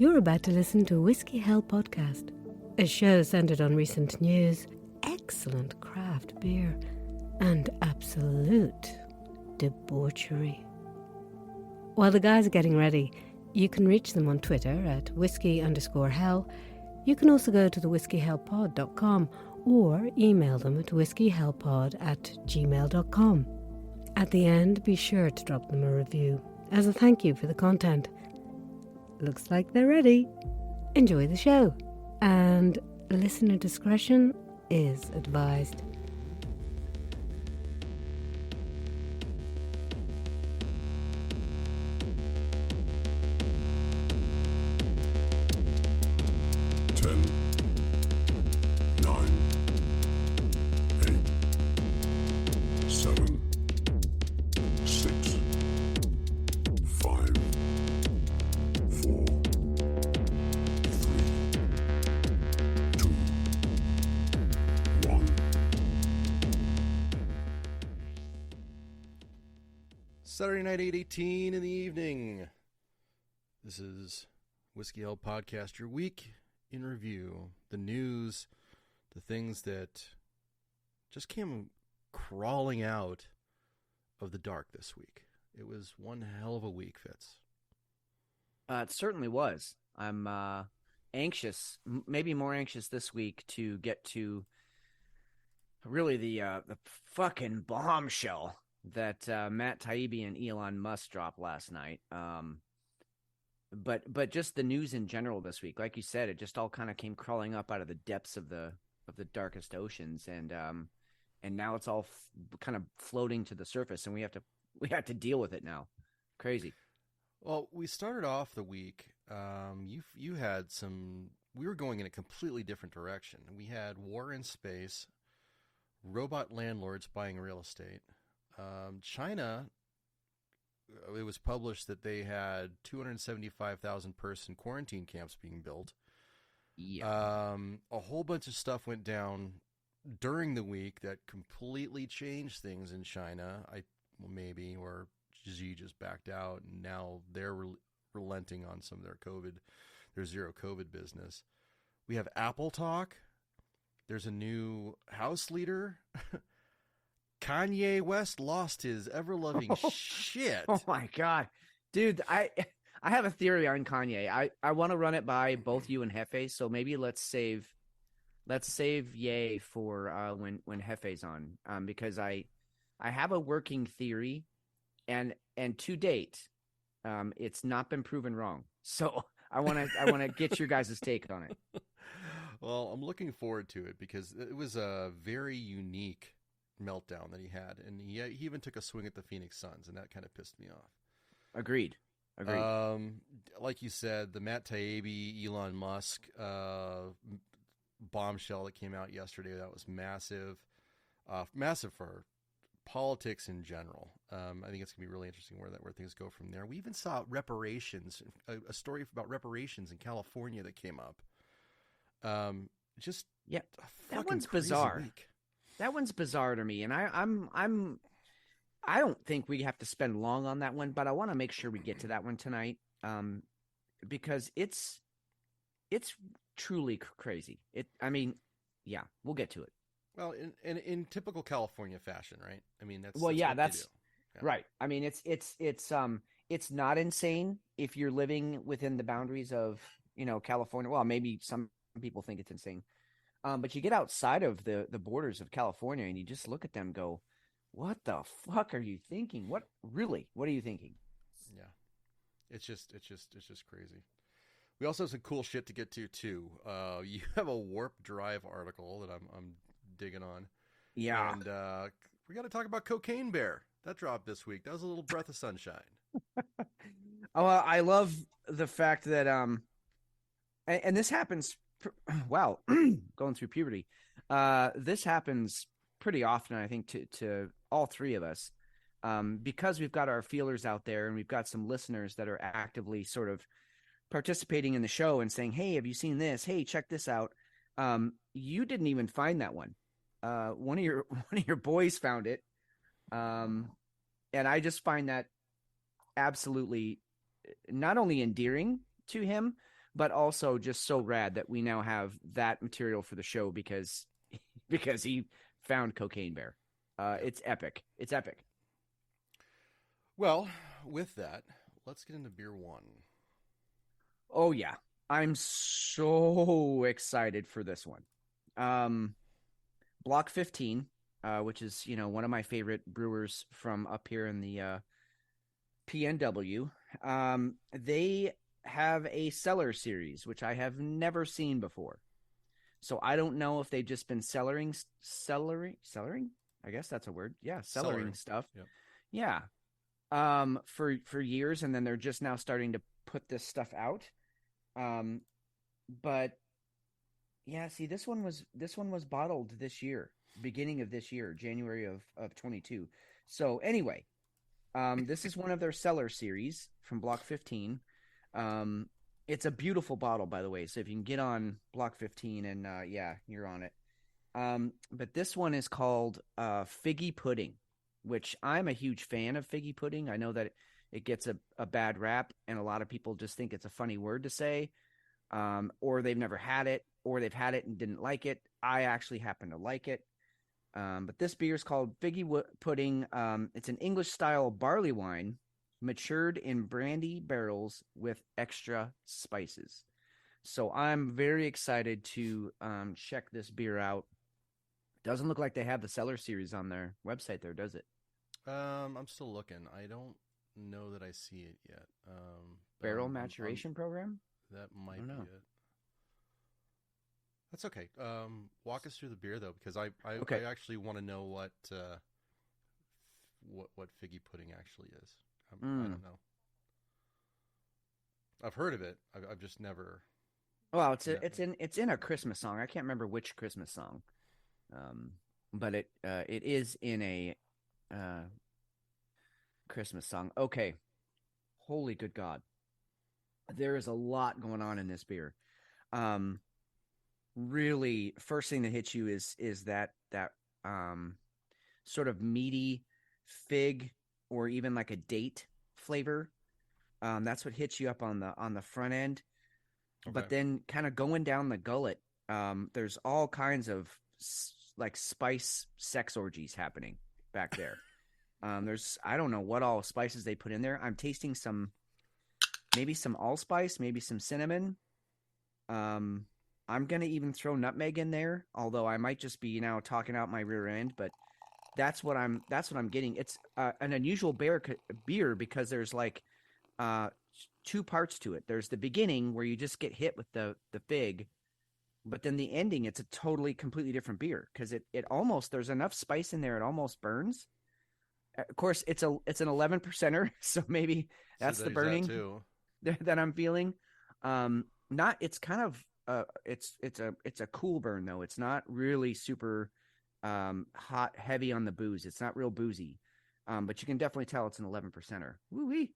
You're about to listen to Whiskey Hell Podcast, a show centered on recent news, excellent craft beer, and absolute debauchery. While the guys are getting ready, you can reach them on Twitter at whiskey_hell. You can also go to the whiskeyhellpod.com or email them at whiskeyhellpod@gmail.com. At the end, be sure to drop them a review as a thank you for the content. Looks like they're ready. Enjoy the show, and listener discretion is advised. Saturday night, 8:18 in the evening. This is Whiskey Hell Podcast, your week in review. The news, the things that just came crawling out of the dark this week. It was one hell of a week, Fitz. It certainly was. I'm anxious, maybe more anxious this week to get to really the fucking bombshell that Matt Taibbi and Elon Musk dropped last night. But just the news in general this week, like you said, it just all kind of came crawling up out of the depths of the darkest oceans, and now it's all kind of floating to the surface, and we have to deal with it now. Crazy. Well, we started off the week. You had some. We were going in a completely different direction. We had war in space, robot landlords buying real estate. China, it was published that they had 275,000 person quarantine camps being built. Yeah. A whole bunch of stuff went down during the week that completely changed things in China. Maybe, or Xi just backed out, and now they're relenting on some of their zero COVID business. We have Apple talk. There's a new House leader. Kanye West lost his ever-loving shit. Oh my God. Dude, I have a theory on Kanye. I want to run it by both you and Hefe, so maybe let's save Ye for when Hefe's on. Because I have a working theory, and to date, it's not been proven wrong. So I wanna get your guys' take on it. Well, I'm looking forward to it because it was a very unique meltdown that he had, and he even took a swing at the Phoenix Suns, and that kind of pissed me off. Agreed. Like you said, the Matt Taibbi, Elon Musk bombshell that came out yesterday, that was massive for politics in general. I think it's gonna be really interesting where things go from there. We even saw reparations, a story about reparations in California that came up. That one's bizarre. Week. That one's bizarre to me, and I don't think we have to spend long on that one, but I want to make sure we get to that one tonight, because it's truly crazy. We'll get to it. Well, in typical California fashion, right? I mean, that's right. I mean, it's not insane if you're living within the boundaries of California. Well, maybe some people think it's insane. But you get outside of the borders of California and you just look at them and go, what the fuck are you thinking? What are you thinking? Yeah. It's just crazy. We also have some cool shit to get to too. You have a Warp Drive article that I'm digging on. Yeah. And we got to talk about Cocaine Bear. That dropped this week. That was a little breath of sunshine. Oh, I love the fact that and this happens. Wow, going through puberty. This happens pretty often, I think, to all three of us, because we've got our feelers out there and we've got some listeners that are actively sort of participating in the show and saying, "Hey, have you seen this? Hey, check this out." You didn't even find that one. One of your boys found it, and I just find that absolutely not only endearing to him, but also just so rad that we now have that material for the show because he found Cocaine Bear. Yeah. It's epic. It's epic. Well, with that, let's get into beer one. Oh yeah, I'm so excited for this one. Um, Block 15, which is one of my favorite brewers from up here in the PNW. They have a cellar series, which I have never seen before. So I don't know if they've just been cellaring. I guess that's a word. Yeah, cellaring stuff. Yep. Yeah. For years, and then they're just now starting to put this stuff out. But yeah, see, this one was bottled this year, beginning of this year, January of 22. So anyway, this is one of their cellar series from Block 15. It's a beautiful bottle, by the way. So if you can get on Block 15, and yeah, you're on it. But this one is called Figgy Pudding, which I'm a huge fan of figgy pudding. I know that it gets a bad rap, and a lot of people just think it's a funny word to say, or they've never had it, or they've had it and didn't like it. I actually happen to like it. But this beer is called Figgy Pudding. It's an English-style barley wine matured in brandy barrels with extra spices. So I'm very excited to check this beer out. Doesn't look like they have the cellar series on their website there, does it? I'm still looking. I don't know that I see it yet. Barrel maturation program? That might be know. it. That's okay. Walk us through the beer though, because I Okay. actually want to know what figgy pudding actually is. I don't know. I've heard of it. I've just never. Well, No. it's in a Christmas song. I can't remember which Christmas song, but it is in a Christmas song. Okay, holy good God, there is a lot going on in this beer. Really, first thing that hits you is that sort of meaty fig or even like a date flavor. That's what hits you up on the front end. Okay. But then kind of going down the gullet, there's all kinds of like spice sex orgies happening back there. I don't know what all spices they put in there. I'm tasting maybe some allspice, maybe some cinnamon. I'm gonna even throw nutmeg in there, although I might just be now talking out my rear end. But that's what I'm getting. It's an unusual beer because there's like two parts to it. There's the beginning where you just get hit with the fig, but then the ending, it's a totally completely different beer because it almost, there's enough spice in there it almost burns. Of course, it's an 11%er, so maybe that's So the there's that burning too. that I'm feeling. Not It's kind of it's a cool burn though. It's not really super hot, heavy on the booze. It's not real boozy, but you can definitely tell it's an 11%er. Woo wee.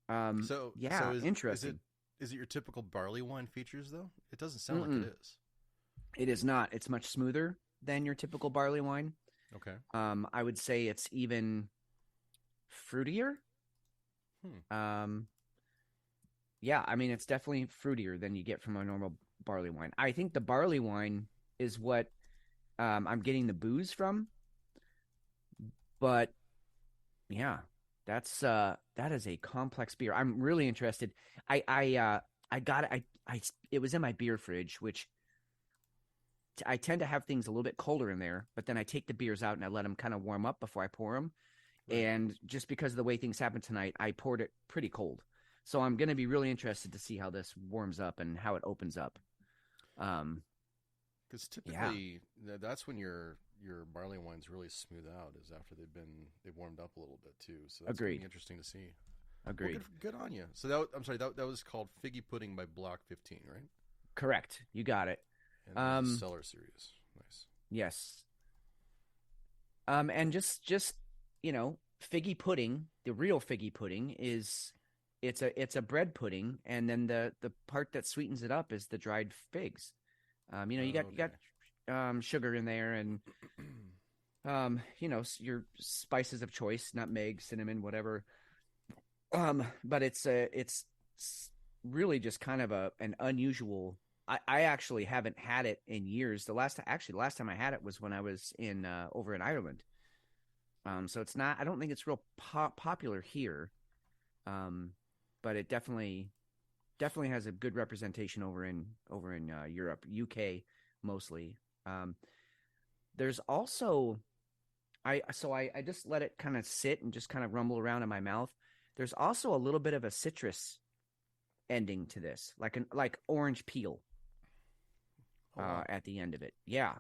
Yeah, interesting. Is it your typical barley wine features though? It doesn't sound like Mm-mm. it is. It is not. It's much smoother than your typical barley wine. Okay. I would say it's even fruitier. Hmm. Yeah, I mean it's definitely fruitier than you get from a normal barley wine. I think the barley wine is what I'm getting the booze from, but yeah, that is a complex beer. I'm really interested. I got it. It was in my beer fridge, which I tend to have things a little bit colder in there, but then I take the beers out and I let them kind of warm up before I pour them. Right. And just because of the way things happened tonight, I poured it pretty cold. So I'm going to be really interested to see how this warms up and how it opens up. Because Yeah, typically that's when your barley wines really smooth out, is after they've warmed up a little bit too. So that's going to agreed. be interesting to see. Agreed. Well, good on you. So I'm sorry, that was called Figgy Pudding by Block 15, right? Correct. You got it. And that was a cellar series. Nice. Yes. And just figgy pudding. The real figgy pudding is it's a bread pudding, and then the part that sweetens it up is the dried figs. You got sugar in there, and your spices of choice, nutmeg, cinnamon, whatever. But it's really just kind of an unusual. I actually haven't had it in years. The last time I had it was when I was in over in Ireland. So it's not. I don't think it's real popular here. But it definitely has a good representation over in Europe, UK mostly. Um, there's also I just let it kind of sit and just kind of rumble around in my mouth. There's also a little bit of a citrus ending to this, like orange peel Oh, wow. at the end of it. Yeah,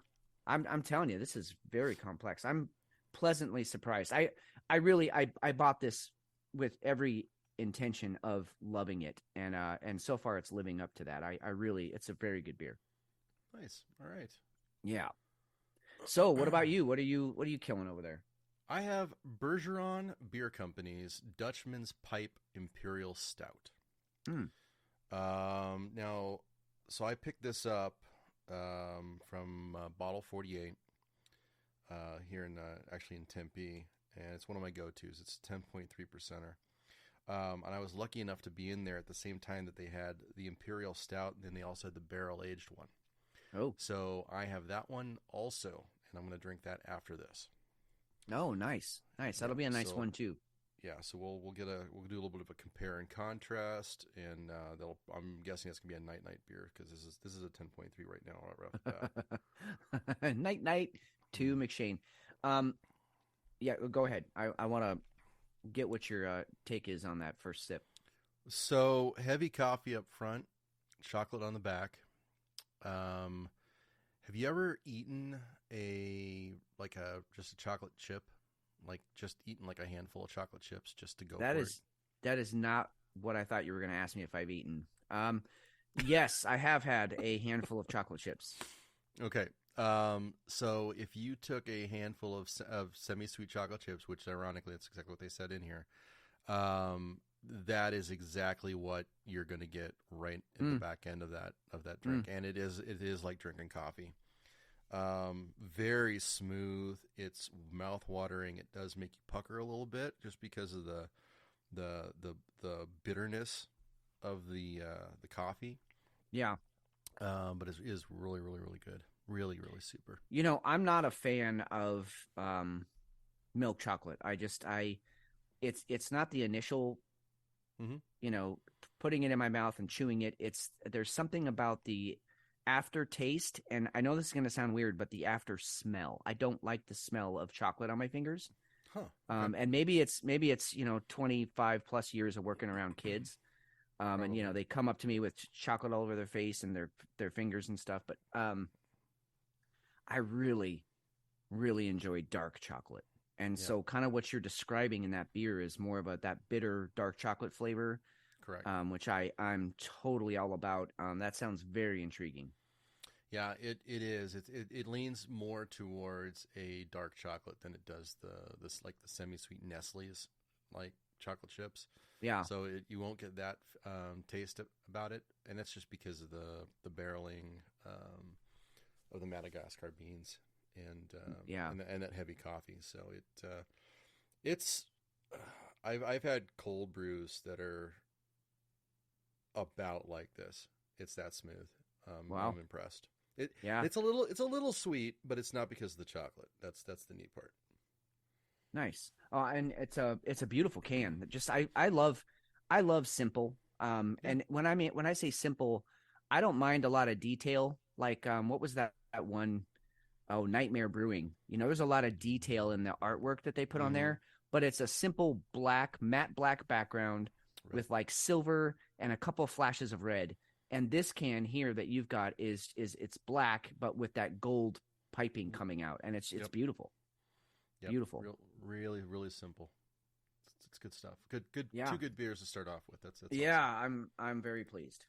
I'm telling you, this is very complex. I'm pleasantly surprised. I bought this with every intention of loving it, and so far it's living up to that. I really, it's a very good beer. Nice. All right. Yeah. So, what about you? What are you killing over there? I have Bergeron Beer Company's Dutchman's Pipe Imperial Stout. Mm. Now, so I picked this up from Bottle 48 here in actually in Tempe, and it's one of my go-tos. It's 10.3 percenter. And I was lucky enough to be in there at the same time that they had the Imperial Stout, and then they also had the barrel-aged one. Oh, So I have that one also, and I'm going to drink that after this. oh, nice. That'll be a nice one too. Yeah, so we'll do a little bit of a compare and contrast, and I'm guessing it's gonna be a night beer because this is a 10.3 right now right off the bat. Night to McShane. Yeah, go ahead. I want to get what your take is on that first sip. So heavy coffee up front, chocolate on the back. Have you ever eaten just a chocolate chip? Like just eaten like a handful of chocolate chips just to go That for is that is not what I thought you were going to ask me if I've eaten. Yes, I have had a handful of chocolate chips. it? Okay. So if you took a handful of semi-sweet chocolate chips, which ironically that's exactly what they said in here, that is exactly what you're going to get right at the back end of that drink, and it is like drinking coffee. Very smooth. It's mouth-watering. It does make you pucker a little bit just because of the bitterness of the coffee. Yeah. But it is really, really, really good. Really, really super. I'm not a fan of milk chocolate. It's not the initial, Mm-hmm. putting it in my mouth and chewing it. There's something about the aftertaste, and I know this is going to sound weird, but the after smell. I don't like the smell of chocolate on my fingers. Huh. Okay. And maybe it's 25 plus years of working around kids. And Probably. they come up to me with chocolate all over their face and their fingers and stuff, but I really, really enjoy dark chocolate. And Yeah. so kind of what you're describing in that beer is more of that bitter dark chocolate flavor, Correct. which I'm totally all about. That sounds very intriguing. Yeah, it is. It leans more towards a dark chocolate than it does the semi-sweet Nestle's like chocolate chips. Yeah. So you won't get that taste about it, and that's just because of the barreling of the Madagascar beans and that heavy coffee. So it's I've had cold brews that are about like this. It's that smooth. Wow. I'm impressed. Yeah. It's a little sweet, but it's not because of the chocolate. That's the neat part. Nice. And it's a beautiful can. Just I love simple. And when I say simple, I don't mind a lot of detail. Like what was that one? Oh, Nightmare Brewing. There's a lot of detail in the artwork that they put on Mhm. there, but it's a simple matte black background Right. with like silver and a couple flashes of red. And this can here that you've got is it's black, but with that gold piping coming out, and it's Yep. beautiful. Yep. Beautiful. Really, really simple. It's good stuff. Good. Yeah. 2 good beers to start off with. That's Yeah, awesome. I'm very pleased.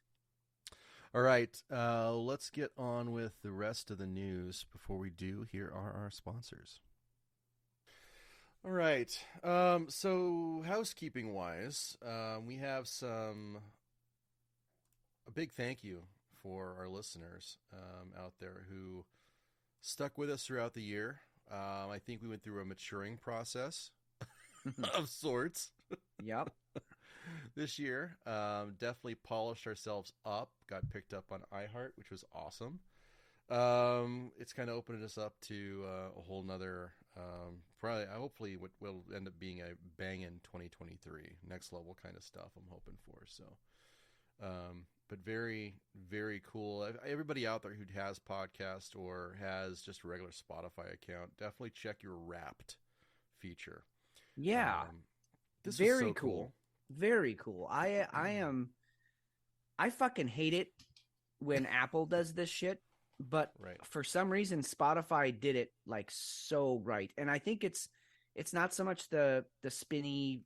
All right, let's get on with the rest of the news. Before we do, here are our sponsors. All right, so housekeeping wise, we have a big thank you for our listeners out there who stuck with us throughout the year. I think we went through a maturing process of sorts. Yep. this year. Definitely polished ourselves up. Got picked up on iHeart, which was awesome. It's kind of opening us up to a whole nother, probably, hopefully, what will end up being a banging 2023, next level kind of stuff. I'm hoping for. So, but very, very cool. Everybody out there who has podcast or has just a regular Spotify account, definitely check your Wrapped feature. Yeah, this very was so cool. Very cool. I fucking hate it when Apple does this shit, but Right. for some reason Spotify did it like so right. And I think it's not so much the spinny,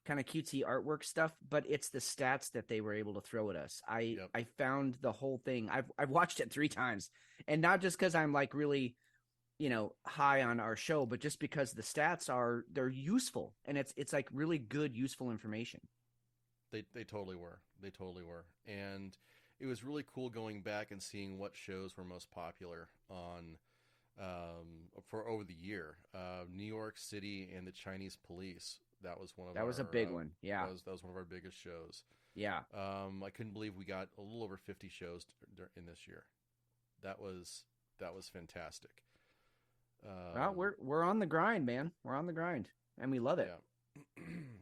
kind of cutesy artwork stuff, but it's the stats that they were able to throw at us. I found the whole thing. I've watched it 3 times, and not just because I'm like really, high on our show, but just because the stats they're useful, and it's like really good, useful information. They totally were. They totally were. And it was really cool going back and seeing what shows were most popular on for over the year. New York City and the Chinese Police. That was one of that was a big one. Yeah, that was one of our biggest shows. Yeah. I couldn't believe we got a little over 50 shows in this year. That was fantastic. Well, we're on the grind, man. We're on the grind, and we love it. Yeah.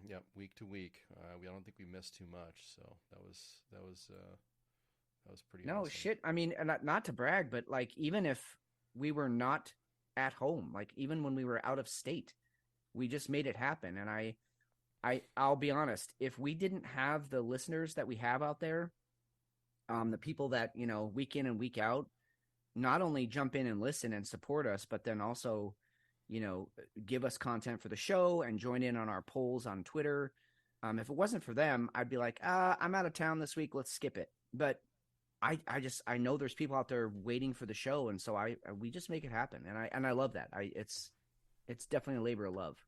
Yep, week to week. I don't think we missed too much, so that was pretty No awesome. shit. I mean, not to brag, but like even if we were not at home, like even when we were out of state, we just made it happen. And I'll be honest, if we didn't have the listeners that we have out there, the people that, week in and week out, not only jump in and listen and support us, but then also, give us content for the show and join in on our polls on Twitter. If it wasn't for them, I'd be like, I'm out of town this week. Let's skip it. But I know there's people out there waiting for the show. And so we just make it happen. And I love that. It's definitely a labor of love.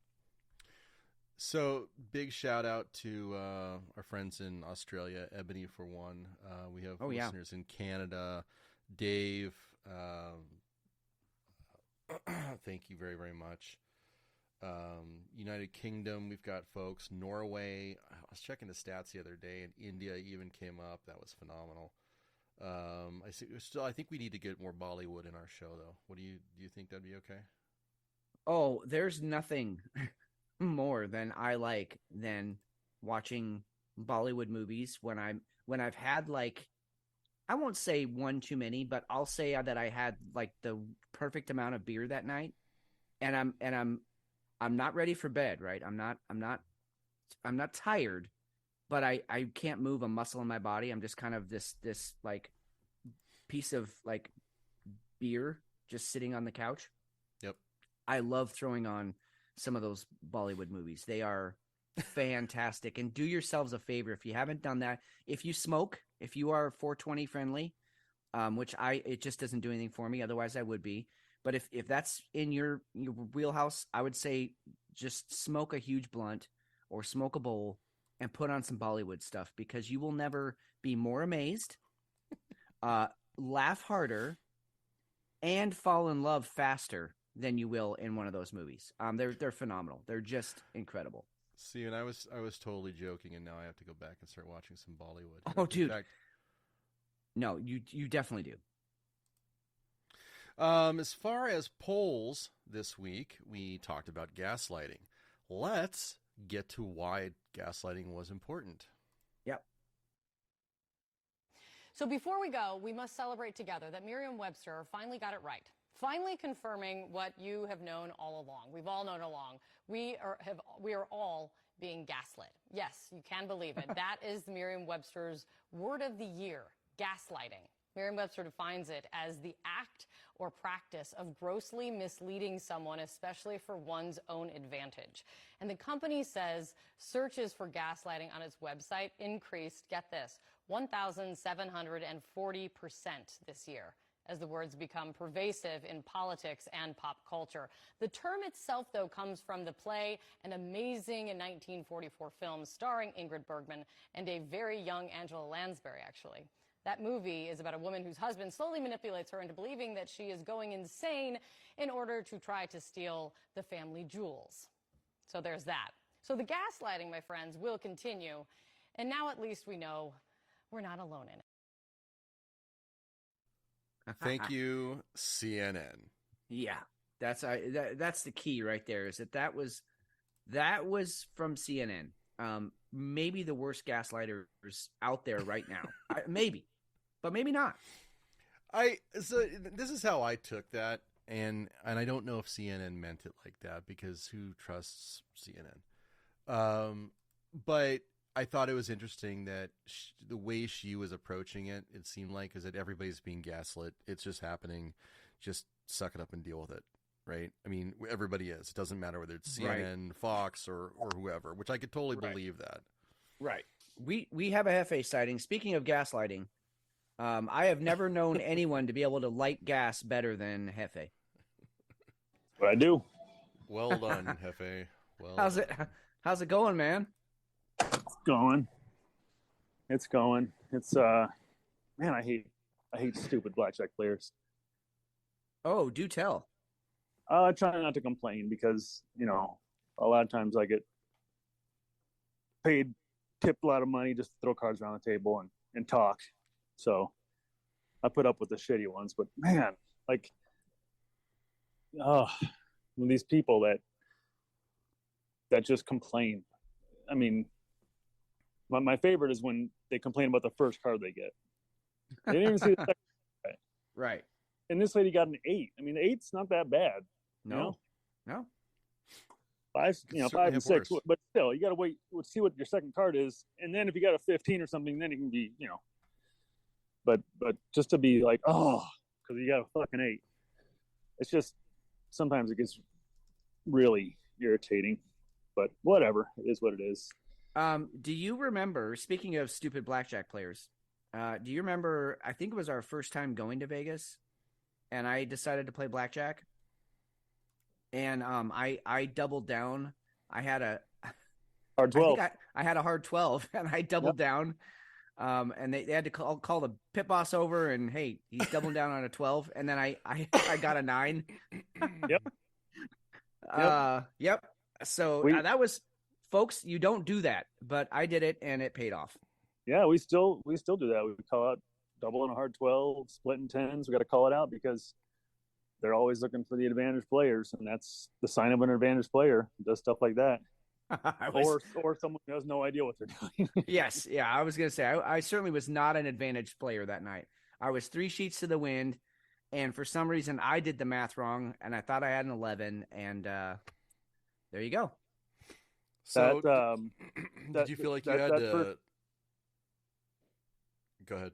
So big shout out to our friends in Australia, Ebony for one. We have listeners in Canada, Dave. Thank you very, very much. United Kingdom, we've got folks. Norway, I was checking the stats the other day, and India even came up. That was phenomenal. I think we need to get more Bollywood in our show, though. What do you think that'd be okay? Oh, there's nothing more than I like than watching Bollywood movies when I've had, like, I won't say one too many, but I'll say that I had like the perfect amount of beer that night, and I'm not ready for bed, right? I'm not tired, but I can't move a muscle in my body. I'm just kind of this like piece of like beer just sitting on the couch. Yep. I love throwing on some of those Bollywood movies. They are fantastic. And do yourselves a favor if you haven't done that. If you smoke, if you are 420 friendly, which it just doesn't do anything for me. Otherwise I would be. But if that's in your wheelhouse, I would say just smoke a huge blunt or smoke a bowl and put on some Bollywood stuff, because you will never be more amazed, laugh harder, and fall in love faster than you will in one of those movies. They're phenomenal. They're just incredible. See, and I was totally joking, and now I have to go back and start watching some Bollywood. Oh, dude. No, you definitely do. As far as polls this week, we talked about gaslighting. Let's get to why gaslighting was important. Yep. So before we go, we must celebrate together that Merriam-Webster finally got it right. Finally confirming what you have known all along. We've all known along. We are all being gaslit. Yes, you can believe it. That is Merriam-Webster's word of the year, gaslighting. Merriam-Webster defines it as the act or practice of grossly misleading someone, especially for one's own advantage. And the company says searches for gaslighting on its website increased, get this, 1,740% this year, as the words become pervasive in politics and pop culture. The term itself, though, comes from the play, an amazing 1944 film starring Ingrid Bergman and a very young Angela Lansbury, actually. That movie is about a woman whose husband slowly manipulates her into believing that she is going insane in order to try to steal the family jewels. So there's that. So the gaslighting, my friends, will continue. And now at least we know we're not alone in it. Thank you, CNN. Yeah, that's the key right there. Is that was from CNN. Maybe the worst gaslighters out there right now. Maybe, but maybe not. So this is how I took that, and I don't know if CNN meant it like that, because who trusts CNN? But I thought it was interesting that the way she was approaching it, it seemed like, is that everybody's being gaslit. It's just happening. Just suck it up and deal with it, right? I mean, everybody is. It doesn't matter whether it's CNN, Fox, or whoever, which I could totally believe that. Right. We have a Hefe sighting. Speaking of gaslighting, I have never known anyone to be able to light gas better than Hefe. What I do. Well done, Hefe. Well, how's it going, man? It's going. It's man, I hate stupid blackjack players. Oh, do tell. I try not to complain because, a lot of times I get tipped a lot of money just to throw cards around the table and talk. So I put up with the shitty ones, but man, these people that just complain. I mean, my favorite is when they complain about the first card they get. They didn't even see the second card. Right. And this lady got an 8. I mean, 8's not that bad. No. 5, 5 and 6, but still, you got to wait, see what your second card is, and then if you got a 15 or something, then it can be, But just to be like, oh, because you got a fucking 8, it's just sometimes it gets really irritating. But whatever, it is what it is. Do you remember? Speaking of stupid blackjack players, do you remember? I think it was our first time going to Vegas, and I decided to play blackjack. And I doubled down. I had a hard 12. I had a hard 12, and I doubled down. And they had to call the pit boss over, and hey, he's doubling down on a 12, and then I got a 9. Yep. So that was, folks, you don't do that, but I did it, and it paid off. Yeah, we still do that. We call out double and a hard 12, splitting 10s. We got to call it out because they're always looking for the advantage players, and that's the sign of an advantage player. Does stuff like that. Or someone who has no idea what they're doing. Yes. Yeah. I was going to say, I certainly was not an advantaged player that night. I was 3 sheets to the wind, and for some reason I did the math wrong, and I thought I had an 11, and there you go. So did you feel like you had to... Go ahead.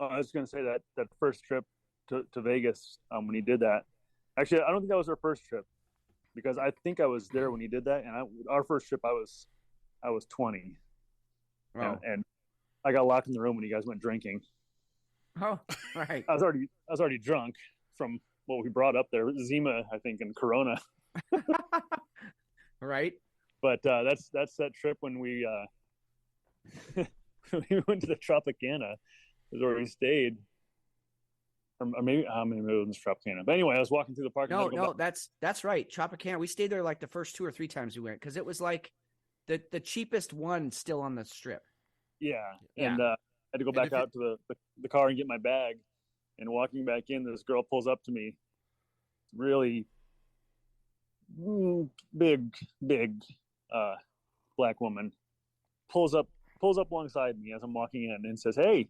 Oh, I was going to say that first trip to Vegas, when he did that. Actually, I don't think that was our first trip, because I think I was there when he did that. And our first trip, I was 20. Oh. And I got locked in the room when you guys went drinking. Oh, right. I was already drunk from what we brought up there, Zima, I think, and Corona. Right. But that's that trip when we we went to the Tropicana, is where we stayed. Or maybe it was Tropicana. But anyway, I was walking through the park. No, that's right. Tropicana. We stayed there like the first 2 or 3 times we went, because it was like the cheapest one still on the strip. Yeah. And I had to go back out to the car and get my bag. And walking back in, this girl pulls up to me, really big black woman, pulls up alongside me as I'm walking in and says, "Hey,"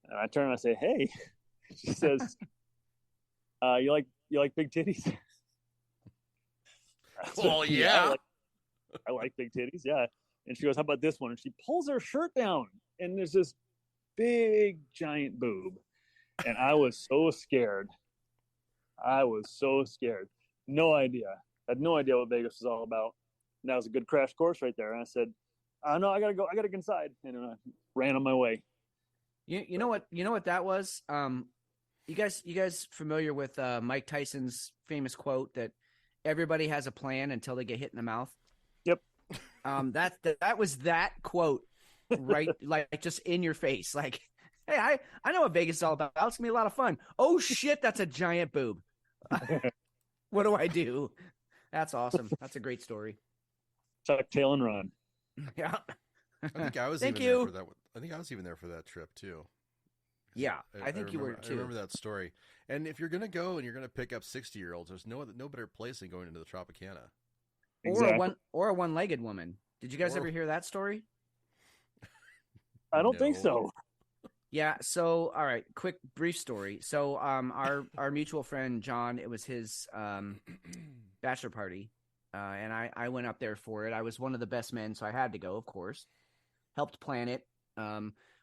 and I turn and I say, "Hey." She says, "You like big titties?" Well, yeah. I like big titties, yeah. And she goes, "How about this one?" And she pulls her shirt down, and there's this big giant boob, and I was so scared. No idea. I had no idea what Vegas was all about. And that was a good crash course right there. And I said, "No, I gotta go. I gotta get inside," and I ran on my way. You know what that was? You guys familiar with Mike Tyson's famous quote that everybody has a plan until they get hit in the mouth? Yep. That was that quote, right? Like just in your face. Like, hey, I know what Vegas is all about. It's gonna be a lot of fun. Oh shit, that's a giant boob. What do I do? That's awesome. That's a great story. tuck tail and run. Yeah. I think I was Thank even you. there for that one. I think I was even there for that trip too. Yeah, I think you were I too. remember that story. And if you're gonna go and you're gonna pick up 60-year-olds, there's no better place than going into the Tropicana. Exactly. Or a one-legged woman. Did you guys ever hear that story? I don't think No. so. Yeah. So, all right, quick, brief story. So, our mutual friend John, it was his bachelor party, and I went up there for it. I was one of the best men, so I had to go, of course. Helped plan it.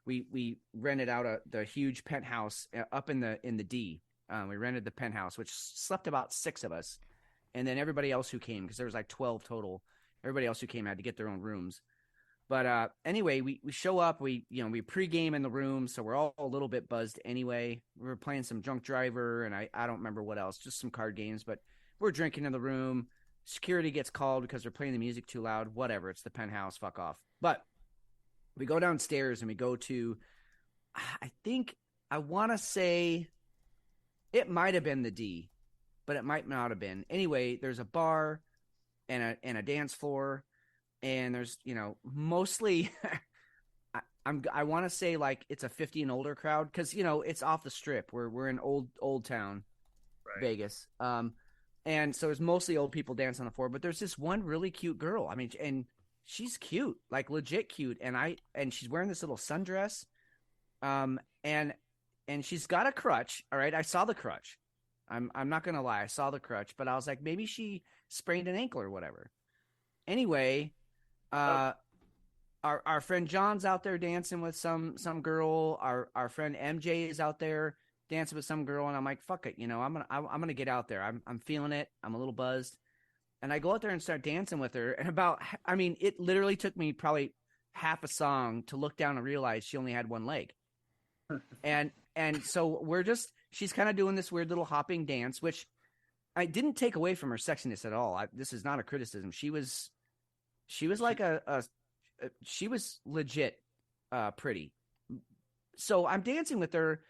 We rented out the huge penthouse up in the D. We rented the penthouse, which slept about 6 of us, and then everybody else who came, because there was like 12 total. Everybody else who came had to get their own rooms. But anyway, we show up. We pregame in the room, so we're all a little bit buzzed anyway. We were playing some drunk driver, and I don't remember what else, just some card games. But we're drinking in the room. Security gets called because they're playing the music too loud. Whatever, it's the penthouse. Fuck off. But we go downstairs and we go to, I want to say it might have been the D, but it might not have been. Anyway, there's a bar and a dance floor. And there's, mostly, I want to say like it's a 50 and older crowd because it's off the strip. We're in old town, right. Vegas. And so it's mostly old people dancing on the floor. But there's this one really cute girl. I mean, and she's cute, like legit cute. And she's wearing this little sundress. And she's got a crutch. All right, I saw the crutch. I'm not gonna lie, I saw the crutch, but I was like, maybe she sprained an ankle or whatever. Anyway. Our friend John's out there dancing with some girl. Our friend MJ is out there dancing with some girl, and I'm like, fuck it, I'm gonna get out there. I'm feeling it. I'm a little buzzed, and I go out there and start dancing with her. And it literally took me probably half a song to look down and realize she only had one leg, and so she's kind of doing this weird little hopping dance, which I didn't take away from her sexiness at all. This is not a criticism. She was like she was legit pretty. So I'm dancing with her,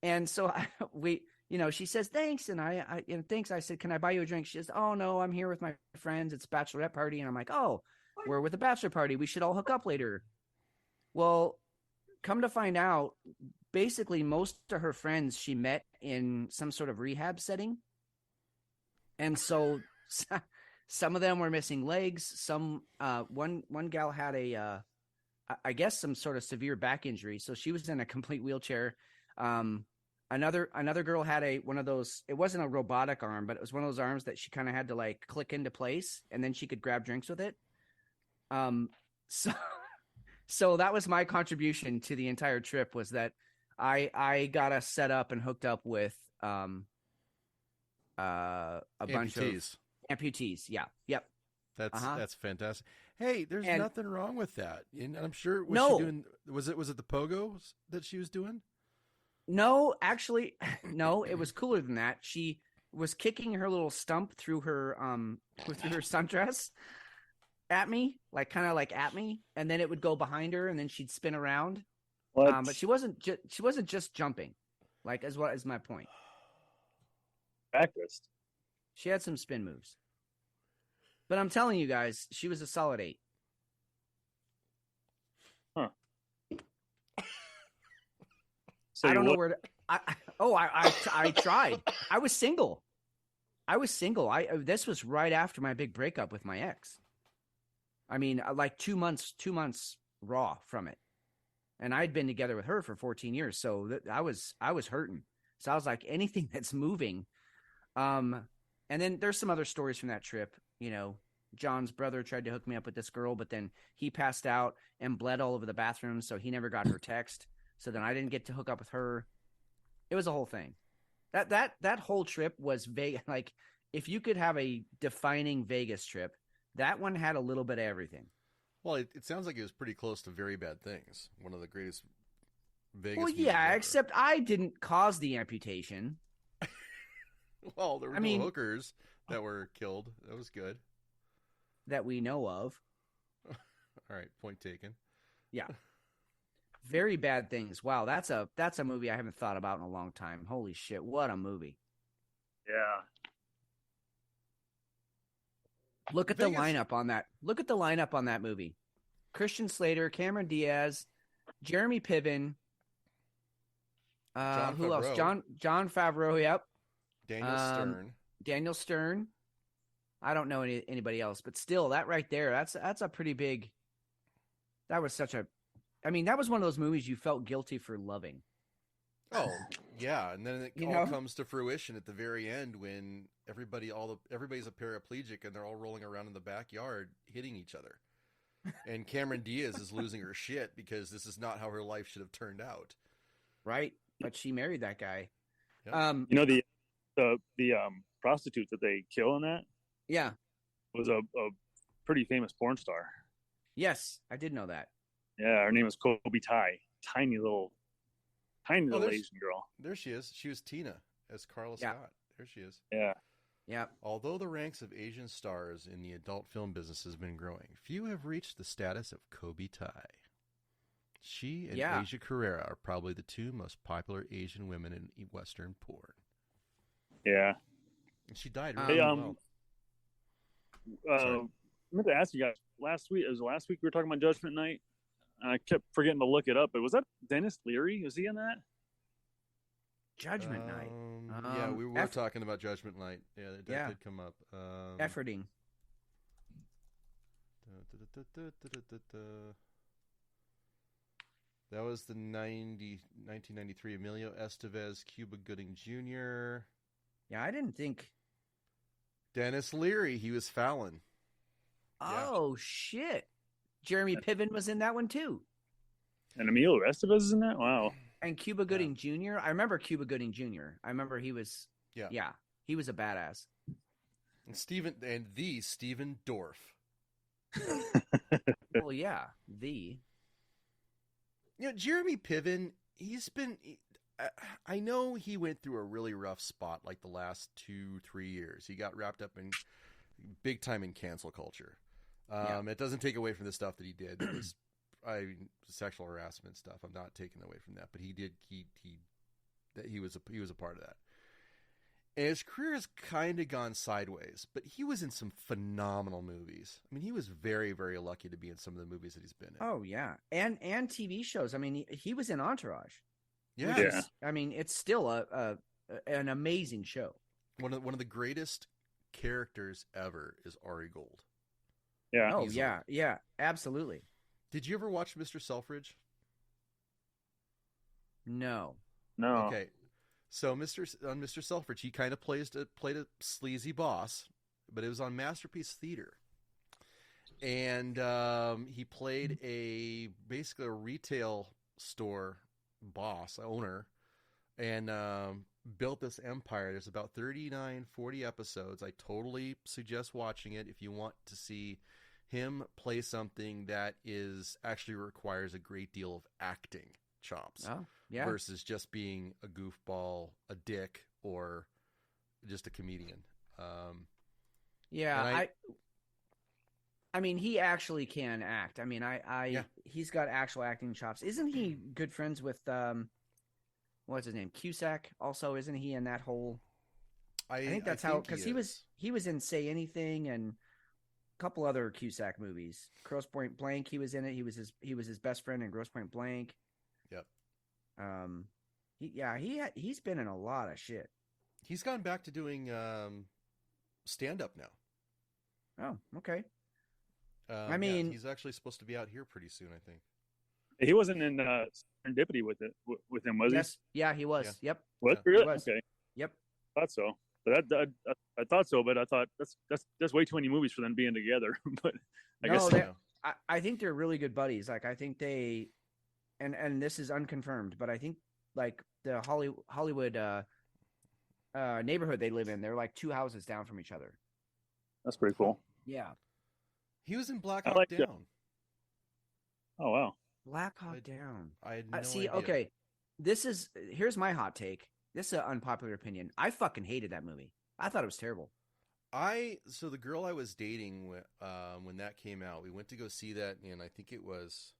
and so she says thanks, and I thanks. I said, can I buy you a drink? She says, oh no, I'm here with my friends. It's a bachelorette party, and I'm like, oh, we're with a bachelor party. We should all hook up later. Well, come to find out, basically most of her friends she met in some sort of rehab setting, and so. Some of them were missing legs. Some one gal had I guess some sort of severe back injury, so she was in a complete wheelchair. Another girl had one of those. It wasn't a robotic arm, but it was one of those arms that she kind of had to like click into place, and then she could grab drinks with it. So that was my contribution to the entire trip, was that I got us set up and hooked up with a bunch of amputees. Yeah. Yep. That's fantastic. Hey, there's nothing wrong with that. And I'm sure was it the pogos that she was doing? No, actually, no, it was cooler than that. She was kicking her little stump through her sundress at me, at me, and then it would go behind her, and then she'd spin around. But she wasn't just jumping, is my point. Practiced. She had some spin moves. But I'm telling you guys, she was a solid 8. Huh. So I don't know where to... I tried. I was single. This was right after my big breakup with my ex. I mean, like 2 months raw from it. And I'd been together with her for 14 years. So I was hurting. So I was like, anything that's moving. And then there's some other stories from that trip. John's brother tried to hook me up with this girl, but then he passed out and bled all over the bathroom, so he never got her text. So then I didn't get to hook up with her. It was a whole thing. That whole trip was Vegas. Like, if you could have a defining Vegas trip, that one had a little bit of everything. Well, it sounds like it was pretty close to Very Bad Things, one of the greatest Vegas. Well, yeah, except I didn't cause the amputation. Well, there were no hookers that were killed. That was good. That we know of. All right, point taken. Yeah. Very Bad Things. Wow, that's a movie I haven't thought about in a long time. Holy shit, what a movie. Yeah. Look at the lineup on that. Look at the lineup on that movie. Christian Slater, Cameron Diaz, Jeremy Piven. Who else? John Favreau. Yep. Daniel Stern. I don't know anybody else, but still, that right there, that's a pretty big. That was such a. I mean, that was one of those movies you felt guilty for loving. Oh yeah, and then it all comes to fruition at the very end when everybody's a paraplegic and they're all rolling around in the backyard hitting each other, and Cameron Diaz is losing her shit because this is not how her life should have turned out. Right, but she married that guy. Yep. The prostitute that they kill in that, was a pretty famous porn star. Yes, I did know that. Yeah, her name is Kobe Tai. Tiny little Asian girl. There she is. She was Tina as Carla Scott. There she is. Yeah. Although the ranks of Asian stars in the adult film business has been growing, few have reached the status of Kobe Tai. She and Asia Carrera are probably the two most popular Asian women in Western porn. Yeah. And she died really well. I meant to ask you guys last week. It was last week we were talking about Judgment Night. And I kept forgetting to look it up. But was that Dennis Leary? Was he in that? Judgment Night. Yeah, we were talking about Judgment Night. Yeah, that did come up. Efforting. That was the 1993 Emilio Estevez, Cuba Gooding Jr. Yeah, I didn't think. Dennis Leary, he was Fallon. Oh, shit. Jeremy Piven was in that one, too. And Emilio Estevez is in that? Wow. And Cuba Gooding Jr. I remember Cuba Gooding Jr. I remember he was, he was a badass. And Stephen Dorff. Well, yeah, Jeremy Piven, I know he went through a really rough spot like the last 2-3 years. He got wrapped up in big time in cancel culture. It doesn't take away from the stuff that he did. It was, sexual harassment stuff. I'm not taking away from that, but he was a part of that. And his career has kind of gone sideways, but he was in some phenomenal movies. I mean, he was very, very lucky to be in some of the movies that he's been in. Oh yeah, and TV shows. I mean, he was in Entourage. Yeah. I mean, it's still an amazing show. One of the greatest characters ever is Ari Gold. Yeah. Oh, easily. Yeah, absolutely. Did you ever watch Mr. Selfridge? No. Okay. So Mr. Selfridge, he kind of played a sleazy boss, but it was on Masterpiece Theater. And he played basically a retail store owner, and built this empire. There's about 40 episodes. I totally suggest watching it if you want to see him play something that actually requires a great deal of acting chops versus just being a goofball, a dick, or just a comedian. I mean, he actually can act. I mean, he's got actual acting chops. Isn't he good friends with what's his name? Cusack also, isn't he in that whole? I think that's how, because he was in Say Anything and a couple other Cusack movies. Grosse Point Blank, he was in it. He was his best friend in Grosse Point Blank. Yep. He's been in a lot of shit. He's gone back to doing stand up now. Oh, okay. I mean, he's actually supposed to be out here pretty soon, I think. He wasn't in Serendipity with him, was he? Yes. Yeah, he was. Yeah. Yep. What? Yeah. Really? Okay. Yep. Thought so. But I thought so, but I thought that's way too many movies for them being together. But I guess I think they're really good buddies. Like, I think they, and this is unconfirmed, but I think like the Hollywood neighborhood they live in, they're like 2 houses down from each other. That's pretty cool. Yeah. He was in Black Hawk Down. Oh wow. Black Hawk Down. I had no see. idea. Okay, here's my hot take. This is an unpopular opinion. I fucking hated that movie. I thought it was terrible. So the girl I was dating when that came out, we went to go see that, and I think it was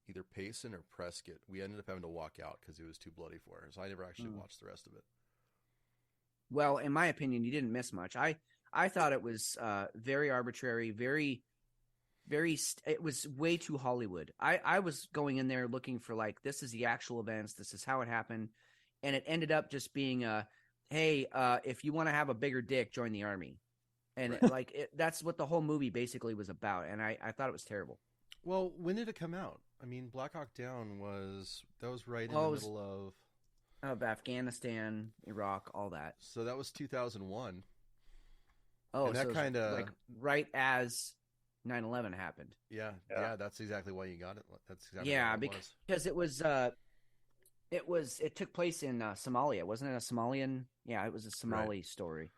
either Payson or Prescott. We ended up having to walk out because it was too bloody for her, so I never actually watched the rest of it. Well, in my opinion, you didn't miss much. I I thought it was very arbitrary, it was way too Hollywood. I was going in there looking for like, this is the actual events, this is how it happened, and it ended up just being hey, if you want to have a bigger dick, join the army. And that's what the whole movie basically was about, and I thought it was terrible. Well, when did it come out? I mean, Black Hawk Down was right in the middle of Afghanistan, Iraq, all that. So that was 2001. Oh, and that kind of like right as 9/11 happened. Yeah, that's exactly why you got it. That's exactly because it took place in Somalia, wasn't it? A Somalian? Yeah, it was a Somali story.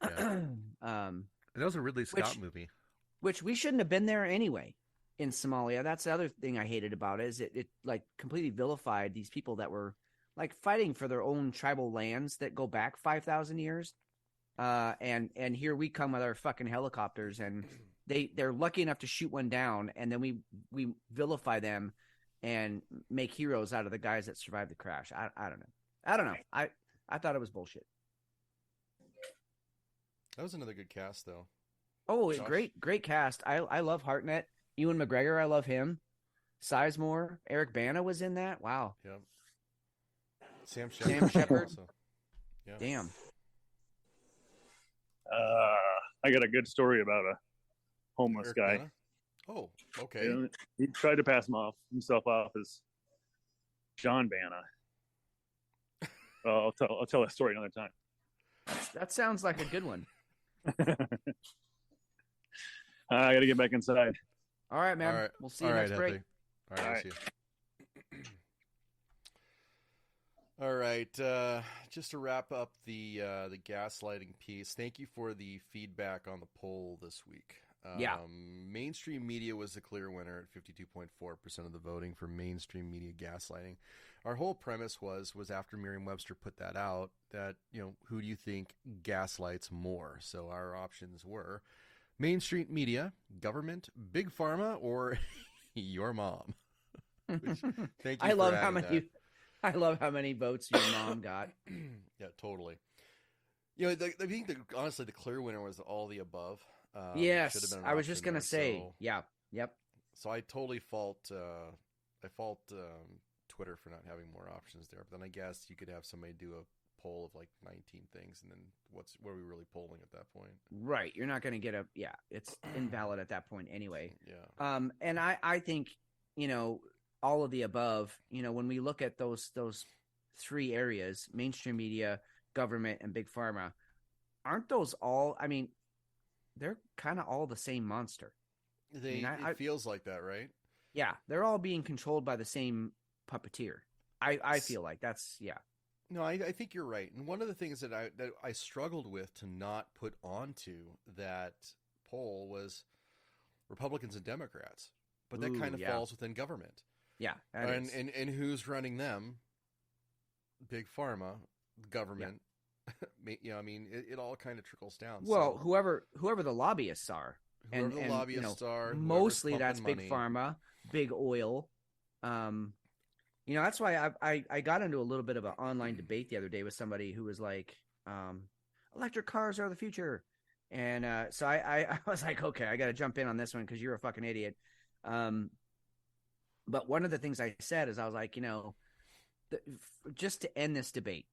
Yeah. That was a Ridley Scott movie, which we shouldn't have been there anyway. In Somalia, that's the other thing I hated about it, is it like completely vilified these people that were like fighting for their own tribal lands that go back 5,000 years. And here we come with our fucking helicopters, and they're lucky enough to shoot one down, and then we vilify them and make heroes out of the guys that survived the crash. I don't know. I thought it was bullshit. That was another good cast, though. Oh, great cast. I love Hartnett. Ewan McGregor, I love him. Sizemore, Eric Bana was in that. Wow. Yep. Sam Shepard. Also. Yeah. Damn. I got a good story about a homeless Eric guy. Bana? Oh, okay. You know, he tried to pass himself off as John Bana. I'll tell that story another time. That sounds like a good one. I got to get back inside. All right, man. All right. We'll see you next break. All right. See you. All right. Just to wrap up the gaslighting piece, thank you for the feedback on the poll this week. Mainstream media was the clear winner at 52.4% of the voting for mainstream media gaslighting. Our whole premise was after Merriam-Webster put that out, that, who do you think gaslights more? So our options were mainstream media, government, big pharma, or your mom. Which, thank you. I love how many votes your mom got. Yeah, totally. I think honestly the clear winner was all the above. Yes, I was just gonna say. So, yep. So I totally fault Twitter for not having more options there. But then I guess you could have somebody do a poll of like 19 things, and then what are we really polling at that point? Right, you're not going to get it's invalid at that point anyway. Yeah. And I think all of the above. When we look at those three areas, mainstream media, government, and big pharma, aren't those all? I mean, they're kind of all the same monster. It feels like that, right? Yeah, they're all being controlled by the same puppeteer. I feel like that's. No, I think you're right. And one of the things that I struggled with to not put onto that poll was Republicans and Democrats, but that kind of falls within government. Yeah, and who's running them? Big pharma, government. Yeah. I mean, it all kind of trickles down. Well, so, whoever the lobbyists are, mostly that's money. Big pharma, big oil. That's why I got into a little bit of an online debate the other day with somebody who was like, electric cars are the future. And so I was like, okay, I got to jump in on this one because you're a fucking idiot. But one of the things I said is I was like, just to end this debate,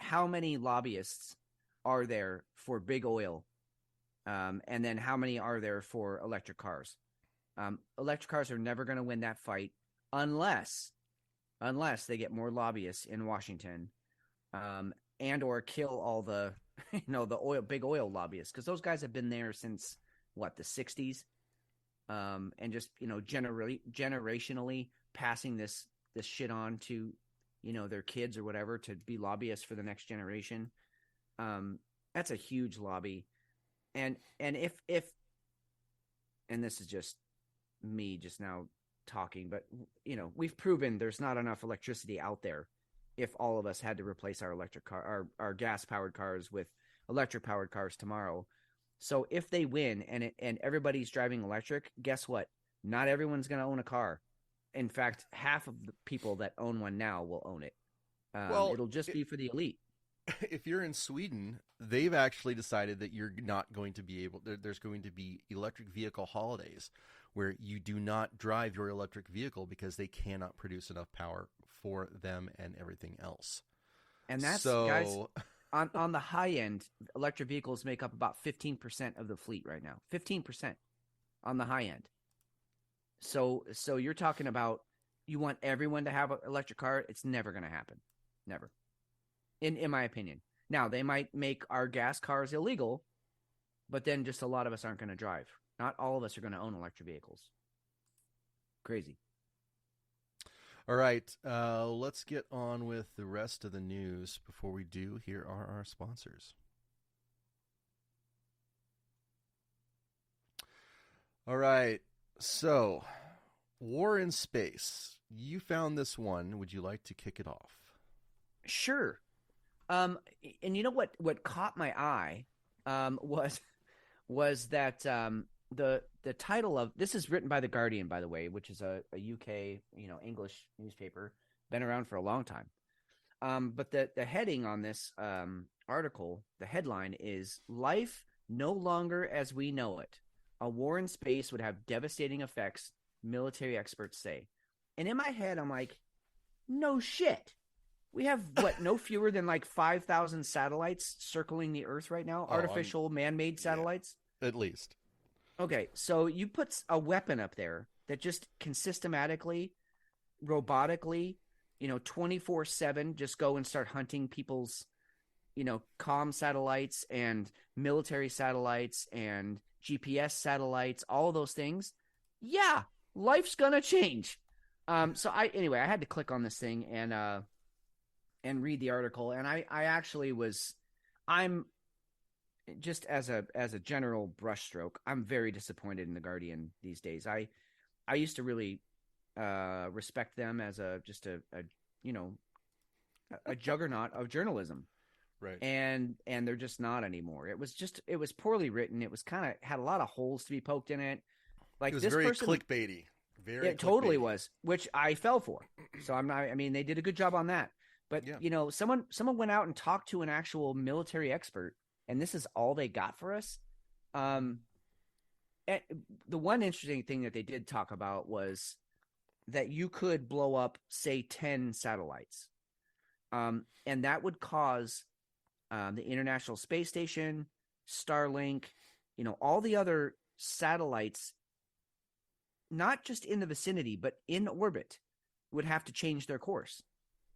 how many lobbyists are there for big oil? And then how many are there for electric cars? Electric cars are never going to win that fight unless they get more lobbyists in Washington, and or kill all the the big oil lobbyists, because those guys have been there since the 60s, and just generationally passing this shit on to their kids or whatever to be lobbyists for the next generation. That's a huge lobby, and if and this is just me just now talking, but we've proven there's not enough electricity out there if all of us had to replace our electric car, our gas powered cars with electric powered cars tomorrow. So if they win and everybody's driving electric, guess what? Not everyone's going to own a car. In fact, half of the people that own one now will own it. It'll just be for the elite. If you're in Sweden, they've actually decided that you're not going to be able. There's going to be electric vehicle holidays where you do not drive your electric vehicle because they cannot produce enough power for them and everything else. And that's guys on the high end, electric vehicles make up about 15% of the fleet right now. 15% on the high end. So you're talking about you want everyone to have an electric car. It's never going to happen. Never. In my opinion. Now, they might make our gas cars illegal, but then just a lot of us aren't going to drive. Not all of us are going to own electric vehicles. Crazy. All right, let's get on with the rest of the news. Before we do, here are our sponsors. All right, so War in Space. You found this one. Would you like to kick it off? Sure. And you know what caught my eye was that the title of this is written by The Guardian, by the way, which is a UK English newspaper, been around for a long time. But the heading on this article, the headline is "Life No Longer as We Know It. A war in space would have devastating effects, military experts say." And in my head, I'm like, no shit. We have no fewer than like 5,000 satellites circling the Earth right now, artificial man-made satellites. Yeah, at least. Okay, so you put a weapon up there that just can systematically, robotically, 24/7 just go and start hunting people's, comm satellites and military satellites and GPS satellites, all those things. Yeah, life's gonna change. So I had to click on this thing and read the article, and I'm just as a general brushstroke, I'm very disappointed in The Guardian these days. I used to really respect them as a juggernaut of journalism. Right. And they're just not anymore. It was poorly written. It was had a lot of holes to be poked in it. Like, it was this very person, clickbaity. It totally was, which I fell for. So they did a good job on that. But yeah. Someone went out and talked to an actual military expert, and this is all they got for us. The one interesting thing that they did talk about was that you could blow up, say, 10 satellites, and that would cause the International Space Station, Starlink, all the other satellites, not just in the vicinity, but in orbit, would have to change their course,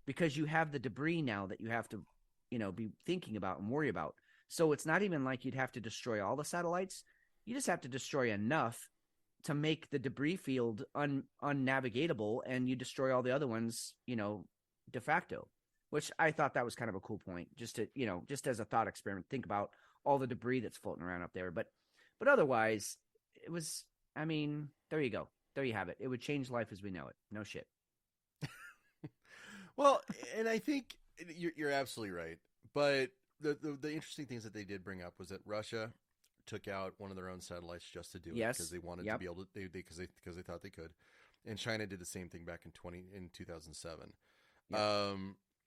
because you have the debris now that you have to, be thinking about and worry about. So it's not even like you'd have to destroy all the satellites. You just have to destroy enough to make the debris field unnavigatable, and you destroy all the other ones, de facto, which I thought that was kind of a cool point, just as a thought experiment, think about all the debris that's floating around up there. But otherwise, it was, there you go. There you have it. It would change life as we know it. No shit. Well, and I think you're absolutely right. But the interesting things that they did bring up was that Russia took out one of their own satellites just to do it, because they wanted to be able to, because they thought they could, and China did the same thing back in 2007. Yep.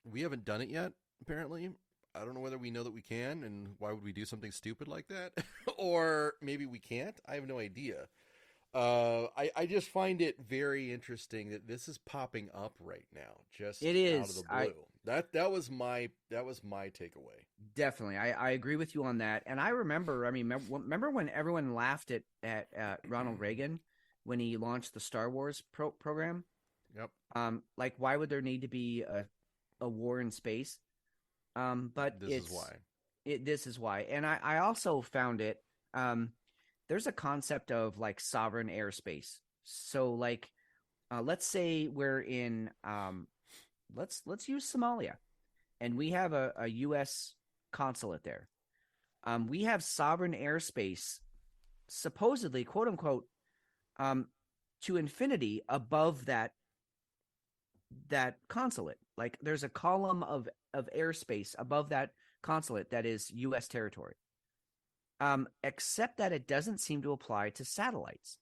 We haven't done it yet, apparently. I don't know whether we know that we can, and why would we do something stupid like that, or maybe we can't. I have no idea. I just find it very interesting that this is popping up right now, just out of the blue. That was my takeaway. Definitely, I agree with you on that. And I remember, remember when everyone laughed at Ronald Reagan when he launched the Star Wars program? Yep. Like, why would there need to be a war in space? But this is why. This is why. And I also found it. There's a concept of like sovereign airspace. So like, let's say we're in, let's use Somalia, and we have a U.S. consulate there. We have sovereign airspace, supposedly, quote unquote, to infinity above that consulate. Like, there's a column of airspace above that consulate that is U.S. territory. Except that it doesn't seem to apply to satellites.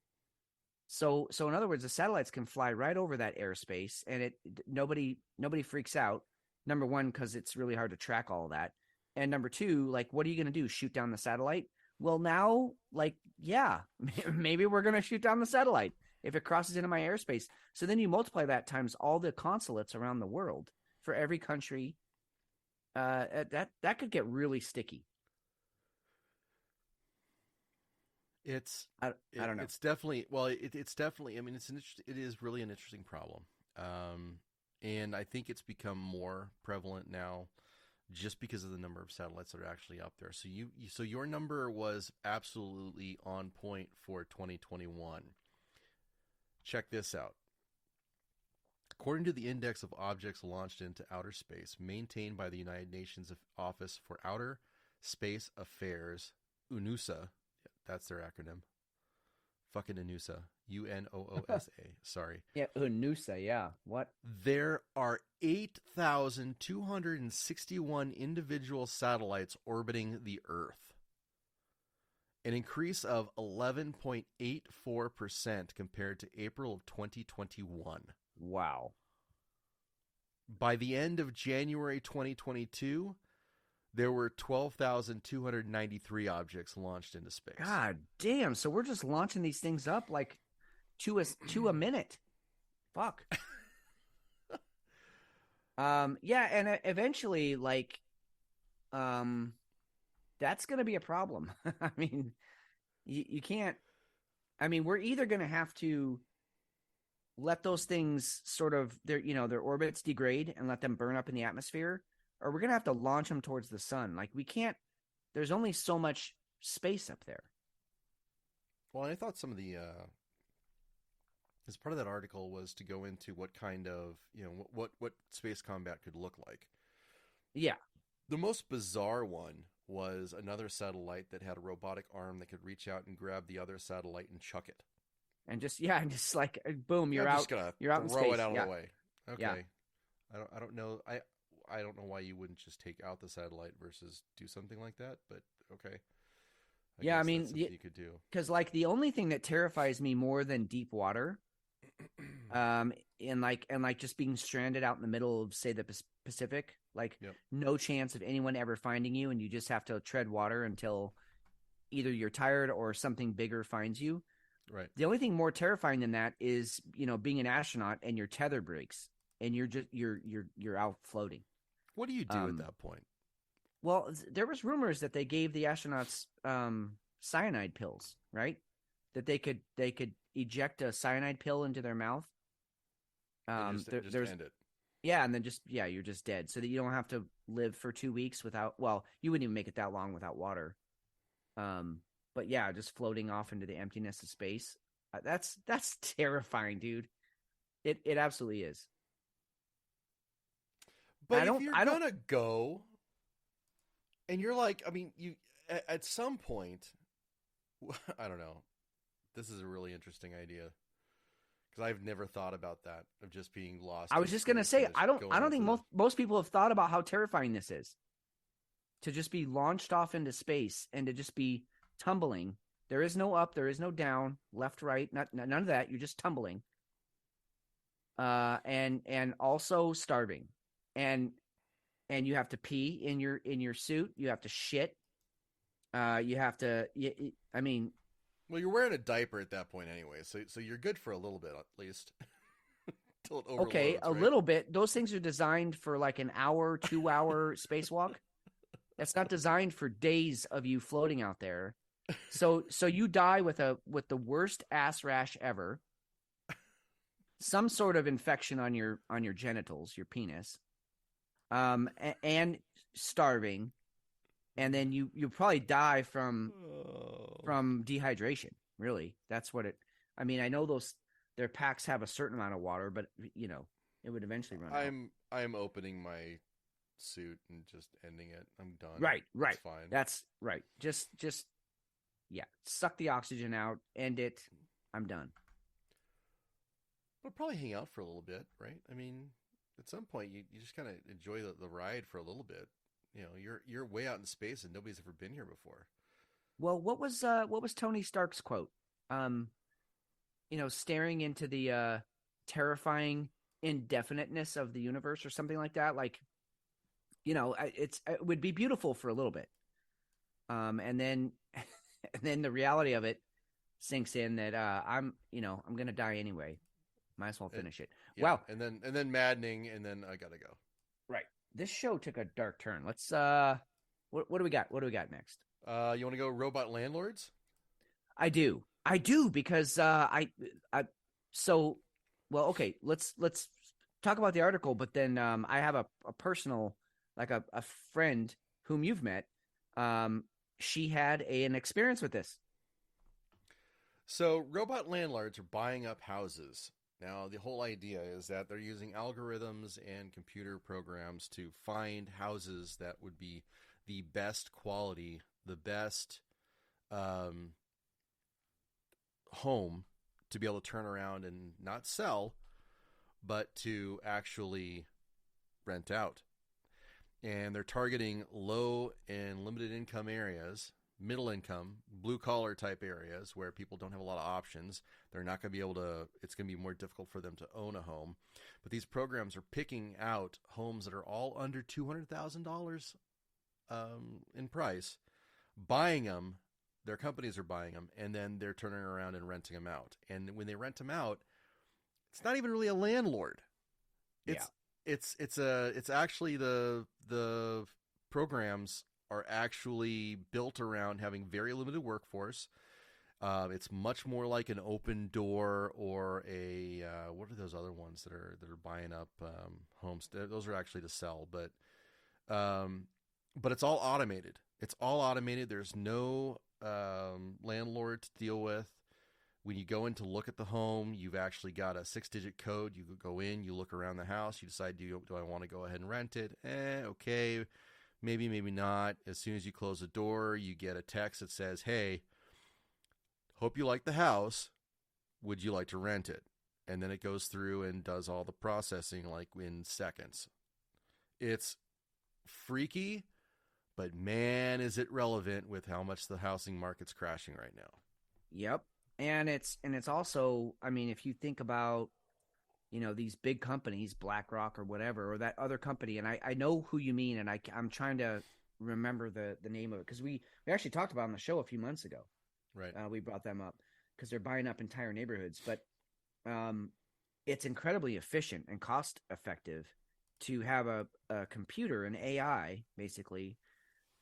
So in other words, the satellites can fly right over that airspace, and nobody freaks out. Number one, because it's really hard to track all of that. And number two, like, what are you going to do? Shoot down the satellite? Well, now, like, yeah, maybe we're going to shoot down the satellite if it crosses into my airspace. So then you multiply that times all the consulates around the world for every country. That could get really sticky. I don't know. It's definitely, well, it's definitely, I mean, it is really an interesting problem. And I think it's become more prevalent now just because of the number of satellites that are actually up there. So your number was absolutely on point for 2021. Check this out. According to the Index of Objects Launched into Outer Space, maintained by the United Nations Office for Outer Space Affairs, UNOOSA, that's their acronym. Fucking UNOOSA. UNOOSA. Sorry. Yeah, UNOOSA, yeah. What? There are 8,261 individual satellites orbiting the Earth. An increase of 11.84% compared to April of 2021. Wow. By the end of January 2022, there were 12,293 objects launched into space. God damn. So we're just launching these things up like two a minute. Fuck. Yeah, and eventually, like, that's going to be a problem. I mean, you can't. I mean, we're either going to have to let those things sort of their orbits degrade and let them burn up in the atmosphere, or we're going to have to launch them towards the sun. Like, we can't. There's only so much space up there. Well, I thought some of the as part of that article was to go into what kind of, what space combat could look like. Yeah. The most bizarre one was another satellite that had a robotic arm that could reach out and grab the other satellite and chuck it. And just like, boom, you're out. You're out in space. Throw it out of the way. Okay. Yeah. I don't know. I don't know why you wouldn't just take out the satellite versus do something like that, but okay. I mean, that's something you could do. Because, like, the only thing that terrifies me more than deep water, and just being stranded out in the middle of, say, the Pacific, like, no chance of anyone ever finding you, and you just have to tread water until either you're tired or something bigger finds you. Right. The only thing more terrifying than that is, being an astronaut and your tether breaks and you're out floating. What do you do at that point? Well, there was rumors that they gave the astronauts cyanide pills, right? That they could eject a cyanide pill into their mouth. Just end it. Yeah, and then you're just dead, so that you don't have to live for 2 weeks without. Well, you wouldn't even make it that long without water. But yeah, just floating off into the emptiness of space. That's terrifying, dude. It absolutely is. But if you're gonna go, and you're like, I mean, you at some point, I don't know. This is a really interesting idea because I've never thought about that, of just being lost. I was just gonna say, I don't think most people have thought about how terrifying this is. To just be launched off into space and to just be tumbling. There is no up, there is no down, left, right, none of that. You're just tumbling. And also starving. And you have to pee in your suit. You have to shit. You have to. I mean, well, you're wearing a diaper at that point anyway, so you're good for a little bit at least. Till it overloads, okay, a little bit. Those things are designed for like an hour, 2 hour spacewalk. That's not designed for days of you floating out there. So you die with the worst ass rash ever. Some sort of infection on your genitals, your penis. And starving, and then you probably die from dehydration. Really, that's what it. I mean, I know their packs have a certain amount of water, but it would eventually run out. I'm opening my suit and just ending it. I'm done. Right. It's fine. That's right. Just suck the oxygen out. End it. I'm done. But probably hang out for a little bit, right? I mean, at some point, you just kind of enjoy the ride for a little bit. You're way out in space and nobody's ever been here before. Well, what was Tony Stark's quote? Staring into the terrifying indefiniteness of the universe, or something like that. Like, it would be beautiful for a little bit. And then and then the reality of it sinks in that I'm going to die anyway. Might as well finish it. Yeah, Wow. and then maddening, and then I gotta go. Right. This show took a dark turn. Let's what do we got? What do we got next? You want to go robot landlords? I do because well, okay, let's talk about the article, but then I have a personal, like a friend whom you've met. She had an experience with this. So robot landlords are buying up houses. Now, the whole idea is that they're using algorithms and computer programs to find houses that would be the best quality, the best home to be able to turn around and not sell, but to actually rent out. And they're targeting low and limited income areas, middle income, blue collar type areas where people don't have a lot of options. They're not going to be able to, it's going to be more difficult for them to own a home. But these programs are picking out homes that are all under $200,000 in price, buying them. Their companies are buying them, and then they're turning around and renting them out. And when they rent them out, it's not even really a landlord. It's actually the programs are actually built around having very limited workforce. It's much more like an Open Door or a what are those other ones that are buying up homes? Those are actually to sell, but it's all automated. It's all automated. There's no landlord to deal with. When you go in to look at the home, you've actually got a 6-digit code. You go in, you look around the house, you decide, do I want to go ahead and rent it? Okay, maybe not. As soon as you close the door, you get a text that says, hey, hope you like the house. Would you like to rent it? And then it goes through and does all the processing like in seconds. It's freaky, but man, is it relevant with how much the housing market's crashing right now. Yep. And it's also, I mean, if you think about, these big companies, BlackRock or whatever, or that other company, and I know who you mean, and I'm trying to remember the name of it, because we actually talked about it on the show a few months ago. Right. We brought them up because they're buying up entire neighborhoods, but it's incredibly efficient and cost effective to have a computer, an AI, basically,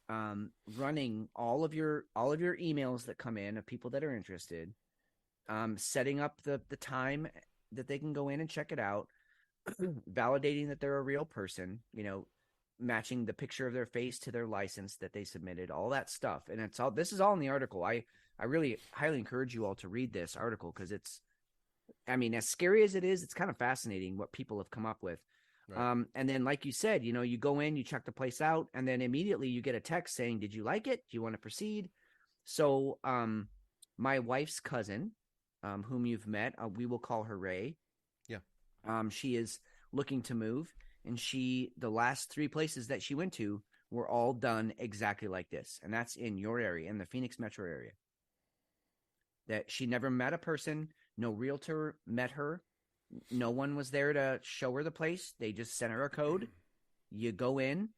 running all of your emails that come in of people that are interested, setting up the time that they can go in and check it out, validating that they're a real person, matching the picture of their face to their license that they submitted, all that stuff. And this is all in the article. I really highly encourage you all to read this article, because as scary as it is, it's kind of fascinating what people have come up with. Right. And then, like you said, you go in, you check the place out, and then immediately you get a text saying, did you like it? Do you want to proceed? So my wife's cousin, whom you've met, we will call her Ray. Yeah. She is looking to move, and the last 3 places that she went to were all done exactly like this. And that's in your area, in the Phoenix metro area. That she never met a person, no realtor met her. No one was there to show her the place. They just sent her a code. You go in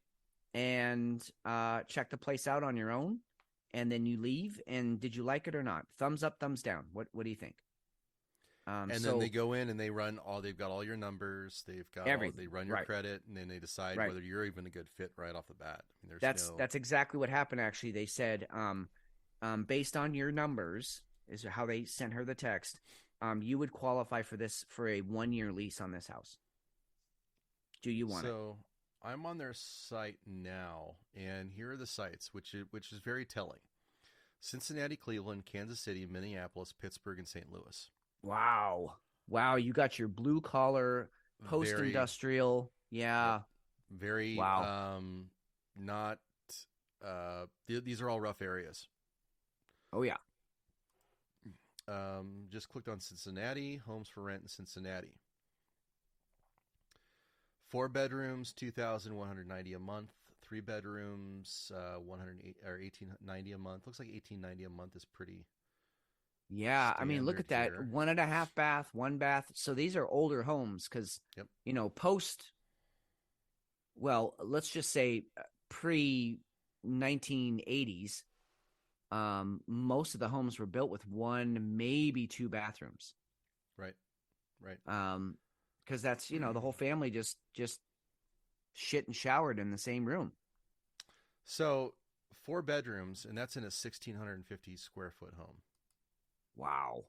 and check the place out on your own, and then you leave. And did you like it or not? Thumbs up, thumbs down. What do you think? Then they go in and they run they've got all your numbers. They've got they run your credit, and then they decide whether you're even a good fit right off the bat. I mean, that's exactly what happened. Actually, they said, based on your numbers, is how they sent her the text. You would qualify for a 1-year lease on this house. Do you want it? So I'm on their site now, and here are the sites, which is very telling: Cincinnati, Cleveland, Kansas City, Minneapolis, Pittsburgh, and St. Louis. Wow! You got your blue collar, post-industrial, yeah. Very not. These are all rough areas. Oh yeah. Just clicked on Cincinnati, homes for rent in Cincinnati. 4 bedrooms, $2,190 a month. 3 bedrooms, $118.90 a month. Looks like $18.90 a month is pretty. Yeah, I mean, look at that. 1.5 bath, 1 bath. So these are older homes, because post well, let's just say pre 1980s, most of the homes were built with one, maybe two bathrooms. Right. Right. Because that's, the whole family just shit and showered in the same room. So 4 bedrooms, and that's in a 1,650 square foot home. Wow.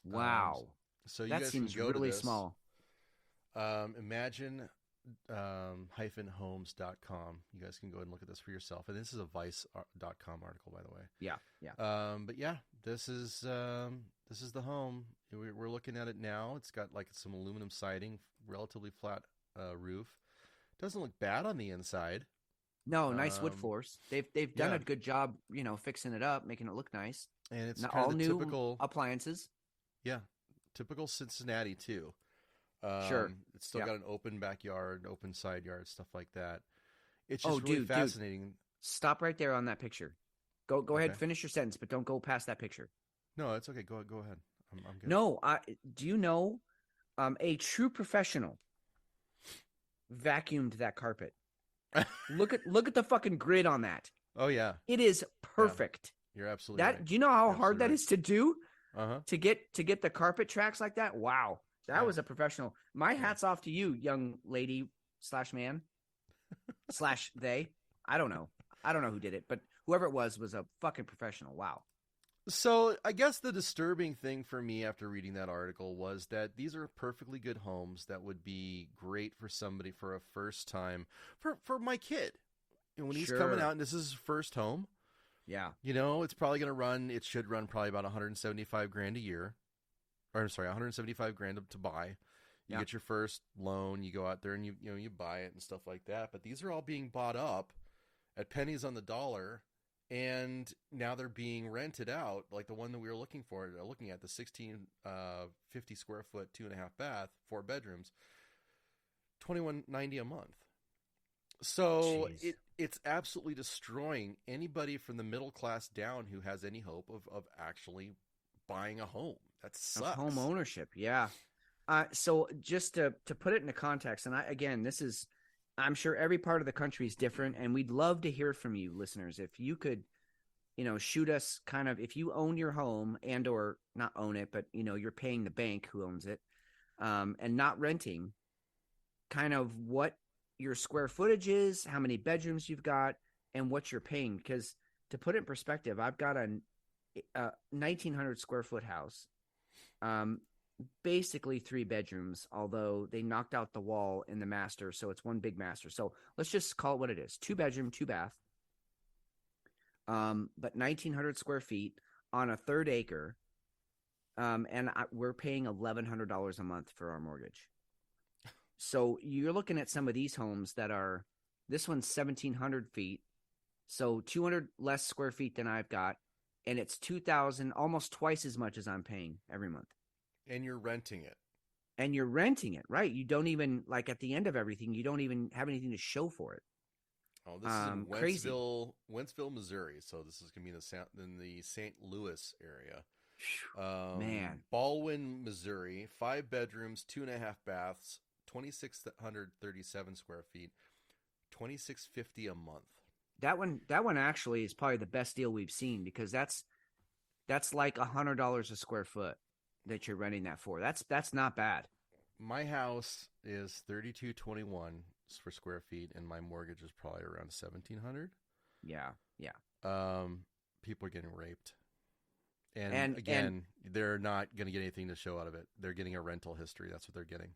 Wow. So you that guys seems can go really to this. small. Imagine -homes.com. You guys can go ahead and look at this for yourself. And this is a vice.com article, by the way. Yeah. But yeah, this is the home. We're looking at it now. It's got like some aluminum siding, relatively flat roof. Doesn't look bad on the inside. No, nice wood floors. They've done yeah. a good job, fixing it up, making it look nice. And it's Not kind all of the new typical appliances. Yeah, typical Cincinnati too. Sure. It's still Yeah. got an open backyard, open side yard, stuff like that. It's just really fascinating. Stop right there on that picture. Go ahead, Okay. finish your sentence, but don't go past that picture. No, it's okay. Go ahead. I'm good. No, do you know a true professional vacuumed that carpet? Look at the fucking grid on that. Oh yeah, It is perfect. you're absolutely right. Do you know how You're hard that absolutely is to do? Uh-huh. To get the carpet tracks like that? Wow. That was a professional. My hat's off to you, young lady / man / they. I don't know who did it, but whoever it was a fucking professional. Wow. So I guess the disturbing thing for me after reading that article was that these are perfectly good homes that would be great for somebody for a first time for my kid. And when he's coming out and this is his first home, yeah, it's probably going to should run probably about $175,000 a year. Or I'm sorry, $175,000 to buy. You get your first loan, you go out there and you buy it and stuff like that. But these are all being bought up at pennies on the dollar. And now they're being rented out, like the one that we were looking at, the 1,650 square foot, 2.5 bath, 4 bedrooms, $2,190 a month. So it's absolutely destroying anybody from the middle class down who has any hope of actually buying a home. That sucks. Of home ownership, yeah. So just to put it into context, and I'm sure every part of the country is different, and we'd love to hear from you, listeners. If you could, shoot us kind of, if you own your home and or not own it, but, you're paying the bank who owns it, and not renting, kind of what your square footage is, how many bedrooms you've got, and what you're paying. Because to put it in perspective, I've got a 1,900 square foot house, basically 3 bedrooms, although they knocked out the wall in the master, so it's one big master. So let's just call it what it is: 2 bedroom, 2 bath. But 1,900 square feet on a 1/3 acre, and we're paying $1,100 a month for our mortgage. So you're looking at some of these homes that are, this one's 1,700 feet, so 200 less square feet than I've got, and it's 2,000, almost twice as much as I'm paying every month. And you're renting it. Right? You don't even, like, at the end of everything, you don't even have anything to show for it. Oh, this is in Wentzville, Missouri. So this is going to be in the St. Louis area. Man. Baldwin, Missouri, 5 bedrooms, 2.5 baths, 2,637 square feet, $2,650 a month. That one actually is probably the best deal we've seen, because that's like $100 a square foot that you're renting that for. That's not bad. My house is $3,221 for square feet, and my mortgage is probably around $1,700. Yeah. People are getting raped, and again, they're not going to get anything to show out of it. They're getting a rental history. That's what they're getting.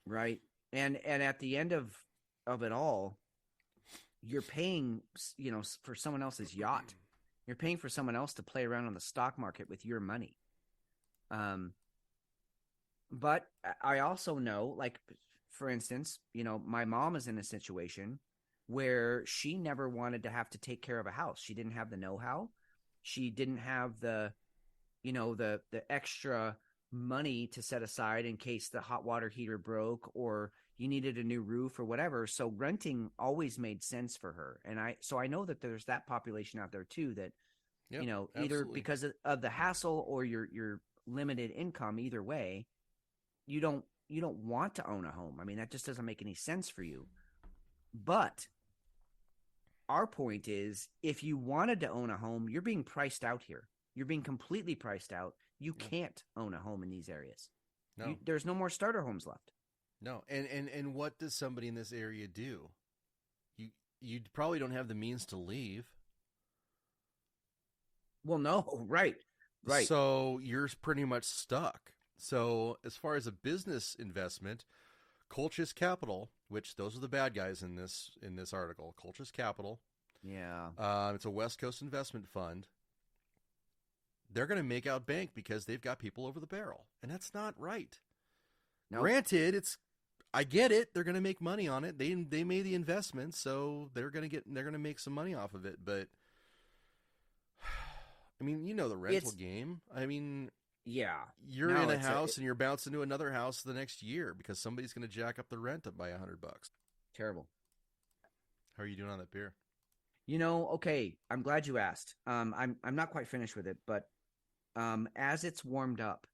Right, and at the end of it all, you're paying, for someone else's yacht. You're paying for someone else to play around on the stock market with your money. But I also know, like, for instance, my mom is in a situation where she never wanted to have to take care of a house. She didn't have the know-how. She didn't have the extra money to set aside in case the hot water heater broke or you needed a new roof or whatever. So renting always made sense for her. And I know that there's that population out there too, that, either absolutely. because of the hassle or your limited income, either way, you don't want to own a home. I mean, that just doesn't make any sense for you. But our point is, if you wanted to own a home, you're being priced out here. You're being completely priced out. You can't own a home in these areas. No. There's no more starter homes left. No. And what does somebody in this area do? You probably don't have the means to leave. Well, no, right. So you're pretty much stuck. So as far as a business investment, Colchis Capital, which those are the bad guys in this article, Colchis Capital. Yeah. It's a West Coast investment fund. They're going to make out bank because they've got people over the barrel, and that's not right. Nope. Granted, I get it. They're going to make money on it. They made the investment, so they're going to make some money off of it. But I mean, you know the rental game. I mean, yeah, you're in a house and you're bouncing to another house the next year because somebody's going to jack up the rent up by $100. Terrible. How are you doing on that beer? Okay, I'm glad you asked. I'm not quite finished with it, but as it's warmed up,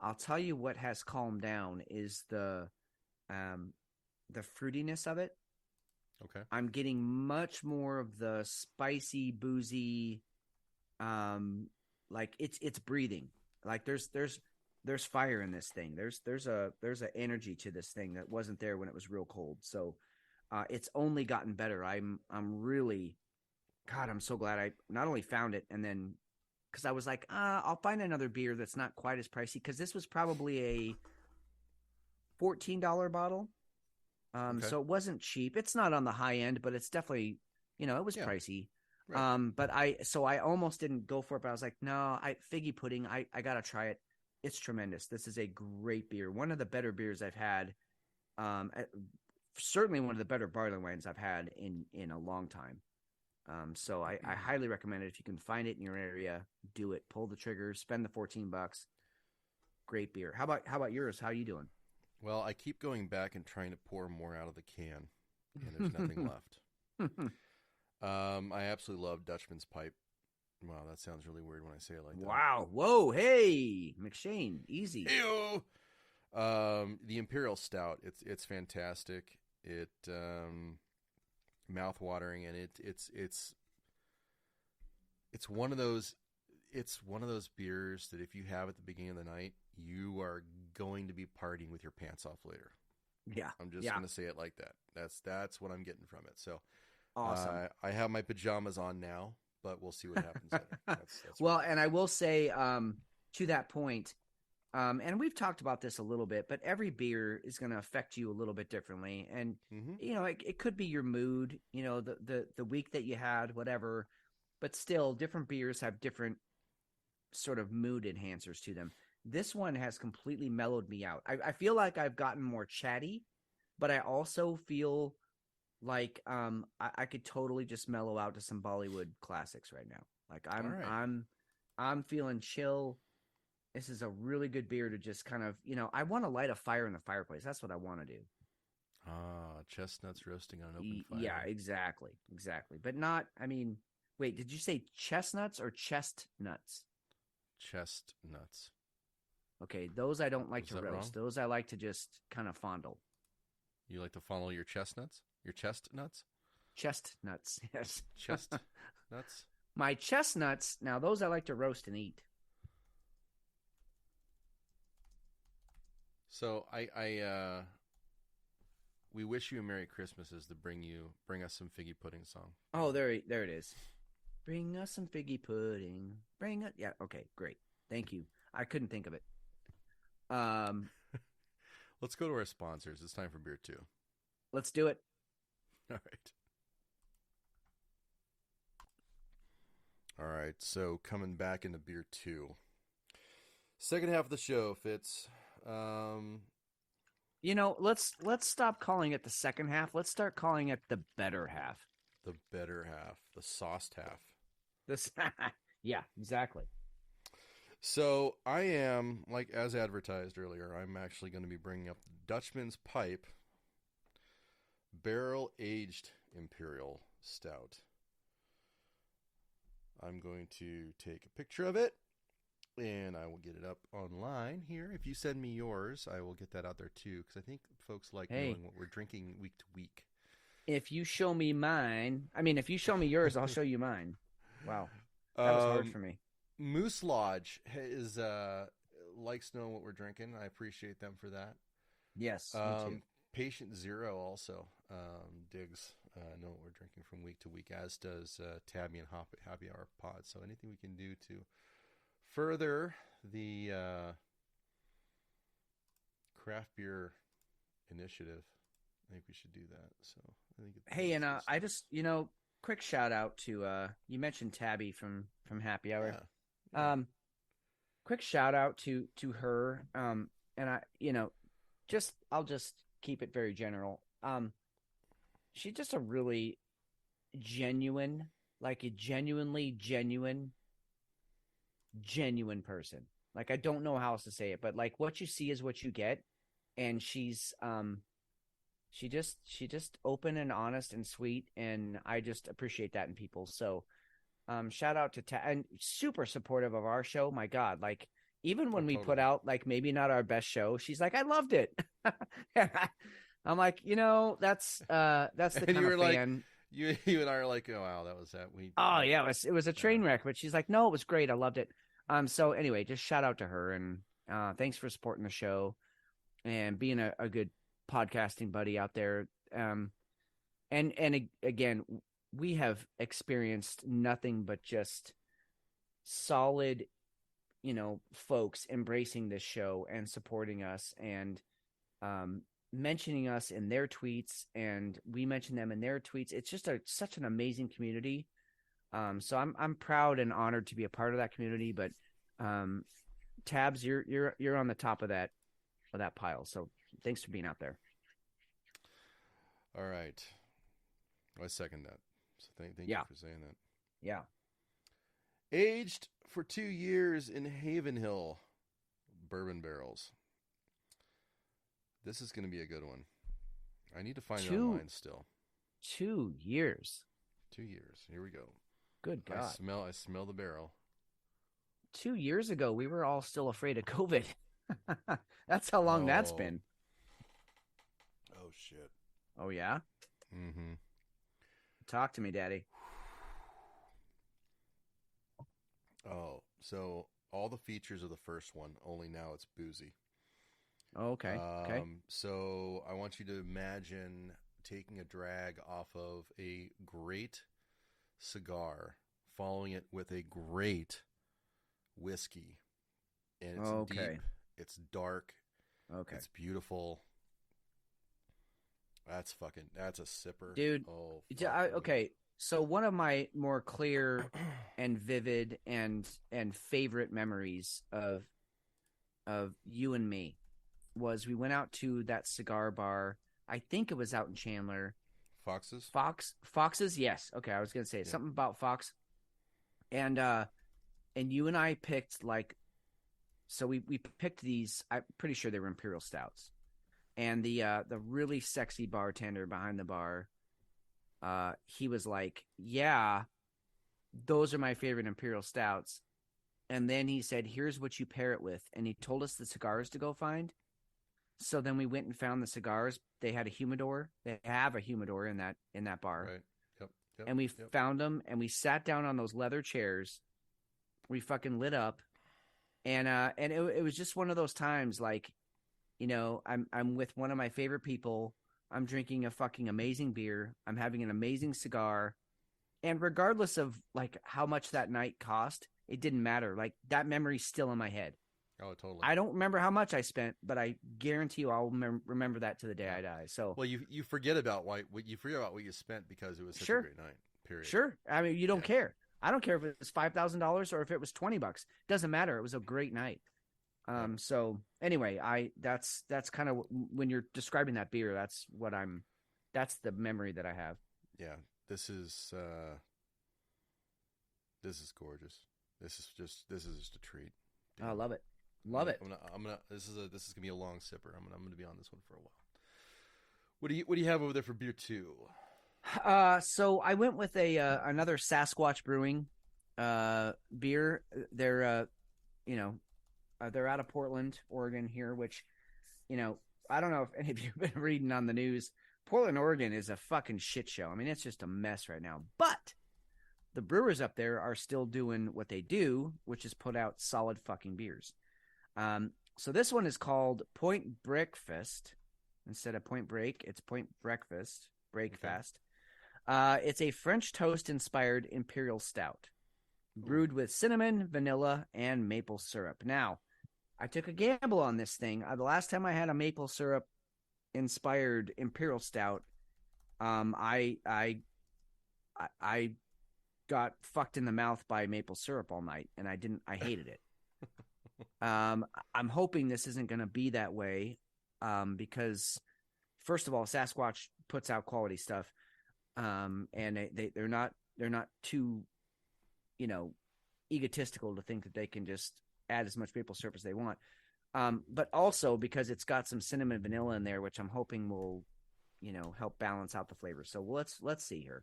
I'll tell you what has calmed down is the fruitiness of it. Okay. I'm getting much more of the spicy, boozy, like it's breathing. Like there's fire in this thing. There's a energy to this thing that wasn't there when it was real cold. So it's only gotten better. I'm really, God, I'm so glad I not only found it, and then because I was like, I'll find another beer that's not quite as pricey, because this was probably a $14 bottle. Okay. So it wasn't cheap. It's not on the high end, but it's definitely, it was pricey. Right. But I almost didn't go for it, but I was like, no, figgy pudding, I gotta try it. It's tremendous. This is a great beer. One of the better beers I've had. Certainly one of the better barley wines I've had in a long time. So I highly recommend it. If you can find it in your area, do it. Pull the trigger, spend the $14. Great beer. How about yours? How are you doing? Well, I keep going back and trying to pour more out of the can, and there's nothing left. I absolutely love Dutchman's Pipe. Wow, that sounds really weird when I say it like that. Wow. Whoa. Hey, McShane. Easy. Ew. The Imperial Stout. It's fantastic. It mouth-watering, and it's one of those beers that if you have at the beginning of the night, you are going to be partying with your pants off later. Yeah. I'm just going to say it like that. That's what I'm getting from it. So awesome. I have my pajamas on now, but we'll see what happens later. That's well, right. and I will say to that point, and we've talked about this a little bit, but every beer is going to affect you a little bit differently. And, it could be your mood, the week that you had, whatever, but still different beers have different sort of mood enhancers to them. This one has completely mellowed me out. I feel like I've gotten more chatty, but I also feel like I could totally just mellow out to some Bollywood classics right now. Like I'm feeling chill. This is a really good beer to just kind of, I want to light a fire in the fireplace. That's what I want to do. Chestnuts roasting on an open fire. Yeah, exactly. But not, wait, did you say chestnuts or chestnuts? Chestnuts. Okay, those I don't like to roast. Wrong? Those I like to just kind of fondle. You like to fondle your chestnuts? Your chestnuts? Chestnuts, yes. Chestnuts? My chestnuts, now those I like to roast and eat. So we wish you a Merry Christmas is to bring us some figgy pudding song. Oh, there it is. Bring us some figgy pudding. Yeah, okay, great. Thank you. I couldn't think of it. Let's go to our sponsors. It's time for beer 2. Let's do it. All right. So coming back into beer 2. Second half of the show, Fitz. Let's stop calling it the second half. Let's start calling it the better half. The better half, the sauced half. Yeah, exactly. So I am, like as advertised earlier, I'm actually going to be bringing up Dutchman's Pipe Barrel-Aged Imperial Stout. I'm going to take a picture of it, and I will get it up online here. If you send me yours, I will get that out there too, because I think folks like knowing what we're drinking week to week. if you show me mine, I mean, if you show me yours, I'll show you mine. Wow, that was hard for me. Moose Lodge is likes knowing what we're drinking. I appreciate them for that. Yes, me too. Patient Zero also digs know what we're drinking from week to week, as does Tabby and Happy Hour Pod. So anything we can do to further the craft beer initiative, I think we should do that. So I think hey, and I just quick shout out to you mentioned Tabby from Happy Hour. Yeah. Quick shout out to her. And I I'll just keep it very general. She's just a really genuine, like a genuinely genuine person. Like, I don't know how else to say it, but like, what you see is what you get. And she's she just open and honest and sweet, and I just appreciate that in people. So shout out to and super supportive of our show. My God, like, even when we put out like maybe not our best show, she's like, I loved it. I'm like, that's the kind of fan. You and I are like, oh wow, that was that. Yeah, it was a train wreck, but she's like, no, it was great. I loved it. So anyway, just shout out to her, and thanks for supporting the show and being a good podcasting buddy out there. And again, we have experienced nothing but just solid, folks embracing this show and supporting us and mentioning us in their tweets, and we mention them in their tweets. It's just such an amazing community. So I'm proud and honored to be a part of that community. But Tabs, you're on the top of that pile. So thanks for being out there. All right, I second that. So thank you for saying that. Yeah. Aged for 2 years in Havenhill bourbon barrels. This is going to be a good one. I need to find it online still. 2 years. 2 years. Here we go. Good God. I smell the barrel. 2 years ago, we were all still afraid of COVID. That's how long that's been. Oh, shit. Oh, yeah? Mm-hmm. Talk to me, Daddy. Oh, so all the features of the first one, only now it's boozy. Oh, okay. Okay. So I want you to imagine taking a drag off of a great cigar, following it with a great whiskey. And it's deep, it's dark, it's beautiful. That's a sipper. Dude, okay. So one of my more clear and vivid and favorite memories of you and me was we went out to that cigar bar. I think it was out in Chandler. Foxes, yes. Okay, I was gonna say something about Fox. And you and I picked so we picked these. I'm pretty sure they were Imperial Stouts. And the really sexy bartender behind the bar, he was like, yeah, those are my favorite Imperial Stouts. And then he said, here's what you pair it with. And he told us the cigars to go find. So then we went and found the cigars. They had a humidor. They have a humidor in that bar. Right. Yep. And we found them, and we sat down on those leather chairs. We fucking lit up. And it was just one of those times, like, I'm with one of my favorite people. I'm drinking a fucking amazing beer. I'm having an amazing cigar. And regardless of like how much that night cost, it didn't matter. Like, that memory's still in my head. Oh, totally. I don't remember how much I spent, but I guarantee you I'll remember that to the day I die. So, well, you forget about what you spent because it was such a great night. Period. Sure. I mean, you don't care. I don't care if it was $5,000 or if it was $20. Doesn't matter. It was a great night. So anyway, that's kind of when you're describing that beer, that's the memory that I have. Yeah. This is gorgeous. This is just a treat. Dude. I love it. Love it. This is gonna be a long sipper. I'm gonna be on this one for a while. What do you have over there for beer 2? So I went with another Sasquatch Brewing beer. They're they're out of Portland, Oregon here, which, I don't know if any of you have been reading on the news. Portland, Oregon is a fucking shit show. I mean, it's just a mess right now. But the brewers up there are still doing what they do, which is put out solid fucking beers. So this one is called Point Breakfast. Instead of Point Break, it's Point Breakfast, Breakfast. Okay. It's a French toast-inspired imperial stout, brewed with cinnamon, vanilla, and maple syrup. Now, I took a gamble on this thing. The last time I had a maple syrup-inspired imperial stout, I got fucked in the mouth by maple syrup all night, and I hated it. I'm hoping this isn't going to be that way, because first of all, Sasquatch puts out quality stuff, and they're not too, egotistical to think that they can just add as much maple syrup as they want. But also because it's got some cinnamon vanilla in there, which I'm hoping will, help balance out the flavor. So let's see here.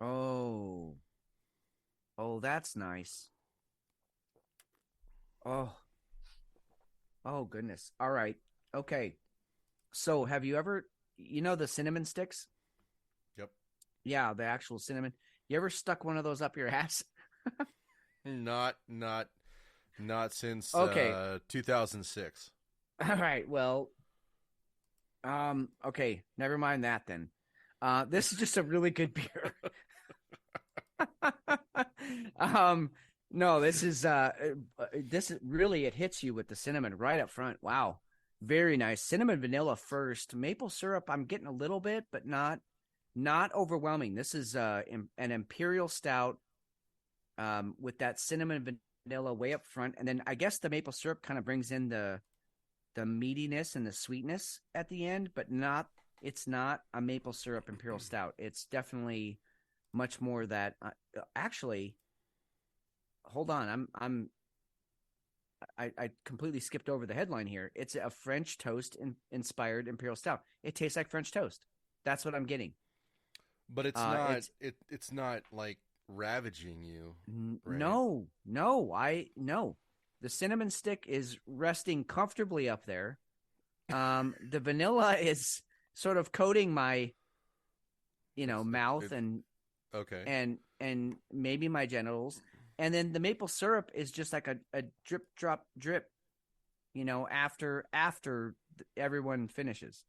Oh, that's nice. Oh, goodness. All right. Okay. So have you ever, the cinnamon sticks? Yep. Yeah, the actual cinnamon. You ever stuck one of those up your ass? Not since 2006. All right. Well, okay. Never mind that then. This is just a really good beer. No, this is really, it hits you with the cinnamon right up front. Wow. Very nice. Cinnamon vanilla first. Maple syrup, I'm getting a little bit, but not overwhelming. This is an imperial stout with that cinnamon vanilla way up front, and then I guess the maple syrup kind of brings in the meatiness and the sweetness at the end, but it's not a maple syrup imperial stout. It's definitely much more that actually, hold on, I completely skipped over the headline here. It's a French toast inspired imperial stout. It tastes like French toast. That's what I'm getting. But it's not. It's not like ravaging you. Right? No. The cinnamon stick is resting comfortably up there. The vanilla is sort of coating my, mouth and okay, and maybe my genitals. And then the maple syrup is just like a drip, drop, drip, after everyone finishes.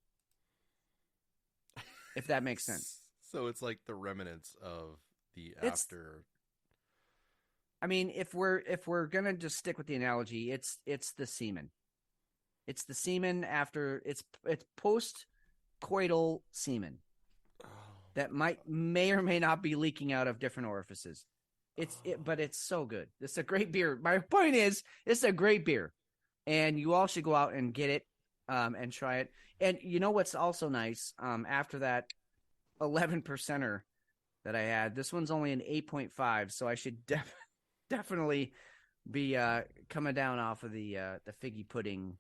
If that makes sense. So it's like the remnants of the after. I mean, if we're gonna just stick with the analogy, it's the semen. It's the semen after it's post-coital semen that may or may not be leaking out of different orifices. But it's so good. It's a great beer. My point is, it's a great beer, and you all should go out and get it, and try it. And you know what's also nice? After that 11%er that I had, this one's only an 8.5, so I should definitely be coming down off of the figgy pudding.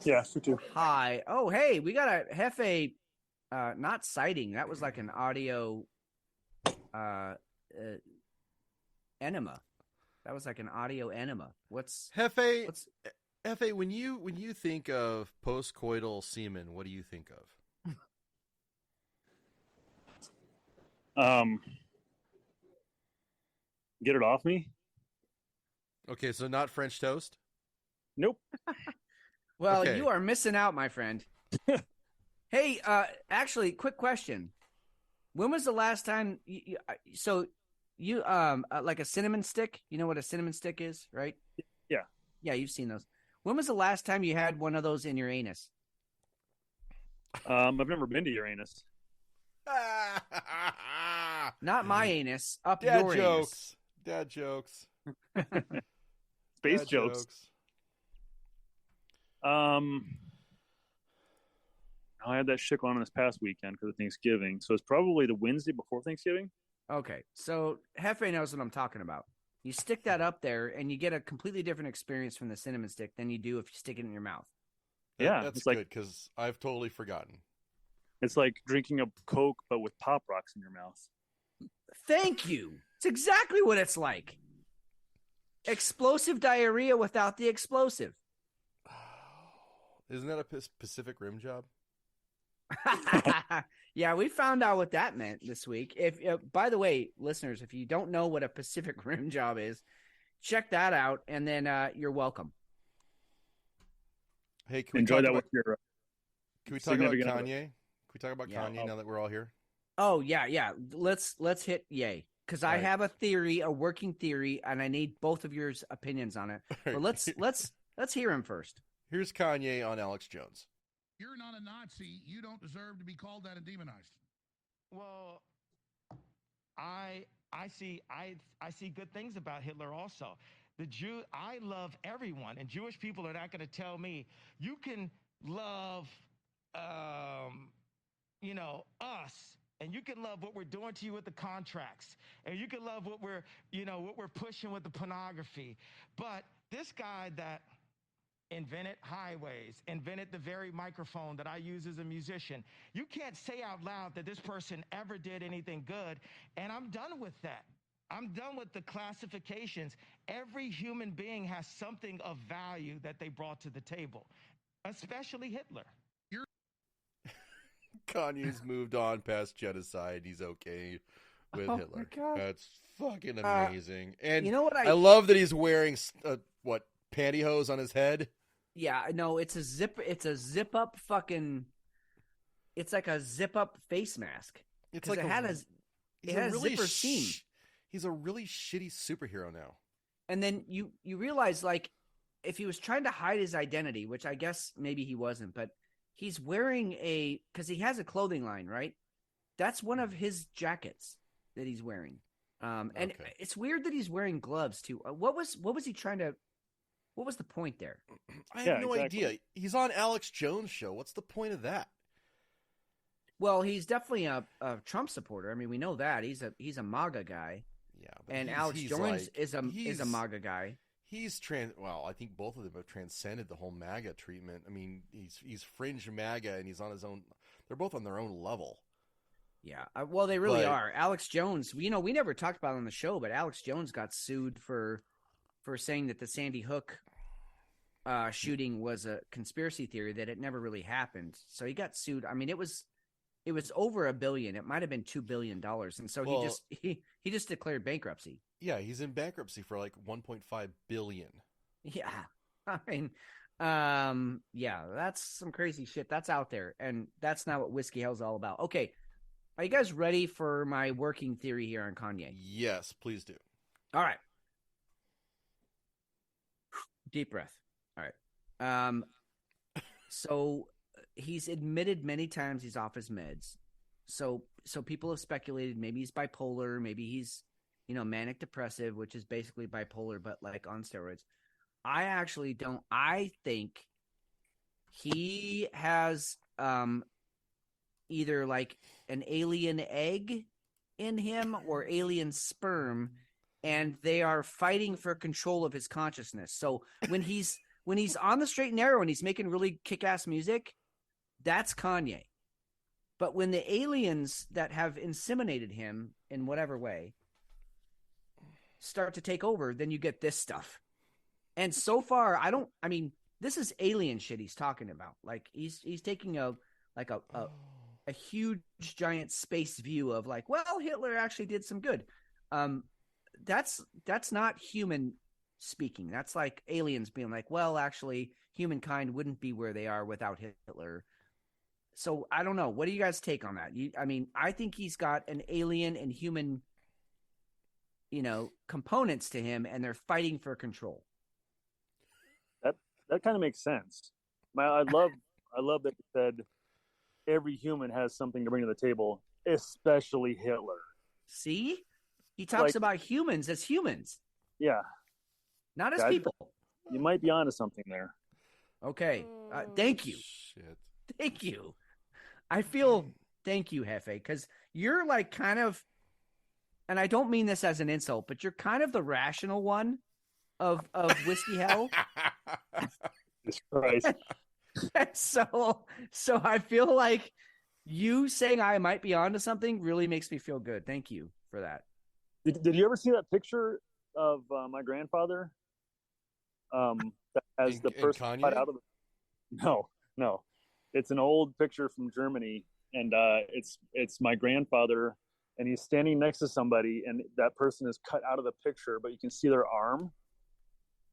Yeah, me too. Hi. Oh, hey, we got a Hefe, not sighting. That was like an audio enema. That was like an audio enema. What's Hefe? When you think of postcoital semen, what do you think of? Get it off me. Okay, so not French toast? Nope. Well, okay. You are missing out, my friend. Hey, actually, quick question. When was the last time you like a cinnamon stick? You know what a cinnamon stick is, right? Yeah. Yeah, you've seen those. When was the last time you had one of those in your anus? I've never been to your anus. Not my anus, up Dad your jokes. anus. Dad jokes. Space Dad jokes. I had that shit on this past weekend because of Thanksgiving, so it's probably the Wednesday before Thanksgiving. Okay, so Hefe knows what I'm talking about. You stick that up there, and you get a completely different experience from the cinnamon stick than you do if you stick it in your mouth. That's good because I've totally forgotten. It's like drinking a Coke, but with Pop Rocks in your mouth. Thank you. It's exactly what it's like. Explosive diarrhea without the explosive. Isn't that a Pacific Rim job? Yeah, we found out what that meant this week. If by the way, listeners, if you don't know what a Pacific Rim job is, check that out, and then you're welcome. Hey, can we Enjoy talk that about, with your can we talk about significant Kanye? other. Can we talk about Yeah. Kanye now that we're all here? Oh yeah. Let's hit yay, because I Right. have a theory, a working theory, and I need both of your opinions on it. But let's hear him first. Here's Kanye on Alex Jones. You're not a Nazi. You don't deserve to be called that and demonized. Well, I see good things about Hitler also. I love everyone, and Jewish people are not going to tell me you can love us, and you can love what we're doing to you with the contracts, and you can love what we're pushing with the pornography. But this guy that invented highways, invented the very microphone that I use as a musician, you can't say out loud that this person ever did anything good, and I'm done with that. I'm done with the classifications. Every human being has something of value that they brought to the table, especially Hitler. Kanye's moved on past genocide. He's okay with Oh, Hitler. my God. That's fucking amazing. And you know what I love that he's wearing pantyhose on his head. Yeah, no, it's a zip up fucking. It's like a zip up face mask. It's 'Cause like it had a zipper seam. He's a really shitty superhero now. And then you realize, like, if he was trying to hide his identity, which I guess maybe he wasn't, but he's wearing because he has a clothing line, right? That's one of his jackets that he's wearing. And Okay. it's weird that he's wearing gloves too. What was he trying to? What was the point there? I have no idea. He's on Alex Jones' show. What's the point of that? Well, he's definitely a Trump supporter. I mean, we know that he's a MAGA guy. Yeah, but And Alex Jones is a he's MAGA guy. He's well, I think both of them have transcended the whole MAGA treatment. I mean, he's fringe MAGA, and he's on his own. They're both on their own level. Yeah, well, they really are. Alex Jones, we never talked about it on the show, but Alex Jones got sued for saying that the Sandy Hook shooting was a conspiracy theory, that it never really happened. So he got sued. I mean, it was over $1 billion. It might have been $2 billion, and so he just declared bankruptcy. Yeah, he's in bankruptcy for like $1.5 billion. Yeah, I mean, yeah, that's some crazy shit that's out there, and that's not what Whiskey Hell's all about. Okay, are you guys ready for my working theory here on Kanye? Yes, please do. All right. Deep breath. All right. So he's admitted many times he's off his meds. So people have speculated maybe he's bipolar, maybe he's, manic depressive, which is basically bipolar, but like on steroids. I actually don't. I think he has either like an alien egg in him or alien sperm, and they are fighting for control of his consciousness. So when he's on the straight and narrow and he's making really kick-ass music, that's Kanye. But when the aliens that have inseminated him in whatever way start to take over, then you get this stuff. And so far, this is alien shit he's talking about. Like he's taking a huge giant space view of like, well, Hitler actually did some good. That's not human speaking. That's like aliens being like, well, actually, humankind wouldn't be where they are without Hitler. So I don't know. What do you guys take on that? I think he's got an alien and human, components to him, and they're fighting for control. That kind of makes sense. I love that you said every human has something to bring to the table, especially Hitler. See? He talks about humans as humans. Yeah. Not as people. You might be onto something there. Okay. Thank you. Shit. Thank you. Thank you, Hefe, because you're like kind of, and I don't mean this as an insult, but you're kind of the rational one of Whiskey Hell. Jesus Christ. So I feel like you saying I might be onto something really makes me feel good. Thank you for that. Did you ever see that picture of my grandfather that has the person Kanye? cut out of it. No, it's an old picture from Germany, and it's my grandfather, and he's standing next to somebody, and that person is cut out of the picture, but you can see their arm,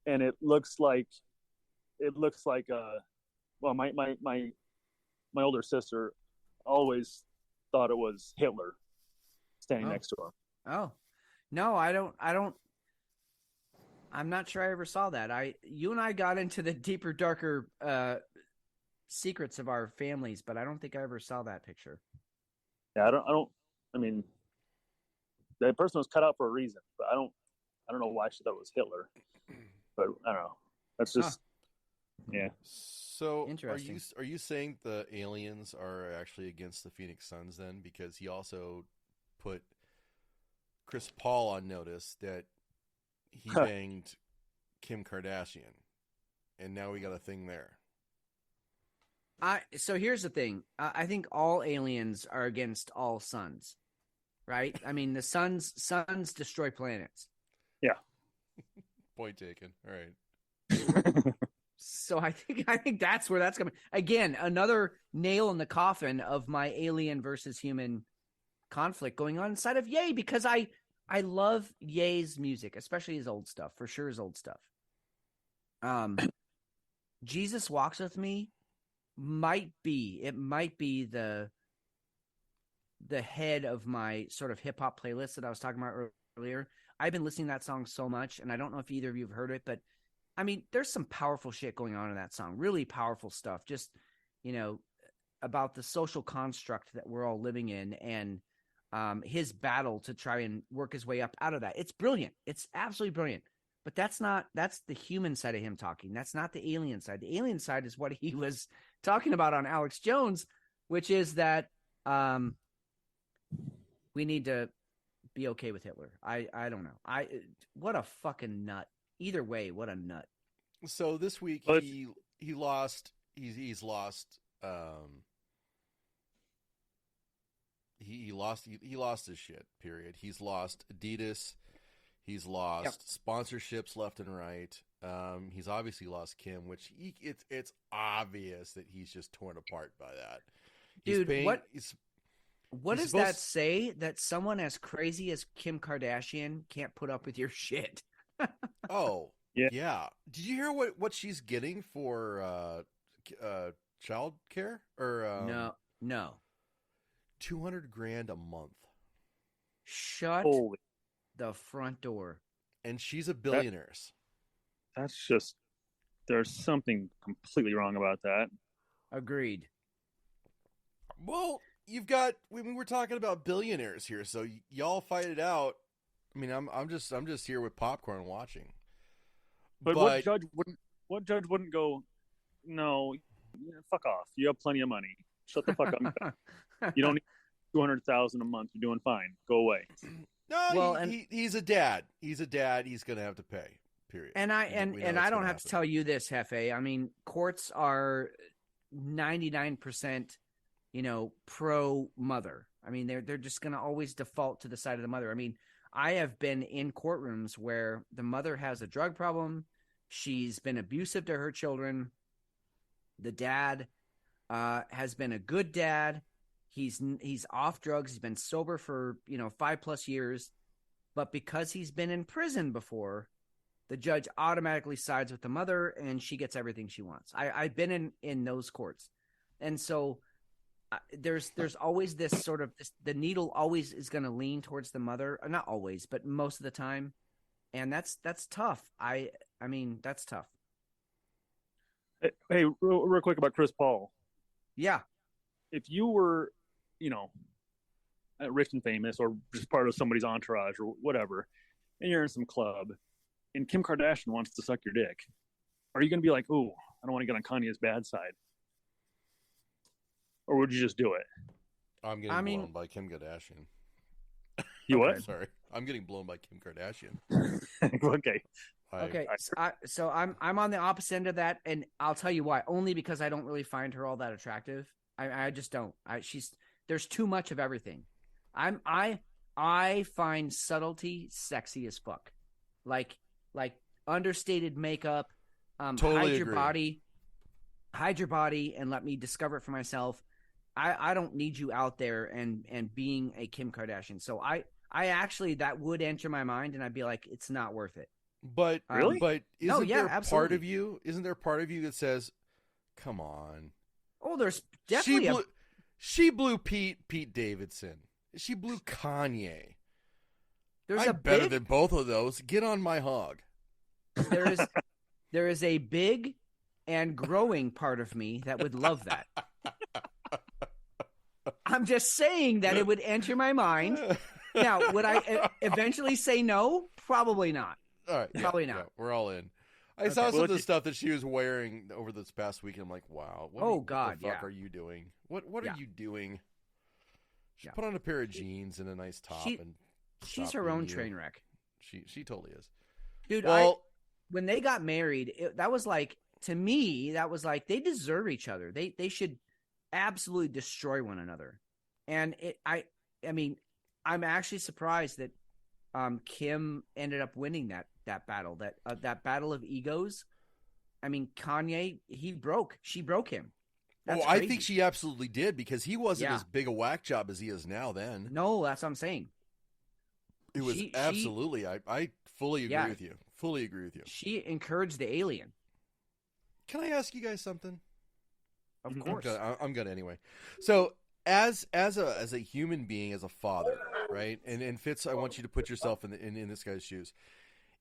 and it looks like well, my older sister always thought it was Hitler standing next to him. Oh, no, I'm not sure I ever saw that. You and I got into the deeper, darker secrets of our families, but I don't think I ever saw that picture. Yeah, I mean, that person was cut out for a reason, but I don't know why she thought it was Hitler. But I don't know. That's just yeah. So interesting. Are you saying the aliens are actually against the Phoenix Suns then? Because he also put Chris Paul on notice that he banged Kim Kardashian, and now we got a thing there. So here's the thing. I think all aliens are against all suns, right? I mean, the suns destroy planets. Yeah. Point taken. All right. So I think that's where that's coming. Again, another nail in the coffin of my alien versus human conflict going on inside of Ye, because I love Ye's music, especially his old stuff. For sure, his old stuff. Jesus Walks With Me might be the head of my sort of hip hop playlist that I was talking about earlier. I've been listening to that song so much, and I don't know if either of you have heard it, but I mean, there's some powerful shit going on in that song. Really powerful stuff. Just, about the social construct that we're all living in, and his battle to try and work his way up out of that. It's brilliant. It's absolutely brilliant. But that's the human side of him talking. That's not the alien side. The alien side is what he was talking about on Alex Jones, which is that we need to be okay with Hitler. I don't know. What a fucking nut. Either way, what a nut. So this week he lost. He's lost. He lost his shit. Period. He's lost Adidas. He's lost sponsorships left and right. He's obviously lost Kim, which it's obvious that he's just torn apart by that. Dude, what does that say? That someone as crazy as Kim Kardashian can't put up with your shit? Oh, yeah. Did you hear what she's getting for child care? Or no. $200,000 a month. Shut the front door. And she's a billionaire. That's just, there's something completely wrong about that. Agreed. Well, we're talking about billionaires here, so y'all fight it out. I mean, I'm just here with popcorn watching. But what judge wouldn't go, no, fuck off. You have plenty of money. Shut the fuck up. You don't need $200,000 a month. You're doing fine. Go away. No, well, he's a dad. He's a dad. He's going to have to pay. Period. And I don't have to tell you this, Hefe. I mean, courts are 99%, pro mother. I mean, they're just going to always default to the side of the mother. I mean, I have been in courtrooms where the mother has a drug problem. She's been abusive to her children. The dad has been a good dad. He's off drugs. He's been sober for 5+ years, but because he's been in prison before, the judge automatically sides with the mother, and she gets everything she wants. I've been in those courts, and so there's always this sort of the needle always is going to lean towards the mother. Not always, but most of the time, and that's tough. I mean that's tough. Hey, real quick about Chris Paul. Yeah, if you were, rich and famous, or just part of somebody's entourage or whatever, and you're in some club, and Kim Kardashian wants to suck your dick, are you going to be like, "Oh, I don't want to get on Kanye's bad side," or would you just do it? I'm getting blown by Kim Kardashian. You what? Sorry, I'm getting blown by Kim Kardashian. Okay. Okay, so I'm on the opposite end of that, and I'll tell you why. Only because I don't really find her all that attractive. I just don't. There's too much of everything. I find subtlety sexy as fuck. like understated makeup. Totally Hide your body and let me discover it for myself. I don't need you out there and being a Kim Kardashian. So I actually, that would enter my mind, and I'd be like, it's not worth it. But Really? But isn't No, yeah, there part absolutely. of you? Isn't there part of you that says, "Come on"? Oh, there's definitely She blew Pete Davidson. She blew Kanye. there's I'm a better big than both of those. Get on my hog. there is a big and growing part of me that would love that. I'm just saying that it would enter my mind. Now, would I eventually say no? Probably not. All right, Probably yeah, not. we're all in. I Okay. saw some Well, of the if you- stuff that she was wearing over this past week, and I'm like, wow. What God, the fuck yeah. are you doing? What Yeah. are you doing? She Yeah. put on a pair of jeans and a nice top, and She's stop her being own you. train wreck. She totally is. Dude, Well, when they got married, that was like, to me, that was like, they deserve each other. They should absolutely destroy one another. And I mean, I'm actually surprised that Kim ended up winning that battle, that battle of egos. I mean, Kanye, she broke him. That's I crazy. think she absolutely did, because he wasn't Yeah. as big a whack job as he is now then. No, that's what I'm saying. It was She- absolutely. I fully agree Yeah. with you. Fully agree with you. She encouraged the alien. Can I ask you guys something? Of Mhm. course. I'm gonna anyway. So as a human being, as a father, right? And Fitz, I want you to put yourself in this guy's shoes.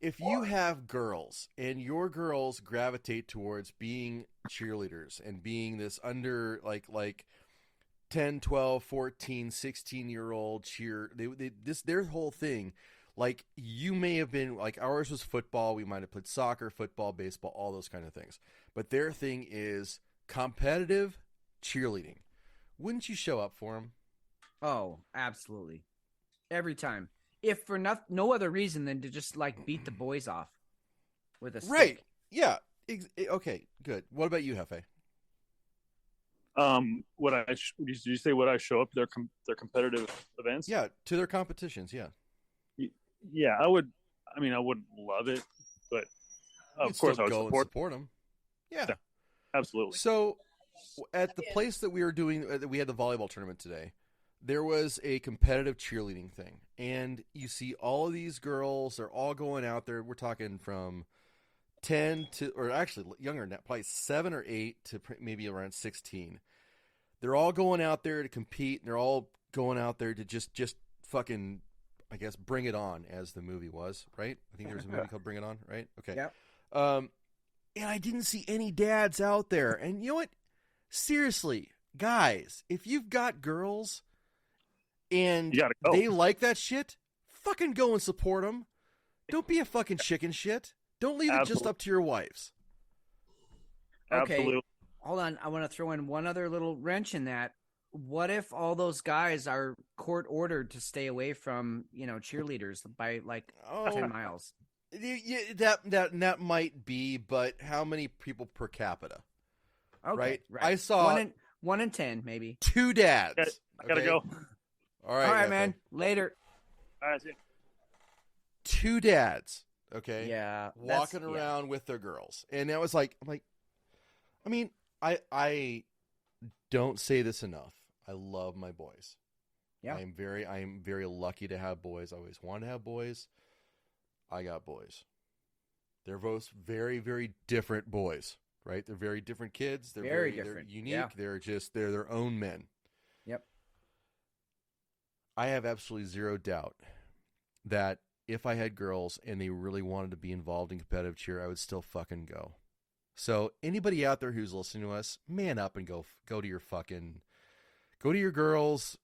If you have girls and your girls gravitate towards being cheerleaders and being this under like 10, 12, 14, 16-year-old cheer, their whole thing, like, you may have been like, ours was football, we might have played soccer, football, baseball, all those kind of things. But their thing is competitive cheerleading. Wouldn't you show up for them? Oh, absolutely. Every time. If for no other reason than to just like beat the boys off with a stick. Right. Yeah. Okay, good. What about you, Hefe? Did you say would I show up to their competitive events? Yeah, to their competitions, yeah. Yeah, I would. I mean, I wouldn't love it, but of You'd course still I would go support. and support them. Yeah. Yeah. Absolutely. So, at the place that we were doing, we had the volleyball tournament today. There was a competitive cheerleading thing, and you see all of these girls. They're all going out there. We're talking from 10 to, or actually younger than that, probably 7 or 8 to maybe around 16. They're all going out there to compete, and they're all going out there to just fucking, I guess, bring it on, as the movie was, right? I think there was a movie called Bring It On, right? Okay. Yep. And I didn't see any dads out there. And you know what? Seriously, guys, if you've got girls and You gotta go. they like that shit, fucking go and support them. Don't be a fucking chicken shit. Don't leave it just Absolutely. up to your wives. Okay. Absolutely. Hold on. I want to throw in one other little wrench in that. What if all those guys are court ordered to stay away from, cheerleaders by like 10 miles? Yeah, that might be, but how many people per capita? Okay, Right? I saw 1 in 10, maybe. 2 dads. I gotta okay? go. All right, All right, Hefe. man. Later. All right, see ya. 2 dads. Okay. Yeah. Walking around with their girls, and that was like, I'm like, I mean, I don't say this enough. I love my boys. Yeah. I am very lucky to have boys. I always wanted to have boys. I got boys. They're both very, very different boys, right? They're very different kids. They're Very They're different. unique. Yeah. They're their own men. Yep. I have absolutely zero doubt that if I had girls and they really wanted to be involved in competitive cheer, I would still fucking go. So anybody out there who's listening to us, man up and go to your girls'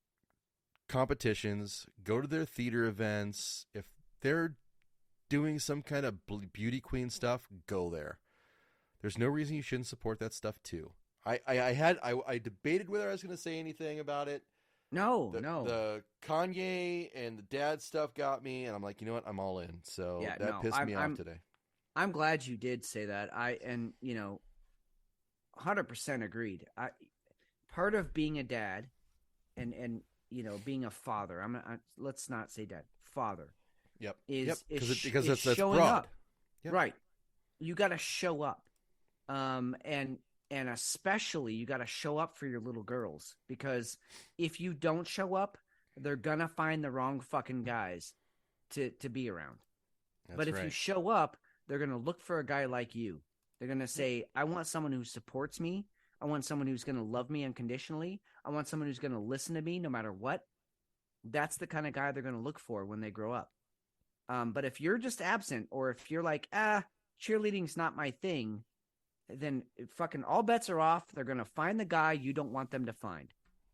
competitions, go to their theater events. If they're doing some kind of beauty queen stuff, go there. There's no reason you shouldn't support that stuff too. I debated whether I was going to say anything about it. No. The Kanye and the dad stuff got me, and I'm like, you know what? I'm all in. So Yeah, that no, pissed me I'm off today. I'm glad you did say that. 100% agreed. Part of being a dad and being a father, let's not say dad, father, Yep. Is Because is that's showing broad. up. Yep. Right. You got to show up. And especially you got to show up for your little girls, because if you don't show up, they're going to find the wrong fucking guys to be around. But if you show up, they're going to look for a guy like you. They're going to say, I want someone who supports me. I want someone who's going to love me unconditionally. I want someone who's going to listen to me no matter what. That's the kind of guy they're going to look for when they grow up. But if you're just absent, or if you're like, cheerleading's not my thing, then fucking all bets are off. They're going to find the guy you don't want them to find.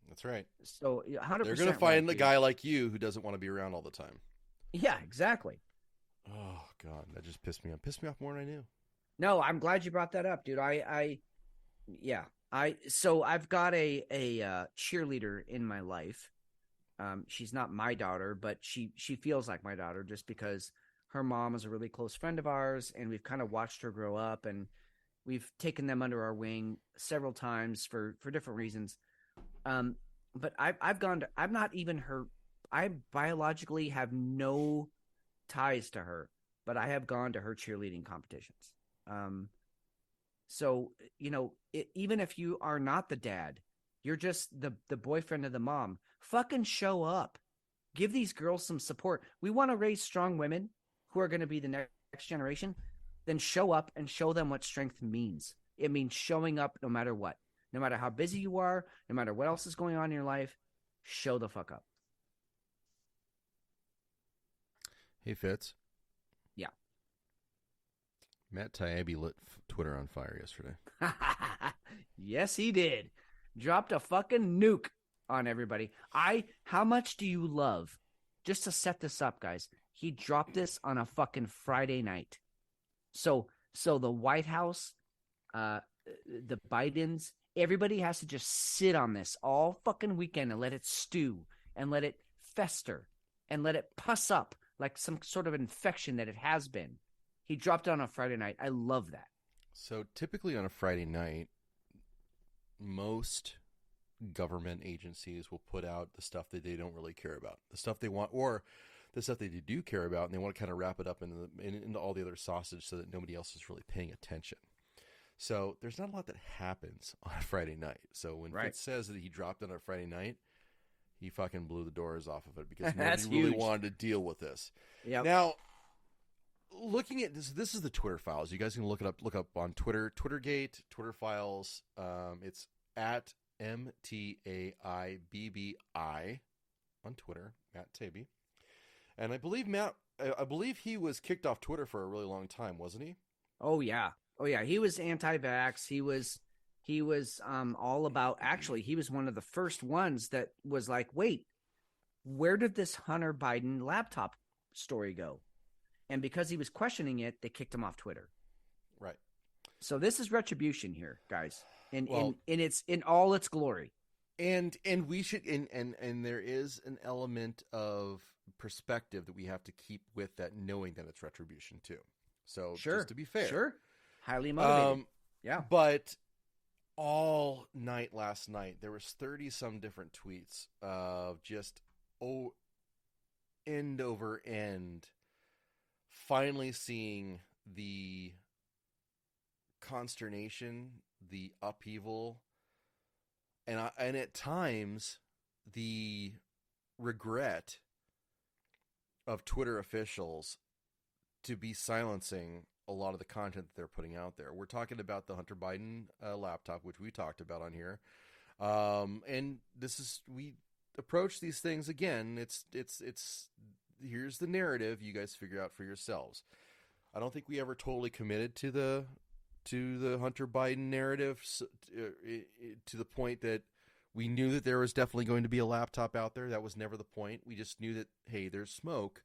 That's right. So 100%. They're going to find the guy like you who doesn't want to be around all the time. Yeah, exactly. Oh God, that just pissed me off. Pissed me off more than I knew. No, I'm glad you brought that up, dude. So I've got a cheerleader in my life. She's not my daughter, but she feels like my daughter just because her mom is a really close friend of ours, and we've kind of watched her grow up, and we've taken them under our wing several times for different reasons. But I'm not even her. I biologically have no ties to her, but I have gone to her cheerleading competitions. So, even if you are not the dad, you're just the boyfriend of the mom, fucking show up. Give these girls some support. We want to raise strong women who are going to be the next generation. Then show up and show them what strength means. It means showing up no matter what. No matter how busy you are, no matter what else is going on in your life, show the fuck up. Hey, Fitz. Yeah. Matt Taibbi lit Twitter on fire yesterday. Yes, he did. Dropped a fucking nuke on everybody. How much do you love, just to set this up, guys, he dropped this on a fucking Friday night. So the White House, the Bidens, everybody has to just sit on this all fucking weekend and let it stew and let it fester and let it pus up like some sort of infection that it has been. He dropped it on a Friday night. I love that. So typically on a Friday night, most government agencies will put out the stuff that they don't really care about, the stuff they want, or the stuff that they do care about, and they want to kind of wrap it up into all the other sausage so that nobody else is really paying attention. So there's not a lot that happens on a Friday night. So when Fitz says that he dropped on a Friday night, he fucking blew the doors off of it because nobody really wanted to deal with this. Yep. Now, looking at this is the Twitter files. You guys can look up on Twitter, Twittergate, Twitter files. It's at MTAIBBI on Twitter, Matt Taibbi. And I believe he was kicked off Twitter for a really long time, wasn't he? Oh yeah. He was anti-vax. He was all about, actually, he was one of the first ones that was like, wait, where did this Hunter Biden laptop story go? And because he was questioning it, they kicked him off Twitter. Right. So this is retribution here, guys. In all its glory. And we should and there is an element of perspective that we have to keep with that, knowing that it's retribution too. So just to be fair. Highly motivated. Yeah. But all night last night, there was 30 some different tweets of just end over end finally seeing the consternation, the upheaval, and at times the regret of Twitter officials to be silencing a lot of the content that they're putting out there. We're talking about the Hunter Biden laptop, which we talked about on here. And we approach these things again. It's here's the narrative. You guys figure out for yourselves. I don't think we ever totally committed to the Hunter Biden narrative to the point that we knew that there was definitely going to be a laptop out there. That was never the point. We just knew that, hey, there's smoke.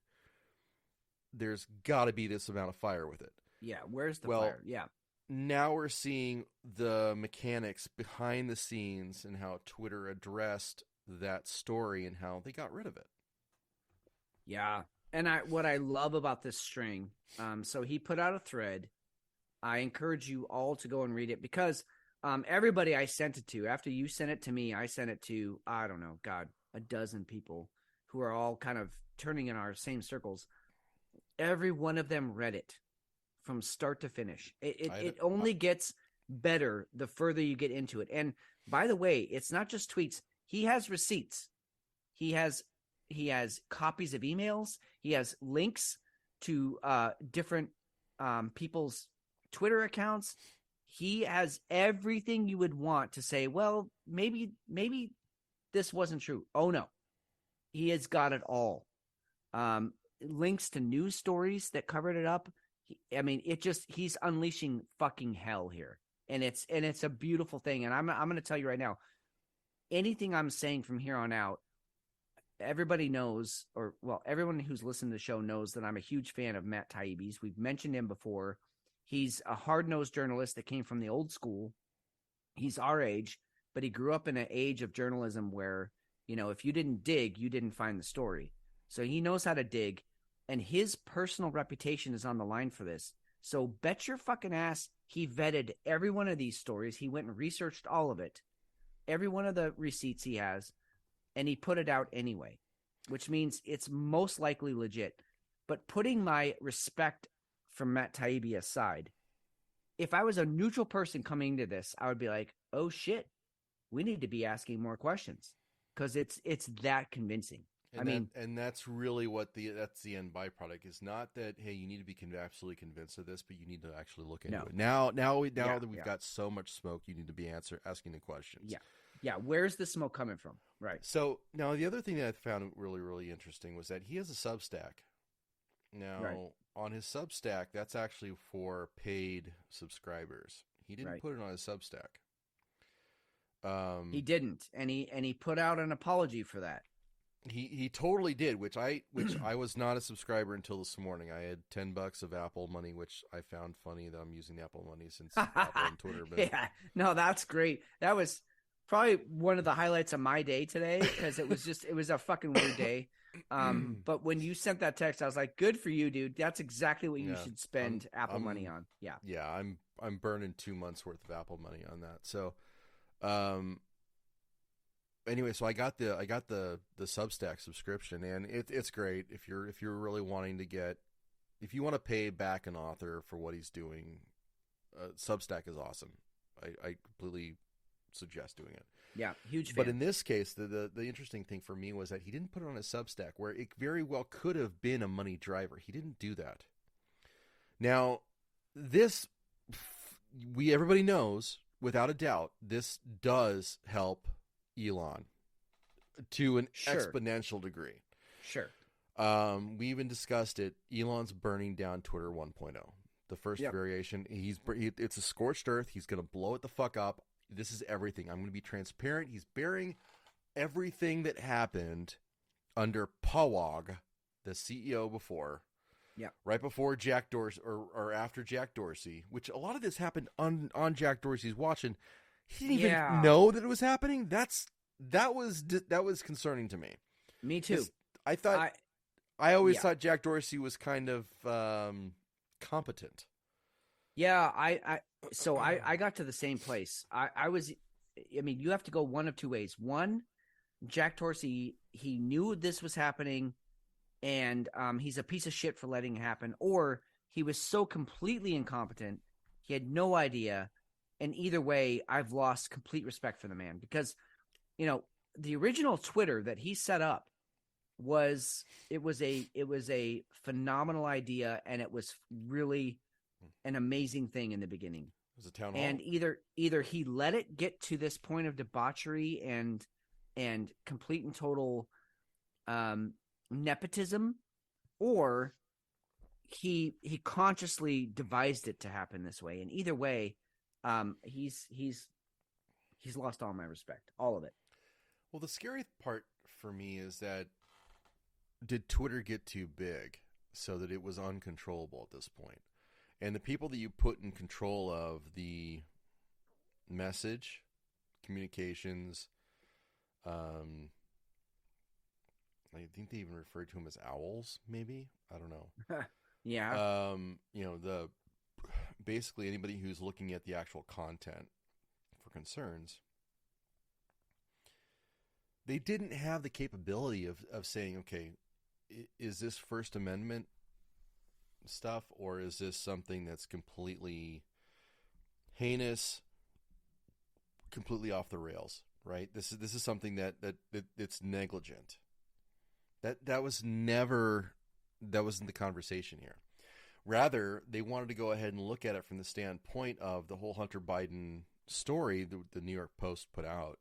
There's got to be this amount of fire with it. Yeah, where's the fire? Yeah. Now we're seeing the mechanics behind the scenes and how Twitter addressed that story and how they got rid of it. Yeah. And what I love about this string, so he put out a thread. I encourage you all to go and read it because everybody I sent it to, after you sent it to me, I sent it to, I don't know, God, a dozen people who are all kind of turning in our same circles. every one of them read it from start to finish. It only gets better the further you get into it. And by the way, it's not just tweets. He has receipts. He has copies of emails. He has links to different people's Twitter accounts. He has everything you would want to say, well, maybe this wasn't true. Oh no. He has got it all. Links to news stories that covered it up. He's unleashing fucking hell here. And it's a beautiful thing. And I'm going to tell you right now, anything I'm saying from here on out, everybody knows, everyone who's listened to the show knows that I'm a huge fan of Matt Taibbi's. We've mentioned him before. He's a hard-nosed journalist that came from the old school. He's our age, but he grew up in an age of journalism where, if you didn't dig, you didn't find the story. So he knows how to dig, and his personal reputation is on the line for this. So bet your fucking ass he vetted every one of these stories. He went and researched all of it, every one of the receipts he has, and he put it out anyway, which means it's most likely legit. But putting my respect for Matt Taibbi aside, if I was a neutral person coming into this, I would be like, oh shit, we need to be asking more questions because it's that convincing. And that's really what that's the end byproduct is not that, hey, you need to be absolutely convinced of this, but you need to actually look into it. Now that we've got so much smoke, you need to be asking the questions. Yeah. Where's the smoke coming from? Right. So now the other thing that I found really, really interesting was that he has a Substack. Now on his Substack, that's actually for paid subscribers. He didn't put it on his Substack. He didn't, and he put out an apology for that. He totally did, which I was not a subscriber until this morning. I had $10 of Apple money, which I found funny that I'm using Apple money since Apple and Twitter. But... Yeah, no, that's great. That was probably one of the highlights of my day today because it was a fucking weird day. But when you sent that text, I was like, "Good for you, dude. That's exactly what you should spend Apple money on." Yeah, I'm burning 2 months worth of Apple money on that. So, anyway, so I got the Substack subscription, and it's great if you're really wanting to if you want to pay back an author for what he's doing. Substack is awesome. I completely suggest doing it. Yeah, huge fan. But in this case, the interesting thing for me was that he didn't put it on his Substack, where it very well could have been a money driver. He didn't do that. Now, everybody knows without a doubt, this does help Elon to an exponential degree. Sure. We even discussed it. Elon's burning down Twitter 1.0. The first variation. It's a scorched earth. He's going to blow it the fuck up. This is everything. I'm going to be transparent. He's burying everything that happened under Pawag, the CEO before. Yeah. Right before Jack Dorsey or after Jack Dorsey, which a lot of this happened on Jack Dorsey's watch, and he didn't even know that it was happening. That was concerning to me. Me too. I always thought Jack Dorsey was kind of competent. Yeah, I got to the same place. You have to go one of two ways. One, Jack Dorsey, he knew this was happening, and he's a piece of shit for letting it happen. Or he was so completely incompetent, he had no idea. And either way, I've lost complete respect for the man because, the original Twitter that he set up was a phenomenal idea, and it was really an amazing thing in the beginning. It was a town hall. And either he let it get to this point of debauchery and complete and total nepotism, or he consciously devised it to happen this way. And either way, he's lost all my respect, all of it. Well, the scary part for me is that did Twitter get too big so that it was uncontrollable at this point? And the people that you put in control of the message, communications, I think they even referred to them as owls, maybe? I don't know. Yeah. Basically anybody who's looking at the actual content for concerns, they didn't have the capability of saying, okay, is this First Amendment stuff, or is this something that's completely heinous, completely off the rails? Right. This is something that it's negligent. That wasn't the conversation here. Rather, they wanted to go ahead and look at it from the standpoint of the whole Hunter Biden story the New York Post put out.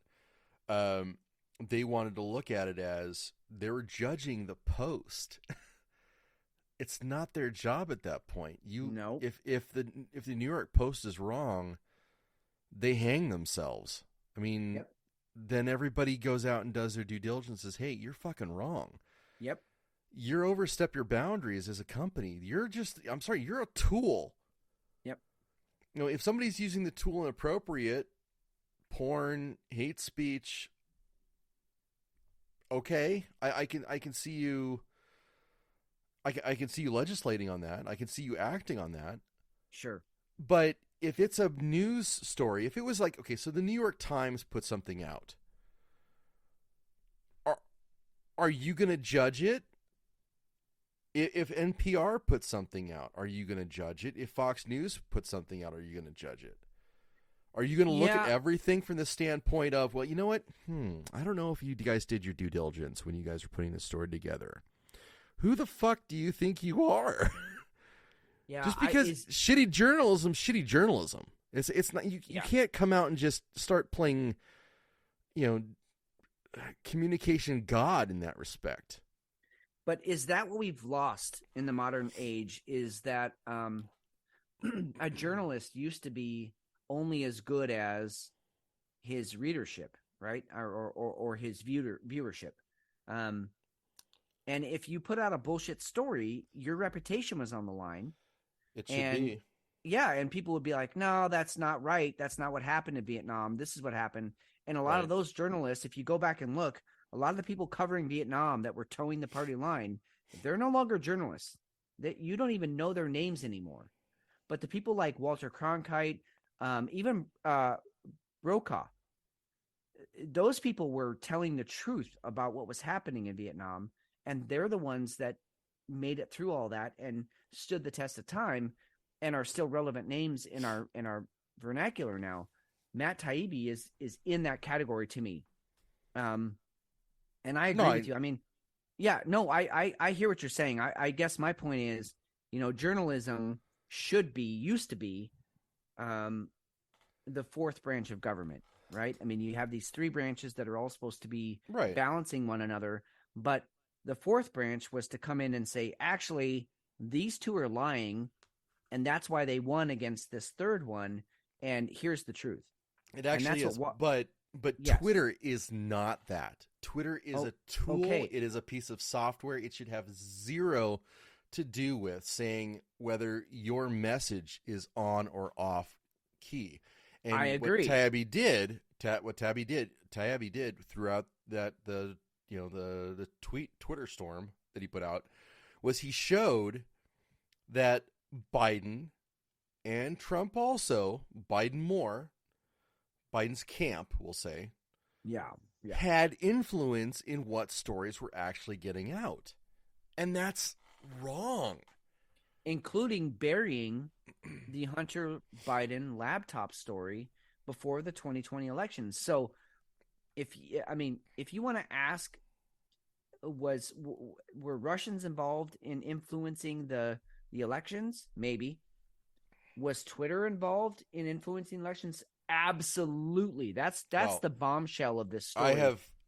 They wanted to look at it as they were judging the Post. It's not their job at that point. If the New York Post is wrong, they hang themselves. I mean, Yep. Then everybody goes out and does their due diligence and says, hey, you're fucking wrong. Yep. You're overstep your boundaries as a company. You're a tool. Yep. If somebody's using the tool inappropriate, porn, hate speech, okay, I can see you. I can see you legislating on that. I can see you acting on that. Sure. But if it's a news story, if it was like, okay, so the New York Times put something out, are you going to judge it? If NPR puts something out, are you going to judge it? If Fox News puts something out, are you going to judge it? Are you going to look at everything from the standpoint of, well, you know what? I don't know if you guys did your due diligence when you guys were putting this story together. Who the fuck do you think you are? Yeah, just because shitty journalism. It's not you can't come out and just start playing, communication god in that respect. But is that what we've lost in the modern age? Is that a journalist used to be only as good as his readership, right? Or his viewership. And if you put out a bullshit story, your reputation was on the line. It should be. Yeah, and people would be like, no, that's not right. That's not what happened in Vietnam. This is what happened. And a lot of those journalists, if you go back and look, a lot of the people covering Vietnam that were towing the party line, they're no longer journalists. You don't even know their names anymore. But the people like Walter Cronkite, even Brokaw, those people were telling the truth about what was happening in Vietnam, and they're the ones that made it through all that and stood the test of time and are still relevant names in our vernacular now. Matt Taibbi is in that category to me. And I agree with you. I mean, yeah, no, I hear what you're saying. I guess my point is, journalism used to be the fourth branch of government, right? I mean, you have these three branches that are all supposed to be balancing one another, but the fourth branch was to come in and say, actually, these two are lying, and that's why they won against this third one, and here's the truth. It actually is, but yes. Twitter is not that. Twitter is a tool. Okay. It is a piece of software. It should have zero to do with saying whether your message is on or off key. And I agree. What Taibbi did throughout that the Twitter storm that he put out was he showed that Biden and Trump also, Biden's camp, we'll say, had influence in what stories were actually getting out. And that's wrong. Including burying the Hunter Biden laptop story before the 2020 election. So if you want to ask, were Russians involved in influencing the elections? Maybe. Was Twitter involved in influencing elections? Absolutely. That's the bombshell of this story.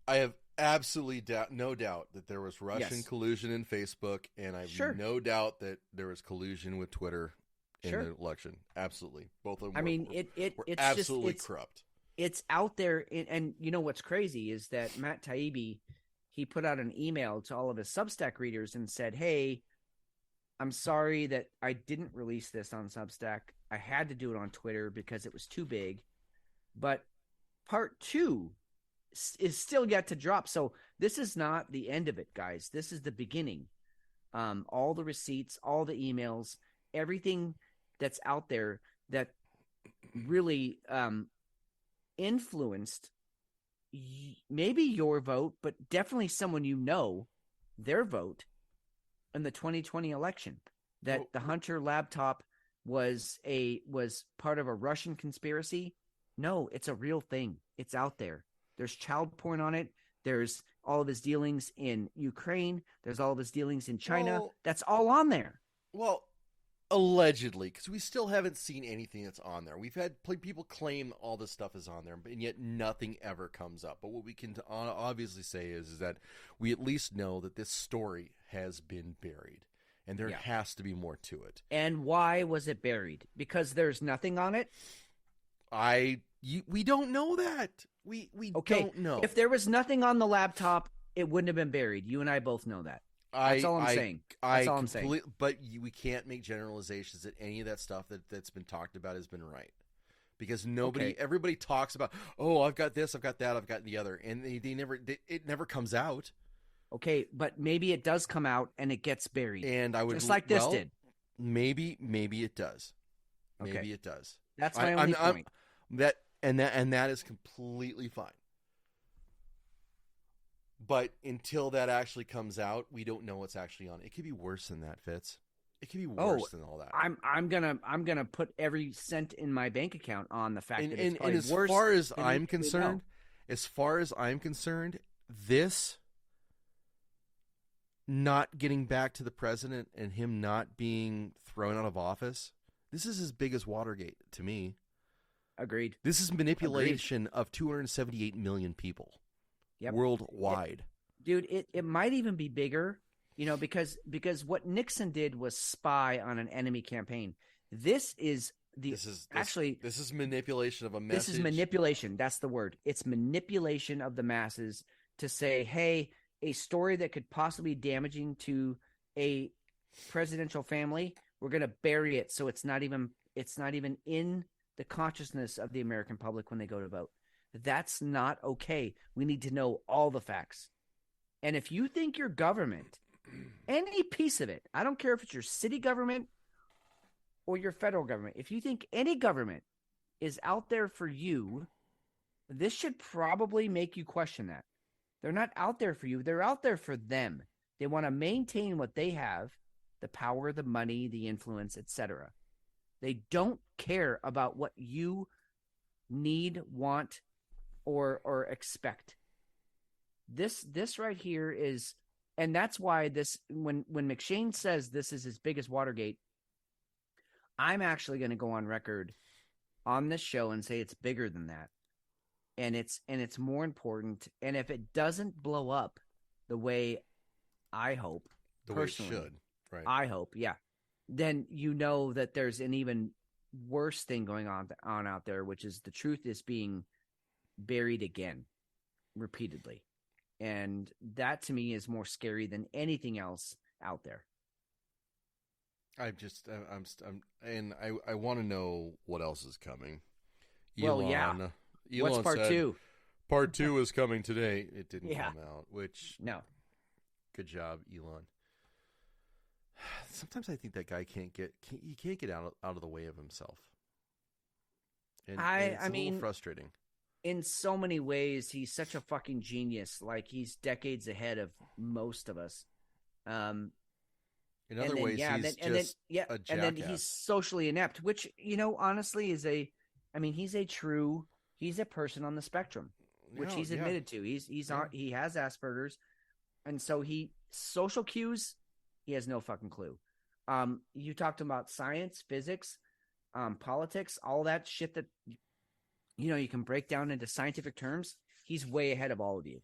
I have absolutely no doubt that there was Russian collusion in Facebook, and I have no doubt that there was collusion with Twitter in the election. Absolutely. Both of them were absolutely corrupt. It's out there, and you know what's crazy is that Matt Taibbi, he put out an email to all of his Substack readers and said, hey, I'm sorry that I didn't release this on Substack. I had to do it on Twitter because it was too big. But part 2 is still yet to drop. So this is not the end of it, guys. This is the beginning. All the receipts, all the emails, everything that's out there that really influenced maybe your vote, but definitely someone their vote in the 2020 election. that the Hunter laptop was part of a Russian conspiracy. No, it's a real thing. It's out there. There's child porn on it. There's all of his dealings in Ukraine. There's all of his dealings in China. Well, that's all on there. Well, allegedly, because we still haven't seen anything that's on there. We've had people claim all this stuff is on there, and yet nothing ever comes up. But what we can obviously say is that we at least know that this story has been buried, and there has to be more to it. And why was it buried? Because there's nothing on it? We don't know that. We don't know. If there was nothing on the laptop, it wouldn't have been buried. You and I both know that. That's all I'm saying. That's all I'm saying. But we can't make generalizations that any of that stuff that's been talked about has been right. Because everybody talks about, oh, I've got this, I've got that, I've got the other. And it never comes out. Okay, but maybe it does come out and it gets buried. And I would just like this did. Maybe it does. Maybe it does. That's my only point. That is completely fine. But until that actually comes out, we don't know what's actually on it. It could be worse than that, Fitz. It could be worse than all that. I'm gonna put every cent in my bank account on the fact that it's as worse. As far as I'm concerned, this not getting back to the president and him not being thrown out of office, this is as big as Watergate to me. Agreed. This is manipulation of 278 million people worldwide. Dude, it might even be bigger, because what Nixon did was spy on an enemy campaign. This is manipulation of a message. This is manipulation. That's the word. It's manipulation of the masses to say, hey, a story that could possibly be damaging to a presidential family, we're going to bury it so it's not even in the consciousness of the American public when they go to vote. That's not okay. We need to know all the facts. And if you think your government, any piece of it, I don't care if it's your city government or your federal government, if you think any government is out there for you, this should probably make you question that. They're not out there for you. They're out there for them. They want to maintain what they have, the power, the money, the influence, etc. They don't care about what you need, want, or expect. This right here is, and that's why this, when McShane says this is as big as Watergate, I'm actually going to go on record on this show and say it's bigger than that. And it's more important. And if it doesn't blow up the way I hope, personally, way it should, right? I hope, then you know that there's an even worse thing going on out there, which is the truth is being buried again, repeatedly. And that to me is more scary than anything else out there. I want to know what else is coming. Elon what's part two? Part 2 is coming today. It didn't come out, which no. Good job, Elon. Sometimes I think that guy can't get out of the way of himself. And it's a little frustrating. In so many ways, he's such a fucking genius. Like, he's decades ahead of most of us. In other ways, he's just a jackass. And then he's socially inept, which, honestly is he's a person on the spectrum, which he's admitted to. He has Asperger's. And so social cues, he has no fucking clue. You talked about science, physics, politics, all that shit that, you can break down into scientific terms. He's way ahead of all of you.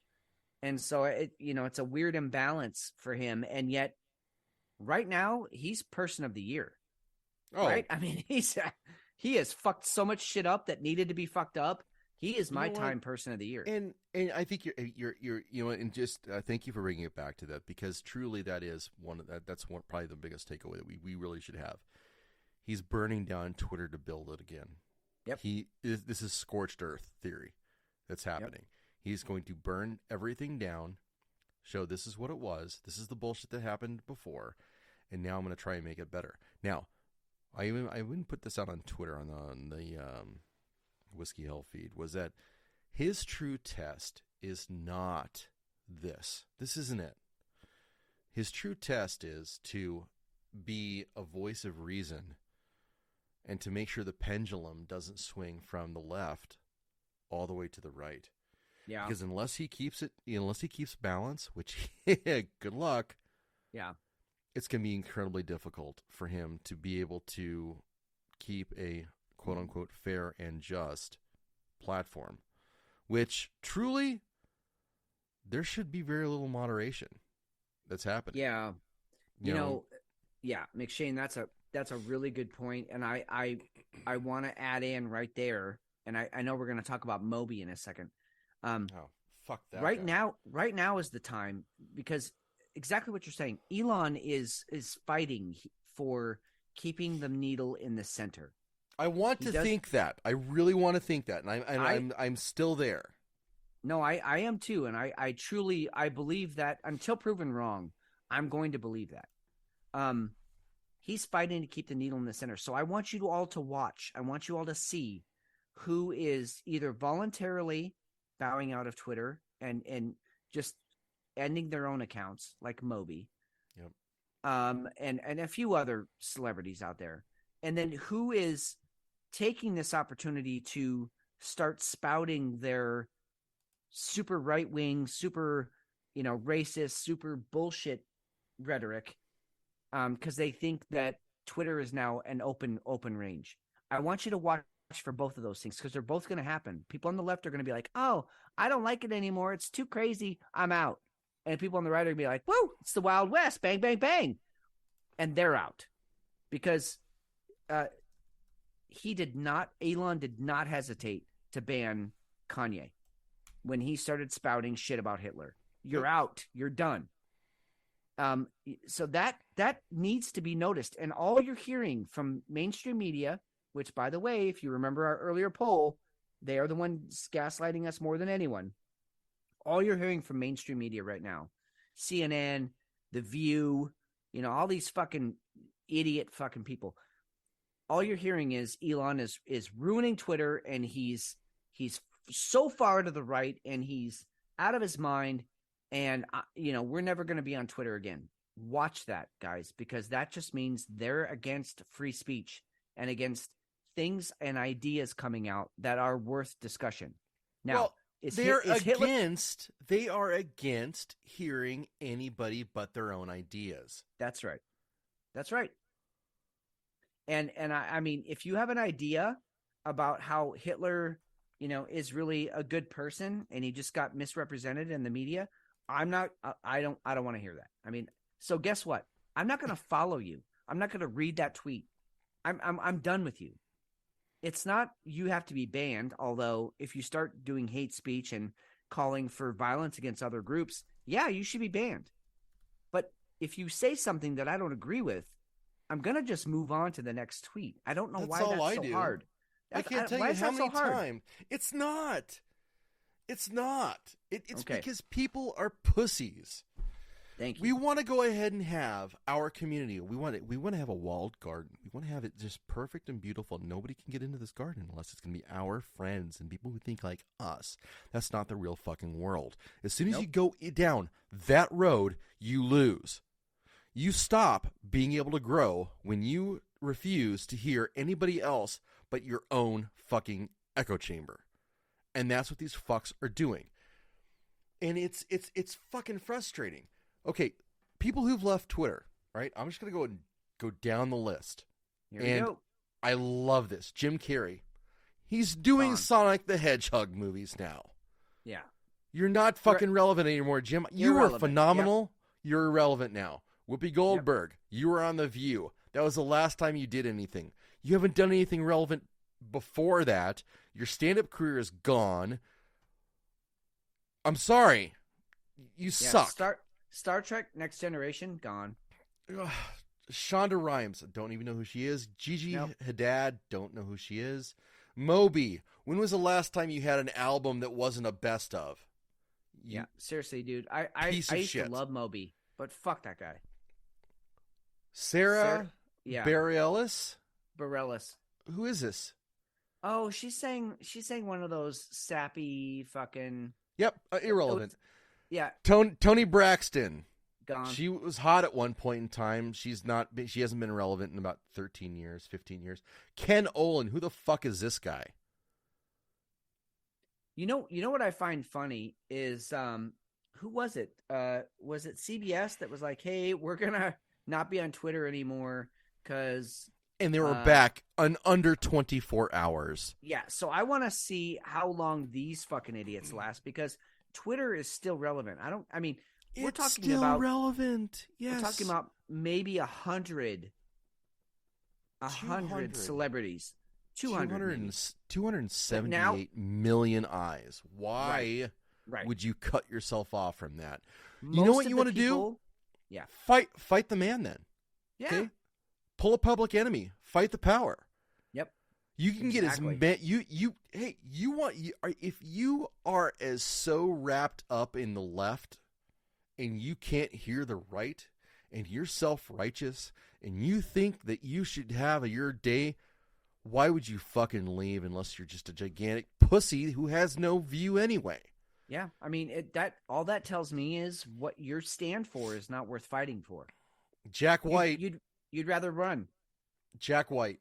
And so it's a weird imbalance for him. And yet right now he's person of the year. Oh. Right. I mean, he has fucked so much shit up that needed to be fucked up. He is my time person of the year. And I think you're and just thank you for bringing it back to that, because truly that is that's probably the biggest takeaway that we really should have. He's burning down Twitter to build it again. Yep. This is scorched earth theory that's happening. Yep. He's going to burn everything down, show this is what it was. This is the bullshit that happened before. And now I'm going to try and make it better. Now, I even put this out on Twitter on the Whiskey Hill feed, was that his true test is not this. This isn't it. His true test is to be a voice of reason and to make sure the pendulum doesn't swing from the left all the way to the right. Yeah. Because unless he keeps balance, which good luck. Yeah. It's going to be incredibly difficult for him to be able to keep a quote unquote fair and just platform, which truly there should be very little moderation that's happening. Yeah. You know, McShane, that's a really good point. And I want to add in right there. And I know we're going to talk about Moby in a second. Fuck that. Right guy. now is the time, because exactly what you're saying. Elon is fighting for keeping the needle in the center. I want to think that. I really want to think that, and I'm still there. No, I am too, and I truly believe that until proven wrong, I'm going to believe that. He's fighting to keep the needle in the center. So I want you all to watch. I want you all to see who is either voluntarily bowing out of Twitter and just ending their own accounts, like Moby, and a few other celebrities out there, and then who is taking this opportunity to start spouting their super right-wing, super, racist, super bullshit rhetoric, because they think that Twitter is now an open range. I want you to watch for both of those things, because they're both going to happen. People on the left are going to be like, oh, I don't like it anymore. It's too crazy. I'm out. And people on the right are going to be like, whoa, it's the Wild West. Bang, bang, bang. And they're out. Because Elon did not hesitate to ban Kanye when he started spouting shit about Hitler. You're out. You're done. So that needs to be noticed. And all you're hearing from mainstream media, which, by the way, if you remember our earlier poll, they are the ones gaslighting us more than anyone. All you're hearing from mainstream media right now, CNN, The View, all these fucking idiot fucking people. All you're hearing is Elon is ruining Twitter, and he's so far to the right, and he's out of his mind, and we're never going to be on Twitter again. Watch that, guys, because that just means they're against free speech and against things and ideas coming out that are worth discussion. Now, they are against hearing anybody but their own ideas. That's right. And I mean, if you have an idea about how Hitler, is really a good person and he just got misrepresented in the media, I don't want to hear that. I mean, so guess what? I'm not going to follow you. I'm not going to read that tweet. I'm done with you. It's not you have to be banned, although if you start doing hate speech and calling for violence against other groups, yeah, you should be banned. But if you say something that I don't agree with, I'm going to just move on to the next tweet. I don't know why that's so hard. I can't tell you how many times. It's not. It's okay. Because people are pussies. Thank you. We want to go ahead and have our community. We want to have a walled garden. We want to have it just perfect and beautiful. Nobody can get into this garden unless it's going to be our friends and people who think like us. That's not the real fucking world. As soon as you go down that road, you lose. You stop being able to grow when you refuse to hear anybody else but your own fucking echo chamber. And that's what these fucks are doing. And it's fucking frustrating. Okay, people who've left Twitter, right? I'm just going to go down the list. Here we go. I love this. Jim Carrey. He's doing Sonic the Hedgehog movies now. Yeah. You're not fucking relevant anymore, Jim. You were phenomenal. Yep. You're irrelevant now. Whoopi Goldberg, you were on The View. That was the last time you did anything. You haven't done anything relevant before that. Your stand-up career is gone. I'm sorry. You suck. Star Trek Next Generation, gone. Shonda Rhimes, don't even know who she is. Gigi Hadid, don't know who she is. Moby, when was the last time you had an album that wasn't a best of? Yeah, seriously, dude. I used to love Moby, but fuck that guy. Sarah Bareilles? Bareilles. Who is this? Oh, she's saying one of those sappy fucking... Yep, irrelevant. Yeah. Tony Braxton. gone. She was hot at one point in time. She hasn't been relevant in about 13 years, 15 years. Ken Olin, who the fuck is this guy? You know what I find funny is who was it? Was it CBS that was like, "Hey, we're gonna not be on Twitter anymore because." And they were back in under 24 hours. Yeah, so I want to see how long these fucking idiots last because Twitter is still relevant. We're It's talking still about relevant. Yes, we're talking about maybe 100 celebrities. 278 million eyes. Why Right. would you cut yourself off from that? Most you know what of you the want to do? people- Yeah. Fight the man then. Yeah. Okay? Pull a public enemy. Fight the power. Yep. You can Exactly. get if you are as so wrapped up in the left and you can't hear the right and you're self-righteous and you think that you should have your day, why would you fucking leave unless you're just a gigantic pussy who has no view anyway? Yeah. I mean, all that tells me is what your stand for is not worth fighting for. Jack White. You'd rather run. Jack White.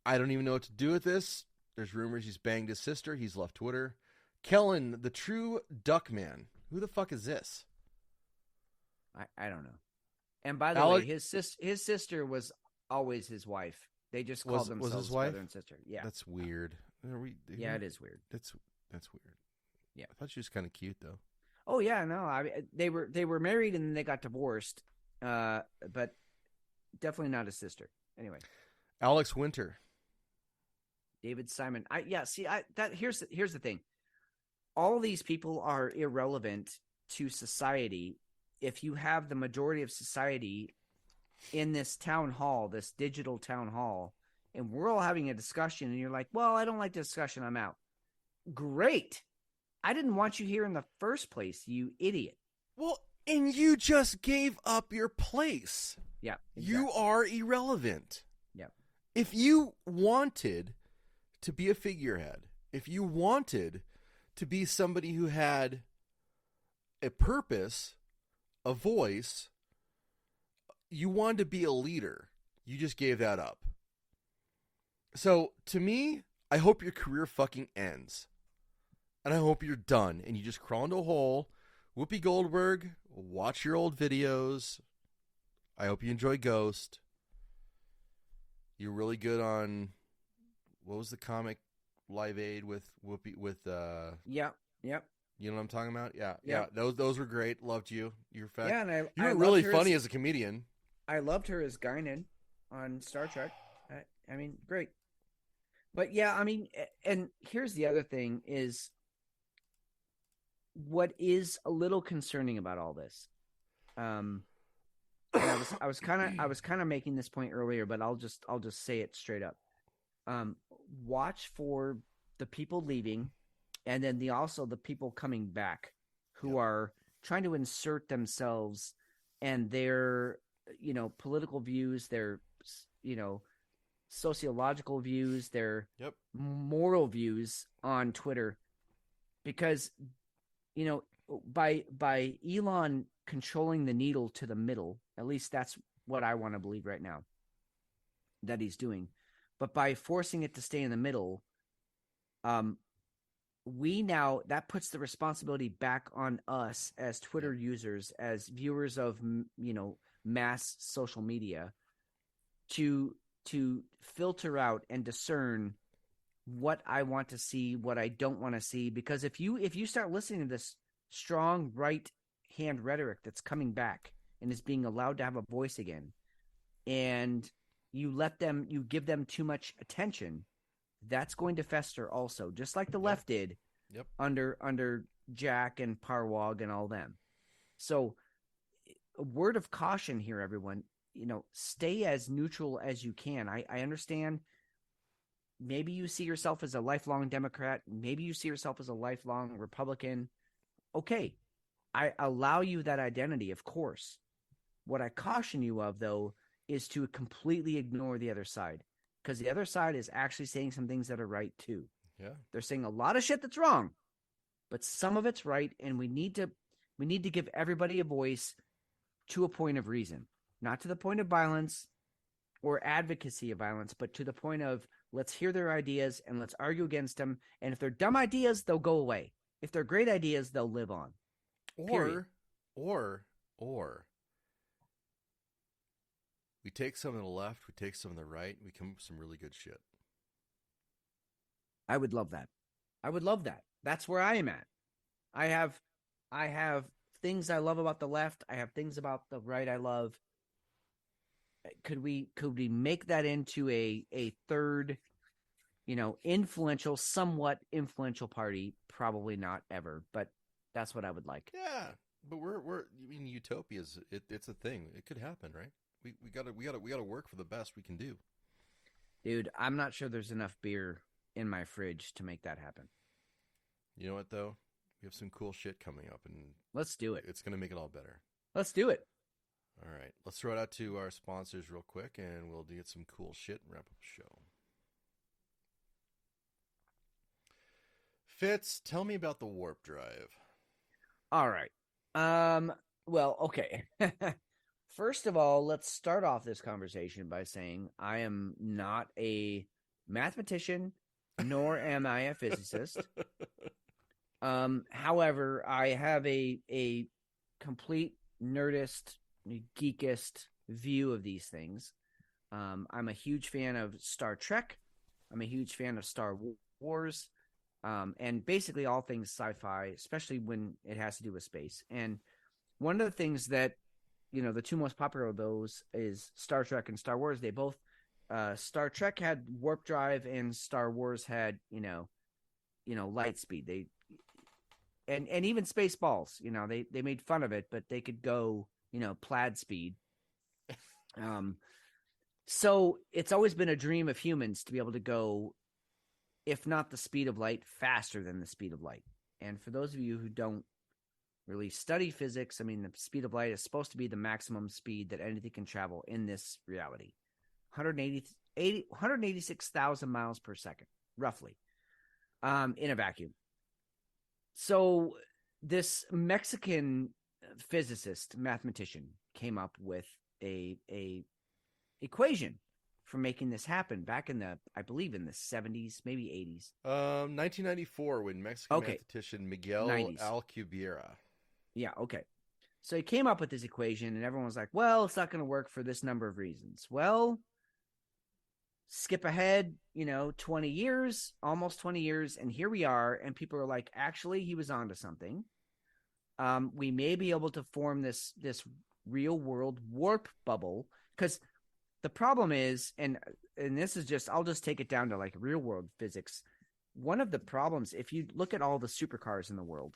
I don't even know what to do with this. There's rumors he's banged his sister. He's left Twitter. Kellen, the true duck man. Who the fuck is this? I don't know. And by the way, his sister was always his wife. They just called themselves his wife? brother and sister. Yeah. That's weird. Yeah, it is weird. That's weird. Yeah. I thought she was kind of cute though. Oh yeah, no. They were married and then they got divorced. But definitely not his sister. Anyway, Alex Winter. David Simon. Here's the thing. All these people are irrelevant to society if you have the majority of society in this town hall, this digital town hall, and we're all having a discussion and you're like, well, I don't like the discussion. I'm out. Great. I didn't want you here in the first place, you idiot. Well, and you just gave up your place. Yeah. Exactly. You are irrelevant. Yeah. If you wanted to be a figurehead, if you wanted to be somebody who had a purpose, a voice, you wanted to be a leader, you just gave that up. So, to me, I hope your career fucking ends. And I hope you're done and you just crawl into a hole. Whoopi Goldberg, watch your old videos. I hope you enjoy Ghost. You're really good on, what was the comic Live Aid with Whoopi, Yep. You know what I'm talking about? Yeah. Those were great. Loved you. You're fat. Yeah, and you were really funny as a comedian. I loved her as Guinan on Star Trek. I mean, great. But yeah, I mean, and here's the other thing is what is a little concerning about all this. And I was kind of making this point earlier, but I'll just say it straight up. Watch for the people leaving, and then the people coming back who are trying to insert themselves and their political views, their sociological views, their moral views on Twitter, because by Elon controlling the needle to the middle, at least that's what I want to believe right now that he's doing. But by forcing it to stay in the middle, that puts the responsibility back on us as Twitter users, as viewers of mass social media, to filter out and discern what I want to see, what I don't want to see. Because if you start listening to this strong right hand rhetoric that's coming back and is being allowed to have a voice again, and you give them too much attention, that's going to fester also, just like the left did under Jack and Parwag and all them. So a word of caution here, everyone, stay as neutral as you can. I understand maybe you see yourself as a lifelong Democrat. Maybe you see yourself as a lifelong Republican. Okay. I allow you that identity, of course. What I caution you of, though, is to completely ignore the other side, because the other side is actually saying some things that are right too. Yeah. They're saying a lot of shit that's wrong, but some of it's right. And we need to We need to give everybody a voice to a point of reason, not to the point of violence or advocacy of violence, but to the point of let's hear their ideas and let's argue against them. And if they're dumb ideas, they'll go away. If they're great ideas, they'll live on. Period. Or we take some on the left, we take some on the right, we come up with some really good shit. I would love that. I would love that. That's where I am at. I have things I love about the left. I have things about the right I love. Could we make that into a third, somewhat influential party? Probably not ever, but that's what I would like. Yeah, but utopias. It's a thing. It could happen, right? We gotta work for the best we can do. Dude, I'm not sure there's enough beer in my fridge to make that happen. You know what though? We have some cool shit coming up, and let's do it. It's gonna make it all better. Let's do it. All right, let's throw it out to our sponsors real quick, and we'll get some cool shit and wrap up the show. Fitz, tell me about the warp drive. All right. Well, okay. First of all, let's start off this conversation by saying I am not a mathematician, nor am I a physicist. However, I have a complete nerdist, geekist view of these things. I'm a huge fan of Star Trek. I'm a huge fan of Star Wars. And basically all things sci-fi, especially when it has to do with space. And one of the things that, the two most popular of those is Star Trek and Star Wars. They both, Star Trek had warp drive and Star Wars had, light speed. And even Spaceballs, they made fun of it, but they could go, plaid speed. So it's always been a dream of humans to be able to go, if not the speed of light, faster than the speed of light. And for those of you who don't really study physics, the speed of light is supposed to be the maximum speed that anything can travel in this reality. 186,000 miles per second, roughly, in a vacuum. So this Mexican physicist, mathematician, came up with a equation for making this happen back in I believe in the 70s, maybe 80s. 1994, when Mexican mathematician Miguel 90s. Alcubierre. Yeah, okay. So he came up with this equation, and everyone was like, well, it's not going to work for this number of reasons. Well, skip ahead, 20 years, almost 20 years, and here we are, and people are like, actually, he was onto something. We may be able to form this real-world warp bubble, because the problem is, and this is I'll just take it down to like real-world physics. One of the problems, if you look at all the supercars in the world,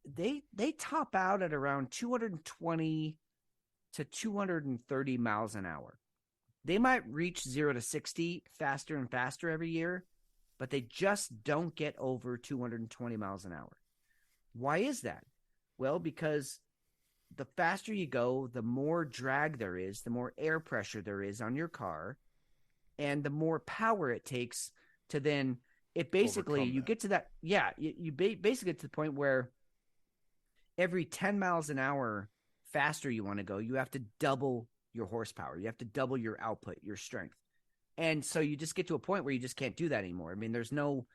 they top out at around 220 to 230 miles an hour. They might reach 0 to 60 faster and faster every year, but they just don't get over 220 miles an hour. Why is that? Well, because the faster you go, the more drag there is, the more air pressure there is on your car, and the more power it takes to then it basically you get to that. Yeah, you basically get to the point where every 10 miles an hour faster you want to go, you have to double your horsepower. You have to double your output, your strength. And so you just get to a point where you just can't do that anymore. There's no,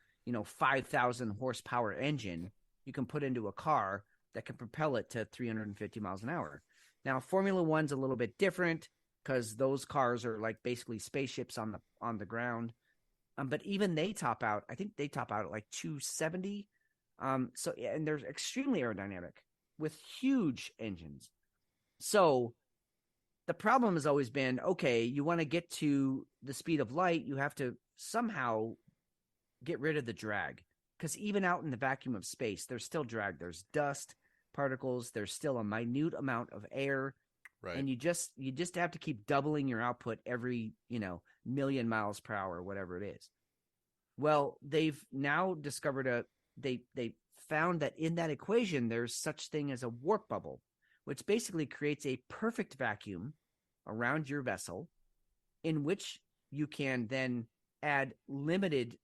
5,000 horsepower engine you can put into a car that can propel it to 350 miles an hour. Now, Formula One's a little bit different because those cars are like basically spaceships on the ground. But even they top out, I think they top out at like 270. And they're extremely aerodynamic with huge engines. So the problem has always been, okay, you want to get to the speed of light, you have to somehow get rid of the drag. Because even out in the vacuum of space, there's still drag. There's dust, particles. There's still a minute amount of air. Right. And you just have to keep doubling your output every, million miles per hour, whatever it is. Well, they've now discovered they found that in that equation, there's such thing as a warp bubble, which basically creates a perfect vacuum around your vessel in which you can then add limited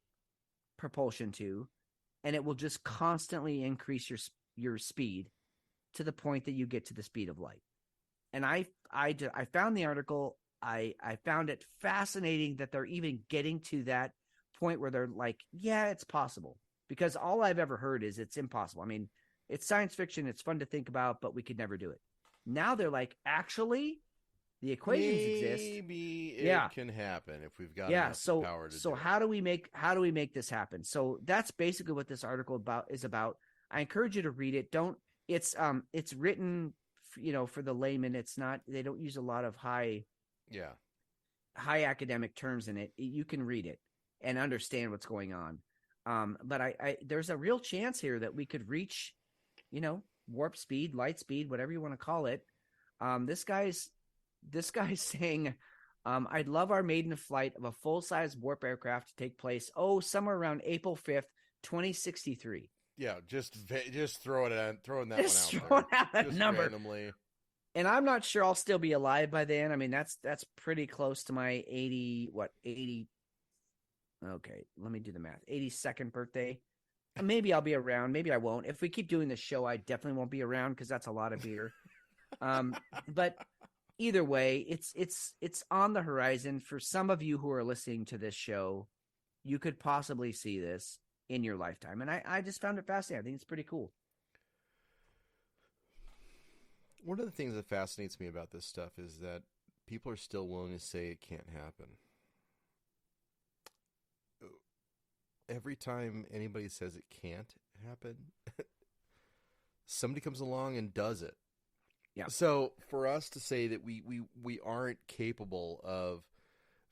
propulsion to, and it will just constantly increase your speed to the point that you get to the speed of light. And I found the article. I found it fascinating that they're even getting to that point where they're like, yeah, it's possible. Because all I've ever heard is it's impossible. I mean, it's science fiction. It's fun to think about, but we could never do it. Now they're like, actually, the equations exist. Maybe it can happen if we've got enough power to do so it. how do we make this happen? So that's basically what this article is about. I encourage you to read it. It's written, for the layman. It's not, they don't use a lot of high academic terms in it. You can read it and understand what's going on. But I there's a real chance here that we could reach, warp speed, light speed, whatever you want to call it. This guy's saying, I'd love our maiden flight of a full-size warp aircraft to take place, somewhere around April 5th, 2063. Yeah, just throwing that one out there. Just number. Randomly. And I'm not sure I'll still be alive by then. I mean, that's pretty close to my 80. Okay, let me do the math. 82nd birthday. Maybe I'll be around. Maybe I won't. If we keep doing this show, I definitely won't be around because that's a lot of beer. But either way, it's on the horizon. For some of you who are listening to this show, you could possibly see this in your lifetime. And I just found it fascinating. I think it's pretty cool. One of the things that fascinates me about this stuff is that people are still willing to say it can't happen. Every time anybody says it can't happen, somebody comes along and does it. Yeah. So for us to say that we aren't capable of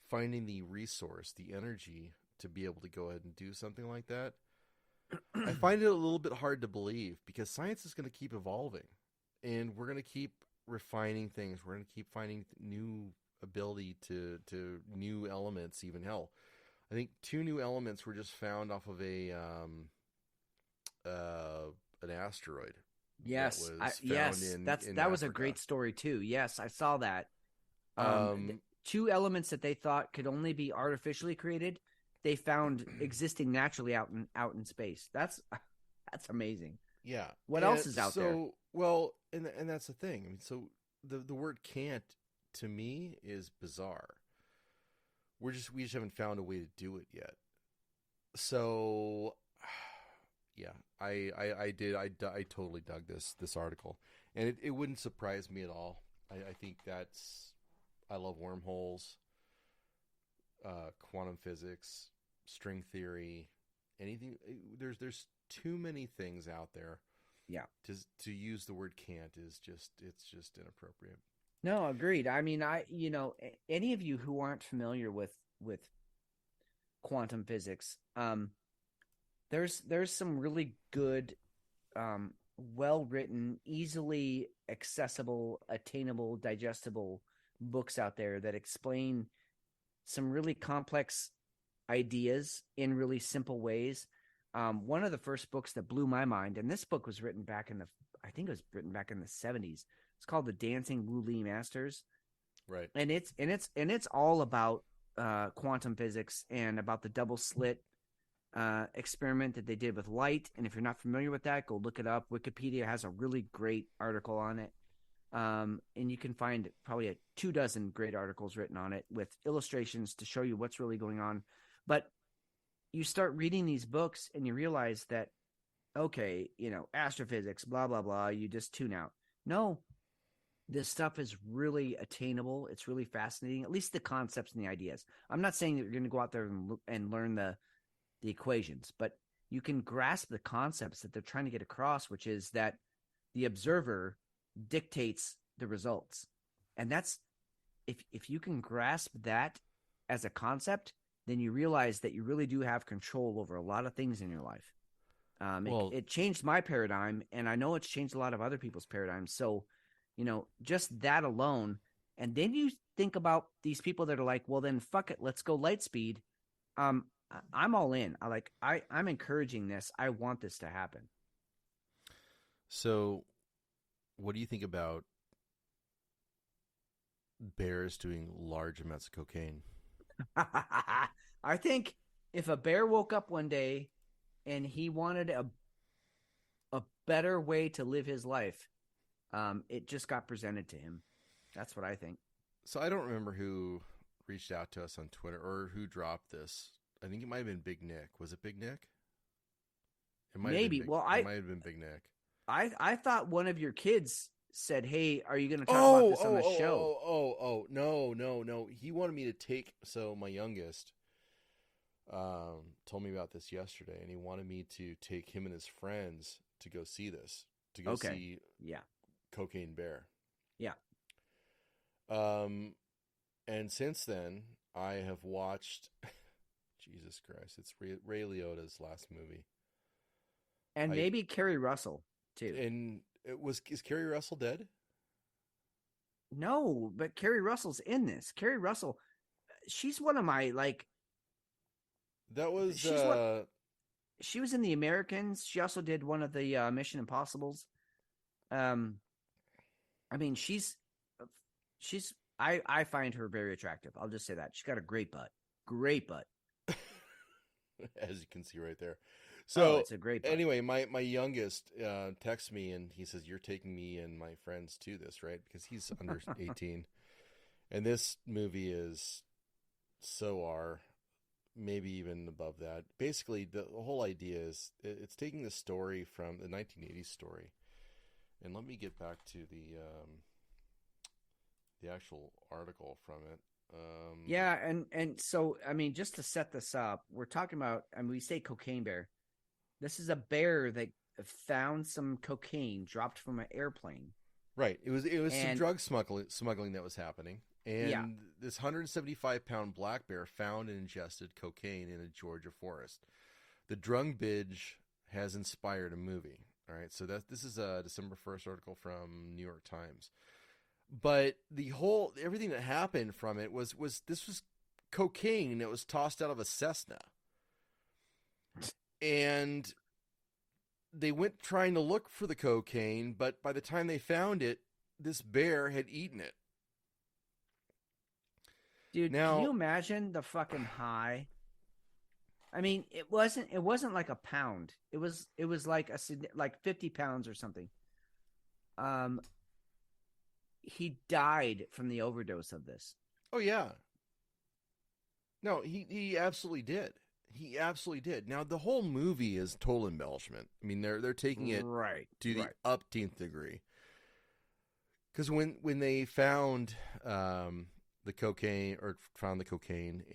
finding the resource, the energy to be able to go ahead and do something like that, I find it a little bit hard to believe because science is going to keep evolving and we're going to keep refining things. We're going to keep finding new ability to new elements, even hell. I think 2 new elements were just found off of an asteroid. Yes, that was a great story too. Yes, I saw that. 2 elements that they thought could only be artificially created, they found existing naturally out in space. That's amazing. Yeah. What else is out there? Well, and that's the thing. I mean, so the word "can't" to me is bizarre. We just haven't found a way to do it yet. So, yeah, I totally dug this article, and it wouldn't surprise me at all. I think I love wormholes, quantum physics, string theory, anything. There's too many things out there. Yeah. To use the word "can't" it's just inappropriate. No, agreed. I mean, any of you who aren't familiar with quantum physics, there's some really good, well-written, easily accessible, attainable, digestible books out there that explain some really complex ideas in really simple ways. One of the first books that blew my mind, and this book was written back in the 70s. It's called The Dancing Wu Li Masters. Right. And it's all about quantum physics and about the double slit experiment that they did with light. And if you're not familiar with that, go look it up. Wikipedia has a really great article on it. And you can find probably 24 great articles written on it with illustrations to show you what's really going on. But you start reading these books and you realize that, okay, astrophysics, blah, blah, blah, you just tune out. No, this stuff is really attainable. It's really fascinating, at least the concepts and the ideas. I'm not saying that you're going to go out there and learn the equations, but you can grasp the concepts that they're trying to get across, which is that the observer dictates the results. And that's, if you can grasp that as a concept, then you realize that you really do have control over a lot of things in your life. It changed my paradigm, and I know it's changed a lot of other people's paradigms. So, just that alone. And then you think about these people that are like, well, then fuck it, let's go light speed. I'm all in. I'm encouraging this. I want this to happen. So what do you think about bears doing large amounts of cocaine? I think if a bear woke up one day and he wanted a better way to live his life, It just got presented to him. That's what I think. So I don't remember who reached out to us on Twitter or who dropped this. I think it might have been Big Nick. Was it Big Nick? It might Maybe. Have been Well, it might have been Big Nick. I thought one of your kids said, "Hey, are you going to talk about this on the show?" No. He wanted me to take. So my youngest told me about this yesterday, and he wanted me to take him and his friends to go see this, to go see Cocaine Bear. Yeah. And since then, I have watched. Jesus Christ! It's Ray Liotta's last movie, and maybe Kerry Russell too. And is Kerry Russell dead? No, but Kerry Russell's in this. Kerry Russell, she's one of my like. That was she was in The Americans. She also did one of the Mission Impossibles. I mean, I find her very attractive. I'll just say that. She's got a great butt. Great butt. As you can see right there. So it's a great butt. Anyway, my youngest texts me and he says, "You're taking me and my friends to this, right?" Because he's under 18. And this movie is maybe even above that. Basically, the whole idea is it's taking the story from the 1980s story. And let me get back to the actual article from it. And so, I mean, just to set this up, we're talking about, we say Cocaine Bear. This is a bear that found some cocaine dropped from an airplane. Right. It was some drug smuggling that was happening. And this 175-pound black bear found and ingested cocaine in a Georgia forest. The drug binge has inspired a movie. All right. So this is a December 1st article from New York Times. But everything that happened from it was cocaine that was tossed out of a Cessna. And they went trying to look for the cocaine, but by the time they found it, this bear had eaten it. Dude, can you imagine the fucking high? I mean, it wasn't like a pound. It was like like 50 pounds or something. He died from the overdose of this. Oh yeah. No, he absolutely did. He absolutely did. Now the whole movie is total embellishment. I mean, they're taking it to the upteenth degree. Because when they found the cocaine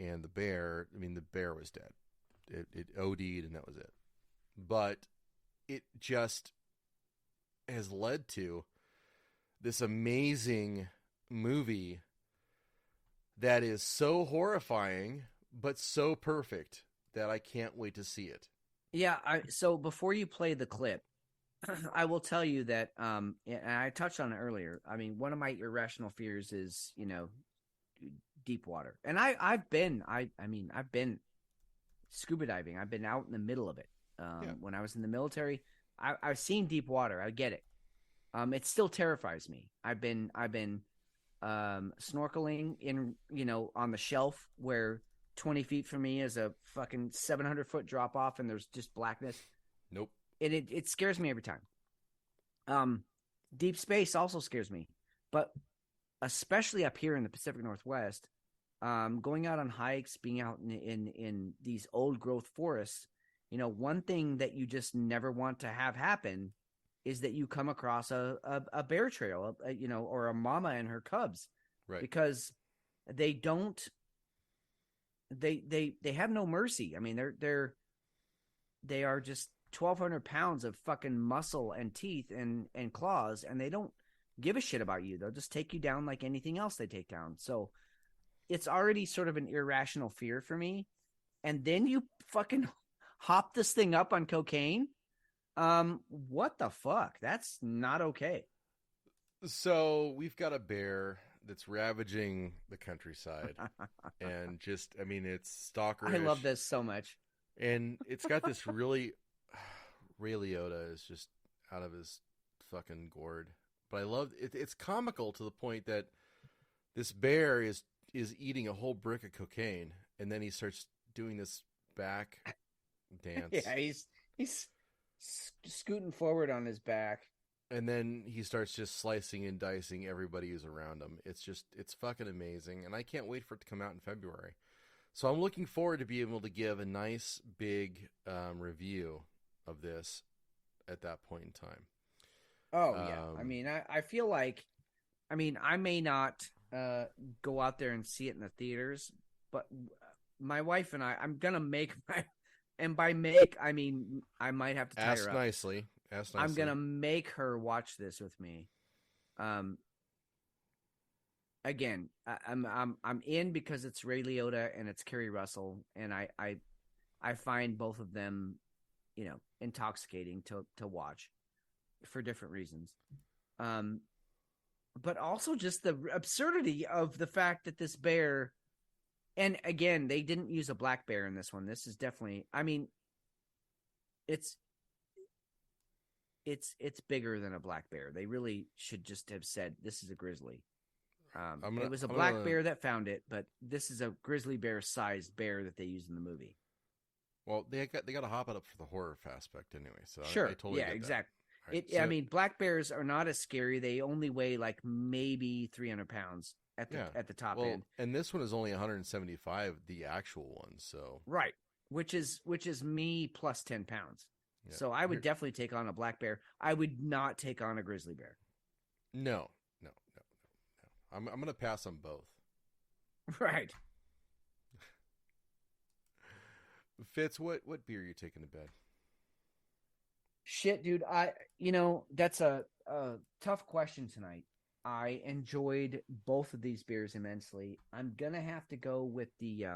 and the bear, I mean, the bear was dead. It OD'd and that was it. But it just has led to this amazing movie that is so horrifying but so perfect that I can't wait to see it. Yeah, so before you play the clip, I will tell you that and I touched on it earlier. I mean, one of my irrational fears is, deep water. And I've been scuba diving. I've been out in the middle of it. When I was in the military, I've seen deep water. I get it. It still terrifies me. I've been snorkeling in, on the shelf where 20 feet from me is a fucking 700-foot drop off and there's just blackness. Nope. And it scares me every time. Deep space also scares me, but especially up here in the Pacific Northwest, going out on hikes, being out in these old growth forests, one thing that you just never want to have happen is that you come across a bear trail, or a mama and her cubs, right? Because they have no mercy. I mean, they are just 1,200 pounds of fucking muscle and teeth and claws, and they don't give a shit about you. They'll just take you down like anything else they take down. So it's already sort of an irrational fear for me. And then you fucking hop this thing up on cocaine. What the fuck? That's not okay. So we've got a bear that's ravaging the countryside and just, I mean, it's stalkerish. I love this so much. And it's got this really, Ray Liotta is just out of his fucking gourd. But I love it. It's comical to the point that this bear is eating a whole brick of cocaine, and then he starts doing this back dance. Yeah, he's scooting forward on his back. And then he starts just slicing and dicing everybody who's around him. It's fucking amazing. And I can't wait for it to come out in February. So I'm looking forward to being able to give a nice big review of this at that point in time. Oh, yeah. I mean, I feel like, I mean, I may not go out there and see it in the theaters, but my wife and I'm going to make my, and by make, I mean, I might have to tie her up. Nicely. Ask nicely. I'm going to make her watch this with me. Again, I'm in because it's Ray Liotta and it's Kerry Russell, and I find both of them, you know, intoxicating to watch for different reasons. But also just the absurdity of the fact that this bear, and again, they didn't use a black bear in this one. This is definitely, I mean, it's bigger than a black bear. They really should just have said this is a grizzly. It was a black bear that found it, but this is a grizzly bear sized bear that they used in the movie. Well, they got to hop it up for the horror aspect anyway. So sure, I totally get exactly. Right, I mean, black bears are not as scary. They only weigh like maybe 300 pounds at the top end. And this one is only 175, the actual one. So right, which is me plus 10 pounds. Yeah. So I would definitely take on a black bear. I would not take on a grizzly bear. No. I'm going to pass on both. Right. Fitz, what beer are you taking to bed? Shit, dude. That's a tough question tonight. I enjoyed both of these beers immensely. I'm going to have to go with the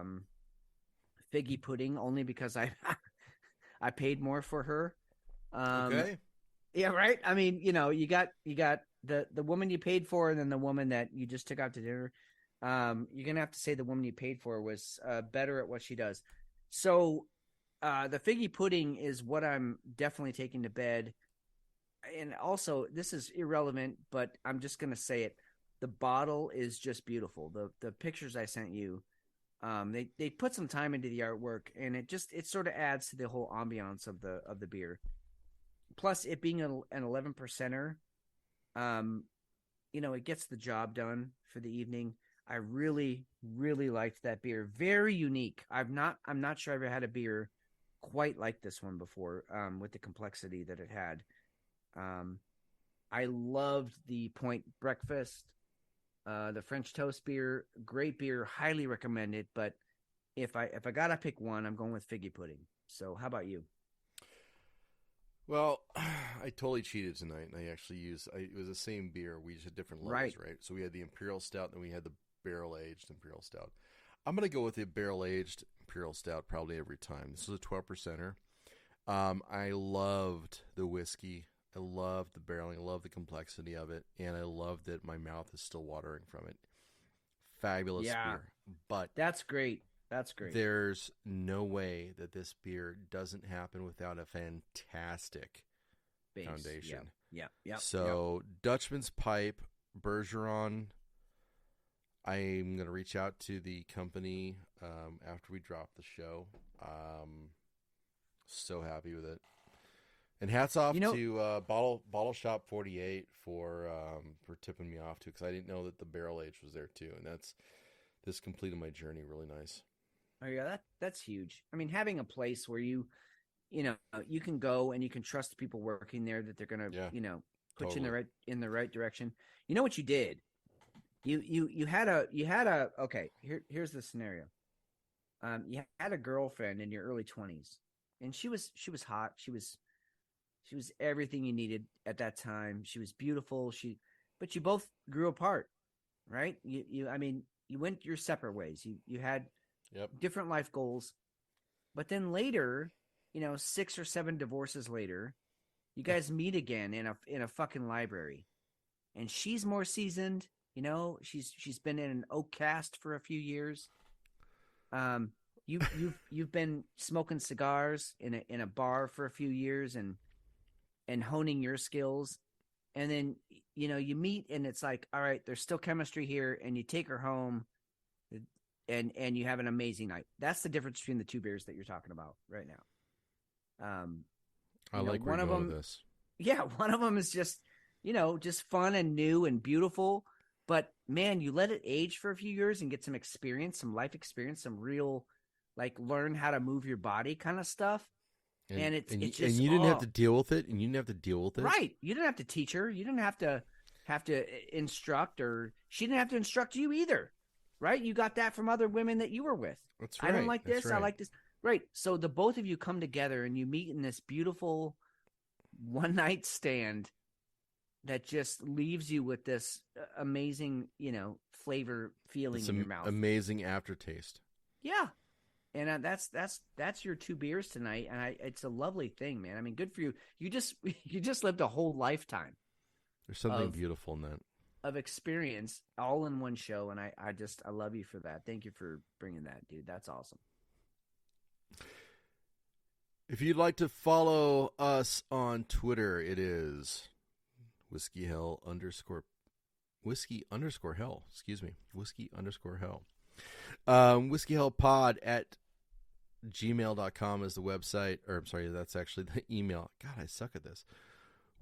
figgy pudding only because I paid more for her. Okay. Yeah, right. I mean, you got the woman you paid for, and then the woman that you just took out to dinner. You're gonna have to say the woman you paid for was better at what she does. So, the figgy pudding is what I'm definitely taking to bed. And also, this is irrelevant, but I'm just gonna say it. The bottle is just beautiful. The pictures I sent you, they put some time into the artwork, and it sort of adds to the whole ambiance of the beer. Plus, it being an 11%er, it gets the job done for the evening. I really, really liked that beer. Very unique. I'm not sure I've ever had a beer quite like this one before, with the complexity that it had. I loved the Point Breakfast, the French toast beer. Great beer, highly recommended. But if I gotta pick one, I'm going with figgy pudding. So how about you? Well, I totally cheated tonight, and I actually it was the same beer. We just had different levels, right? So we had the Imperial Stout, and we had the barrel-aged Imperial Stout. I'm going to go with the barrel-aged Imperial Stout probably every time. This was a 12%er. I loved the whiskey. I loved the barreling. I loved the complexity of it, and I loved that my mouth is still watering from it. Fabulous beer. But that's great. That's great. There's no way that this beer doesn't happen without a fantastic base foundation. Yeah. So Dutchman's Pipe, Bergeron. I'm going to reach out to the company after we drop the show. So happy with it. And hats off to Bottle Shop 48 for tipping me off too, because I didn't know that the barrel age was there too, and this completed my journey really nice. Oh yeah, that's huge. I mean, having a place where you can go and you can trust the people working there that they're gonna put you in the right direction. You know what you did? You had a okay. Here's the scenario. You had a girlfriend in your early 20s, and she was hot. She was everything you needed at that time. She was beautiful. But you both grew apart, right? You went your separate ways. You had different life goals, but then later, 6 or 7 divorces later, you guys meet again in a fucking library, and she's more seasoned. She's been in an oak cast for a few years. You've been smoking cigars in a bar for a few years and honing your skills, and then you meet and it's like, all right, there's still chemistry here, and you take her home. And you have an amazing night. That's the difference between the two beers that you're talking about right now. I like one of them. This. Yeah, one of them is just just fun and new and beautiful. But man, you let it age for a few years and get some experience, some life experience, some real, like, learn how to move your body kind of stuff. And it's just, and you didn't have to deal with it, and you didn't have to deal with it. Right. You didn't have to teach her. You didn't have to instruct, or she didn't have to instruct you either. Right. You got that from other women that you were with. That's right. I don't like this. Right. I like this. Right. So the both of you come together and you meet in this beautiful one night stand that just leaves you with this amazing, flavor feeling in your mouth. Amazing aftertaste. Yeah. And that's your 2 beers tonight, and it's a lovely thing, man. I mean, good for you. You just lived a whole lifetime. There's something beautiful in that. Of experience all in one show, and I love you for that. Thank you for bringing that, dude. That's awesome. If you'd like to follow us on Twitter, it is whiskey _hell. Excuse me, whiskey _hell. Whiskey Hell Pod at gmail.com is the website, or I'm sorry, that's actually the email. God, I suck at this.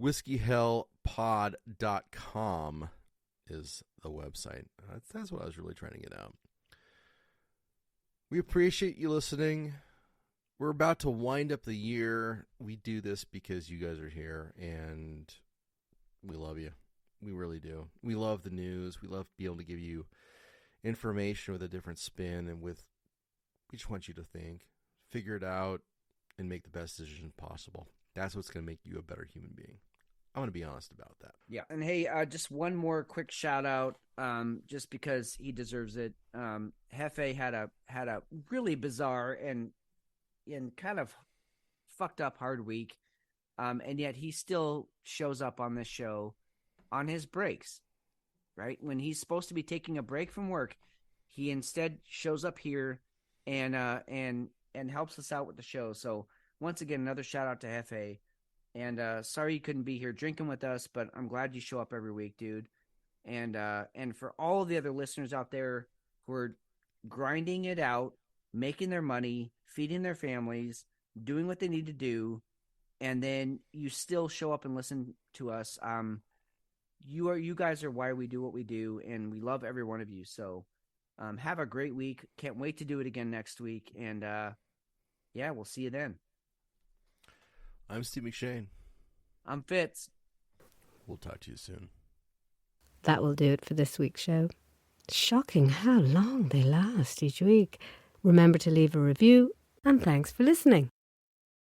whiskeyhellpod.com is the website. That's what I was really trying to get out. We appreciate you listening. We're about to wind up the year. We do this because you guys are here, and we love you. We really do. We love the news. We love being able to give you information with a different spin, and we just want you to think, figure it out, and make the best decision possible. That's what's going to make you a better human being. I want to be honest about that. Yeah. And hey, just one more quick shout out, just because he deserves it. Hefe had a really bizarre and kind of fucked up hard week. And yet he still shows up on this show on his breaks, right? When he's supposed to be taking a break from work, he instead shows up here and helps us out with the show. So once again, another shout out to Hefe. And sorry you couldn't be here drinking with us, but I'm glad you show up every week, dude. And for all the other listeners out there who are grinding it out, making their money, feeding their families, doing what they need to do, and then you still show up and listen to us. You guys are why we do what we do, and we love every one of you. So have a great week. Can't wait to do it again next week. And we'll see you then. I'm Steve McShane. I'm Fitz. We'll talk to you soon. That will do it for this week's show. Shocking how long they last each week. Remember to leave a review, and thanks for listening.